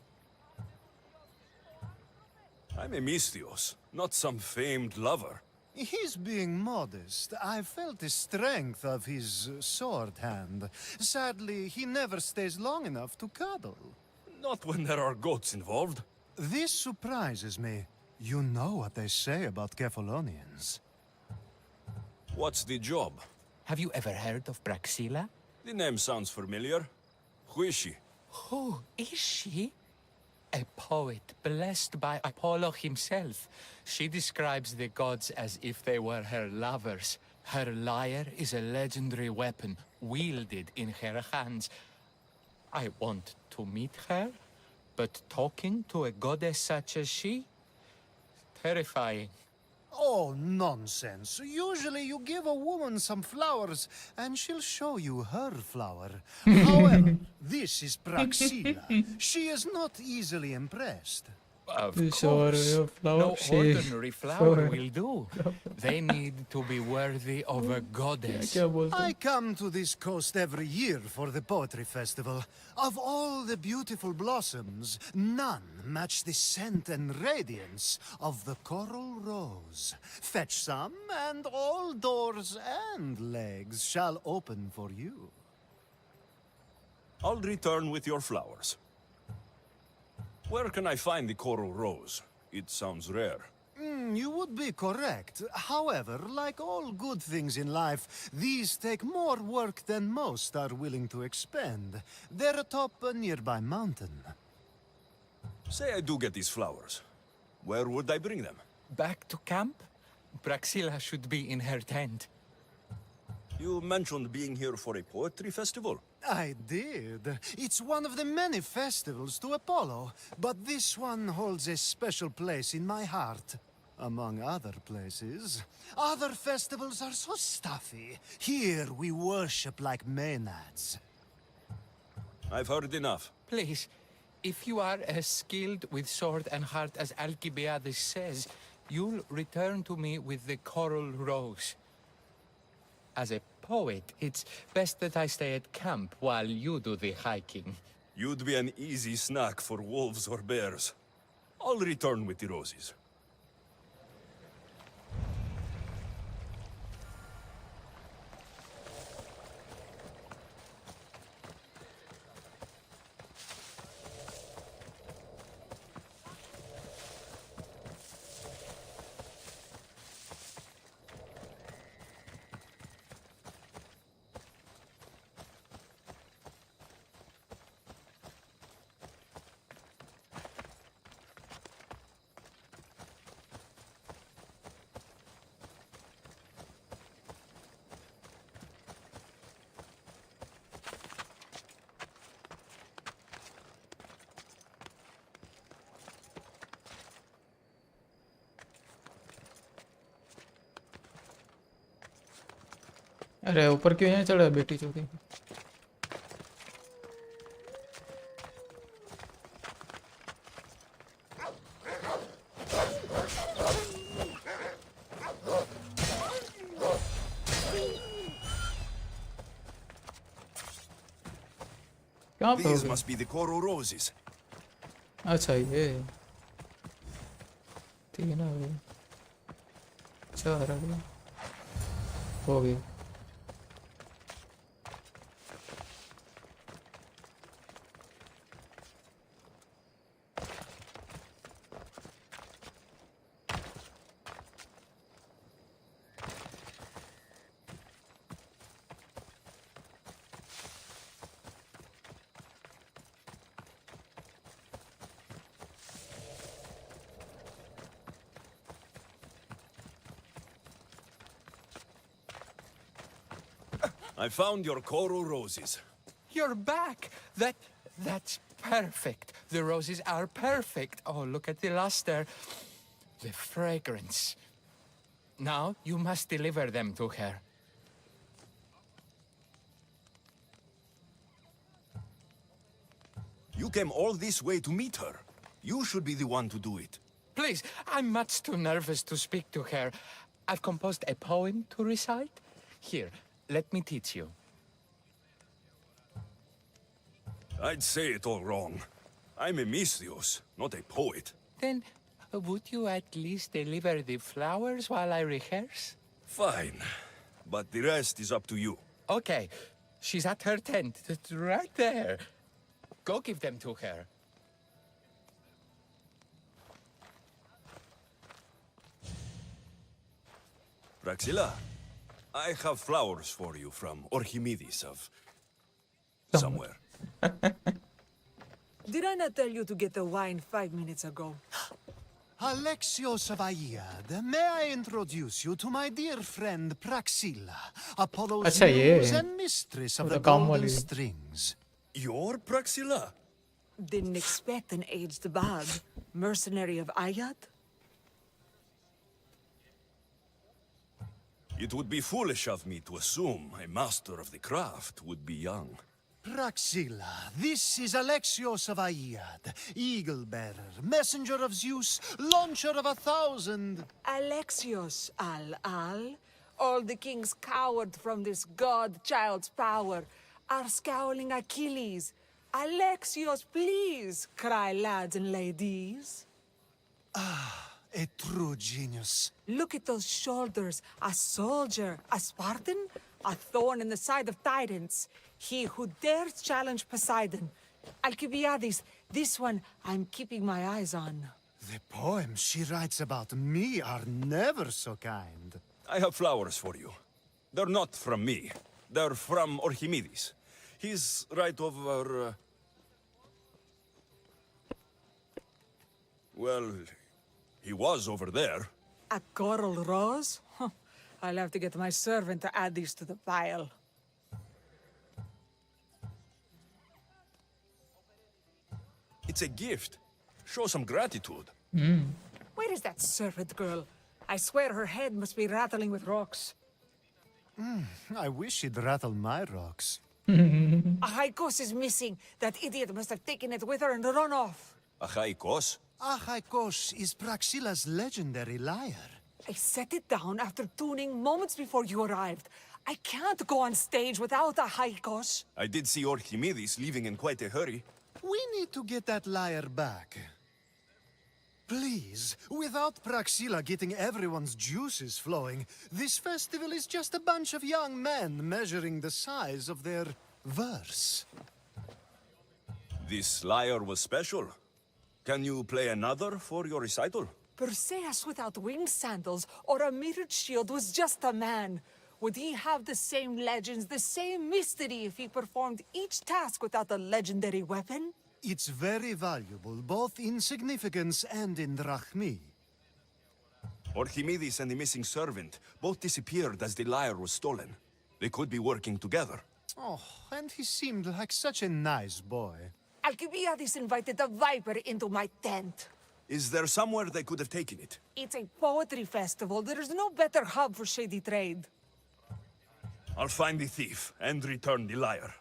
I'm Misthios, not some famed lover. He's being modest. I felt the strength of his sword hand. Sadly, he never stays long enough to cuddle. Not when there are goats involved. This surprises me. You know what they say about Kephalonians. What's the job? Have you ever heard of Braxilla? The name sounds familiar. Who is she? Who is she? A poet blessed by Apollo himself. She describes the gods as if they were her lovers. Her lyre is a legendary weapon wielded in her hands. I want to meet her, but talking to a goddess such as she? Terrifying. Oh, nonsense. Usually you give a woman some flowers, and she'll show you her flower. However, this is Praxila. She is not easily impressed. Of Sure, course. your flower No shade. ordinary flower Sure. will do. They need to be worthy of a goddess. I come to this coast every year for the poetry festival. Of all the beautiful blossoms, none match the scent and radiance of the coral rose. Fetch some, and all doors and legs shall open for you. I'll return with your flowers. Where can I find the coral rose? It sounds rare. You would be correct. However, like all good things in life, these take more work than most are willing to expend. They're atop a nearby mountain. Say I do get these flowers. Where would I bring them? Back to camp? Braxilla should be in her tent. You mentioned being here for a poetry festival. I did. It's one of the many festivals to Apollo, but this one holds a special place in my heart. Among other places. Other festivals are so stuffy. Here we worship like maenads. I've heard enough. Please, if you are as skilled with sword and heart as Alcibiades says, you'll return to me with the coral rose. As a poet, it's best that I stay at camp while you do the hiking. You'd be an easy snack for wolves or bears. I'll return with the roses. अरे ऊपर क्यों यहाँ चढ़ा बेटी चौकी कहाँ पे हो These गए? must be the coral roses. अच्छा ये ठीक है ना हो गया चार आ गया हो गया I found your coral roses. You're back! That's perfect. The roses are perfect. Oh, look at the luster. The fragrance. Now you must deliver them to her. You came all this way to meet her. You should be the one to do it. Please, I'm much too nervous to speak to her. I've composed a poem to recite. Here, let me teach you. I'd say it all wrong. I'm a Misthios, not a poet. Then, would you at least deliver the flowers while I rehearse? Fine. But the rest is up to you. Okay. She's at her tent, right there. Go give them to her. Praxilla, I have flowers for you from Archimedes of somewhere. Did I not tell you to get the wine 5 minutes ago? Alexios of Aiad, may I introduce you to my dear friend Praxilla, Apollo's अच्छा, ये muse है। and mistress of वो the तो काम golden वाली है। strings. You're Praxilla? Didn't expect an aged bard. Mercenary of Ayad? It would be foolish of me to assume a master of the craft would be young. Praxilla, this is Alexios of Aiad, eagle-bearer, messenger of Zeus, launcher of 1,000. Alexios, Al. All the kings cowered from this god-child's power are scowling Achilles. Alexios, please, cry lads and ladies. A true genius. Look at those shoulders. A soldier, a Spartan, a thorn in the side of titans. He who dares challenge Poseidon. Alcibiades, this one I'm keeping my eyes on. The poems she writes about me are never so kind. I have flowers for you. They're not from me. They're from Archimedes. He's right over... Well, he was over there. A coral rose? Huh. I'll have to get my servant to add these to the pile. It's a gift. Show some gratitude. Where is that servant girl? I swear her head must be rattling with rocks. I wish she'd rattle my rocks. Achaikos is missing. That idiot must have taken it with her and run off. Achaikos? Achaikos is Praxilla's legendary lyre. I set it down after tuning moments before you arrived. I can't go on stage without Achaikos. I did see Archimedes leaving in quite a hurry. We need to get that lyre back. Please, without Praxilla getting everyone's juices flowing, this festival is just a bunch of young men measuring the size of their verse. This lyre was special. Can you play another for your recital? Perseus without winged sandals or a mirrored shield was just a man. Would he have the same legends, the same mystery if he performed each task without a legendary weapon? It's very valuable, both in significance and in drachmi. Archimedes and the missing servant both disappeared as the lyre was stolen. They could be working together. Oh, and he seemed like such a nice boy. Alcibiades invited a viper into my tent. Is there somewhere they could have taken it? It's a poetry festival. There's no better hub for shady trade. I'll find the thief and return the lyre.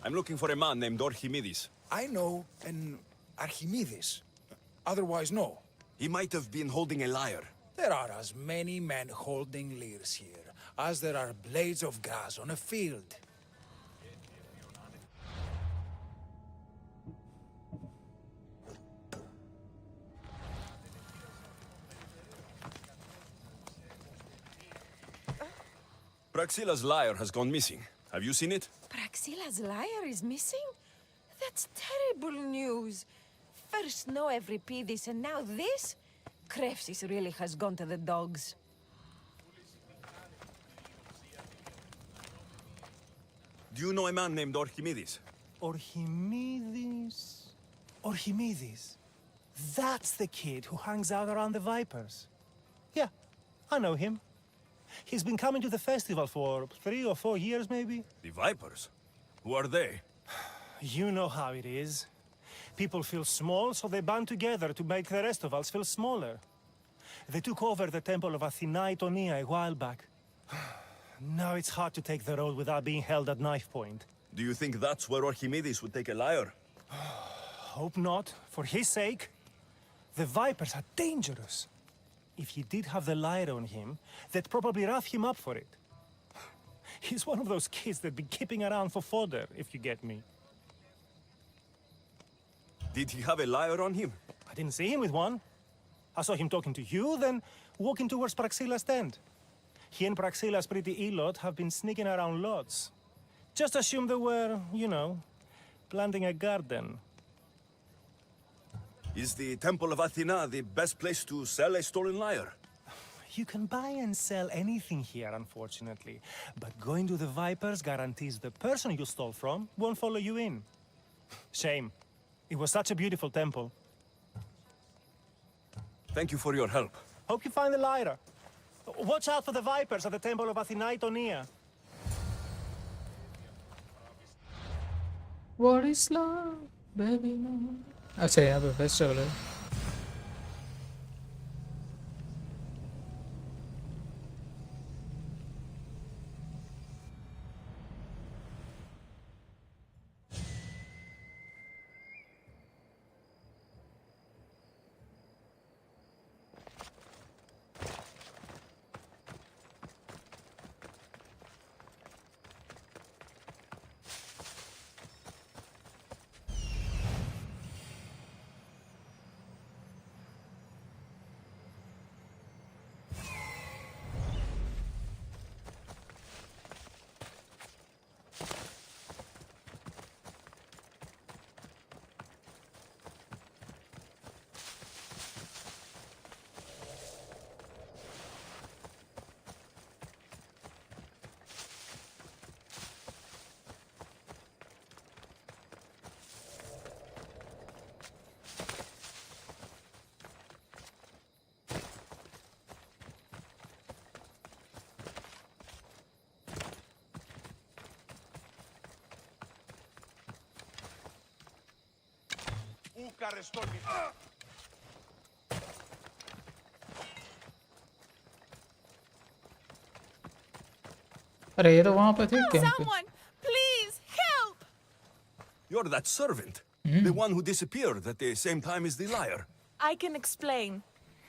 I'm looking for a man named Archimedes. I know an Archimedes. Otherwise, no. He might have been holding a lyre. There are as many men holding lyres here as there are blades of grass on a field. Praxilla's lyre has gone missing. Have you seen it? Praxilla's lyre is missing? That's terrible news. First no Euripides and now this? Krepsis really has gone to the dogs. Do you know a man named Archimedes? Archimedes? Archimedes? That's the kid who hangs out around the Vipers. Yeah, I know him. He's been coming to the festival for 3 or 4 years, maybe. The Vipers? Who are they? You know how it is. People feel small, so they band together to make the rest of us feel smaller. They took over the temple of Athena Itonia a while back. Now it's hard to take the road without being held at knife point. Do you think that's where Archimedes would take a lyre? hope not, for his sake. The Vipers are dangerous. If he did have the lyre on him, they'd probably rough him up for it. He's one of those kids that'd be keeping around for fodder, if you get me. Did he have a lyre on him? I didn't see him with one. I saw him talking to you, then walking towards Praxilla's tent. He and Praxilla's pretty Elot have been sneaking around lots. Just assume they were, you know, planting a garden. Is the Temple of Athena the best place to sell a stolen lyre? You can buy and sell anything here, unfortunately. But going to the Vipers guarantees the person you stole from won't follow you in. Shame. It was such a beautiful temple. Thank you for your help. Hope you find the lyre. Watch out for the Vipers at the Temple of Athena Itonia. What is love, baby? No. अच्छा यहाँ पे festival है. अरे ये तो वहाँ पे थे कैंप पे. Someone, please help! You're that servant. The one who disappeared at the same time as the lyre. I can explain.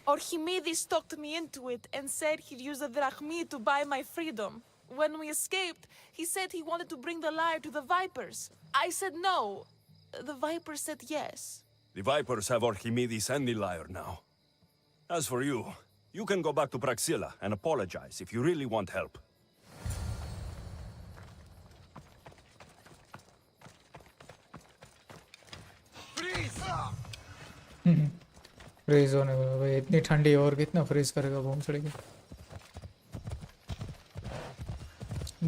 Archimedes talked me into it and said he'd use the drachmi to buy my freedom. When we escaped, he said he wanted to bring the lyre to the Vipers. I said no. The Vipers said yes. The Vipers have Archimedes and the lyre now. As for you, you can go back to Praxilla and apologize if you really want help. Freeze होने वाला भाई. इतनी ठंडी और कितना freeze करेगा बम चढ़ेगा.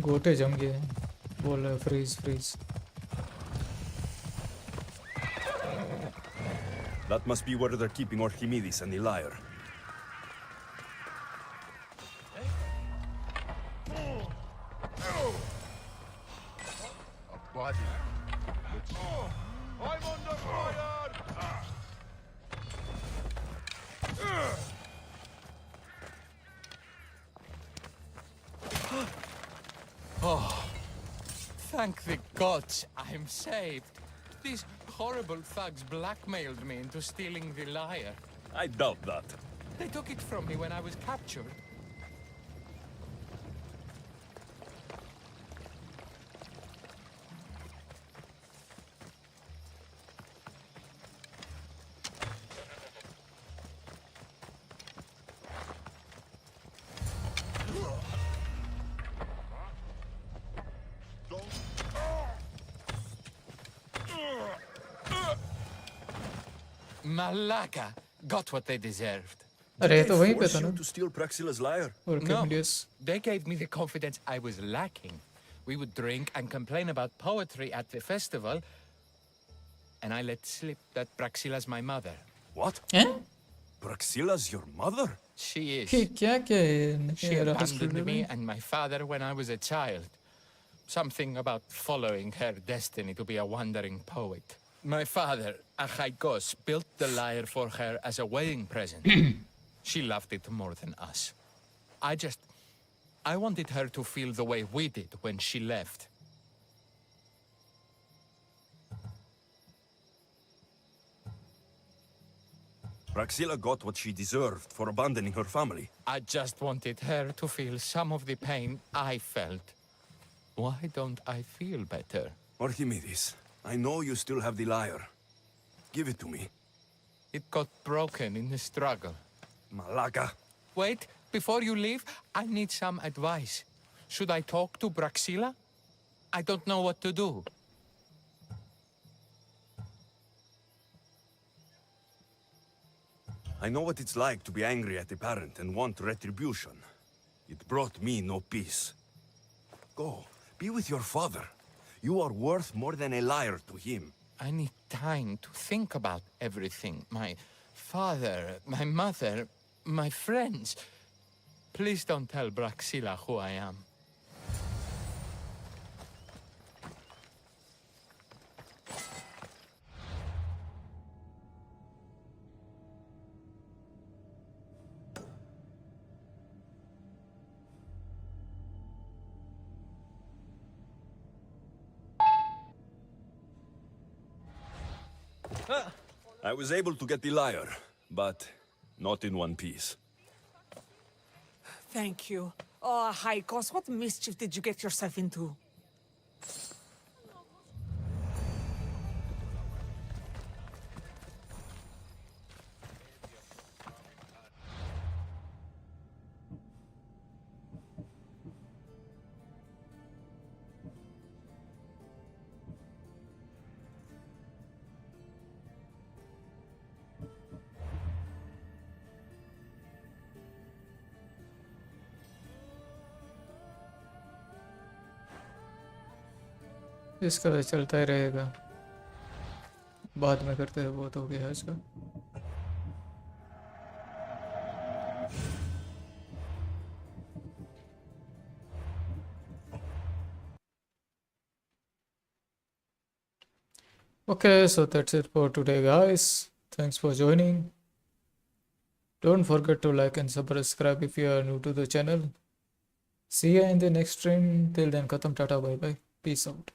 गोटे जम गए हैं. बोल रहे freeze freeze. That must be where they're keeping Archimedes and the lyre. A body. I'm under fire! Oh, thank the gods I'm saved. These horrible thugs blackmailed me into stealing the lyre. I doubt that. They took it from me when I was captured. Malaka got what they deserved. अरे ये तो वहीं पे था ना. To steal Praxilla's lyre? No, they gave me the confidence I was lacking. We would drink and complain about poetry at the festival, and I let slip that Praxilla's my mother. What? Eh? Praxilla's your mother? She is. क्या She abandoned me and my father when I was a child. Something about following her destiny to be a wandering poet. My father, Achaikos, built the lyre for her as a wedding present. She loved it more than us. I wanted her to feel the way we did when she left. Praxilla got what she deserved for abandoning her family. I just wanted her to feel some of the pain I felt. Why don't I feel better? Archimedes, I know you still have the lyre. Give it to me. It got broken in the struggle. Malaka. Wait, before you leave, I need some advice. Should I talk to Praxilla? I don't know what to do. I know what it's like to be angry at a parent and want retribution. It brought me no peace. Go, be with your father. You are worth more than a lyre to him. I need time to think about everything. My father, my mother, my friends. Please don't tell Praxilla who I am. I was able to get the lyre, but not in one piece. Thank you. Oh, Hykos, what mischief did you get yourself into? इसका तो चलता ही रहेगा, बाद में करते हैं, वो तो हो गया इसका. Okay, so that's it for today, guys. Thanks for joining. Don't forget to like and subscribe if you are new to the channel. See ya in the next stream. Till then, khatam, tata, bye bye. Peace out.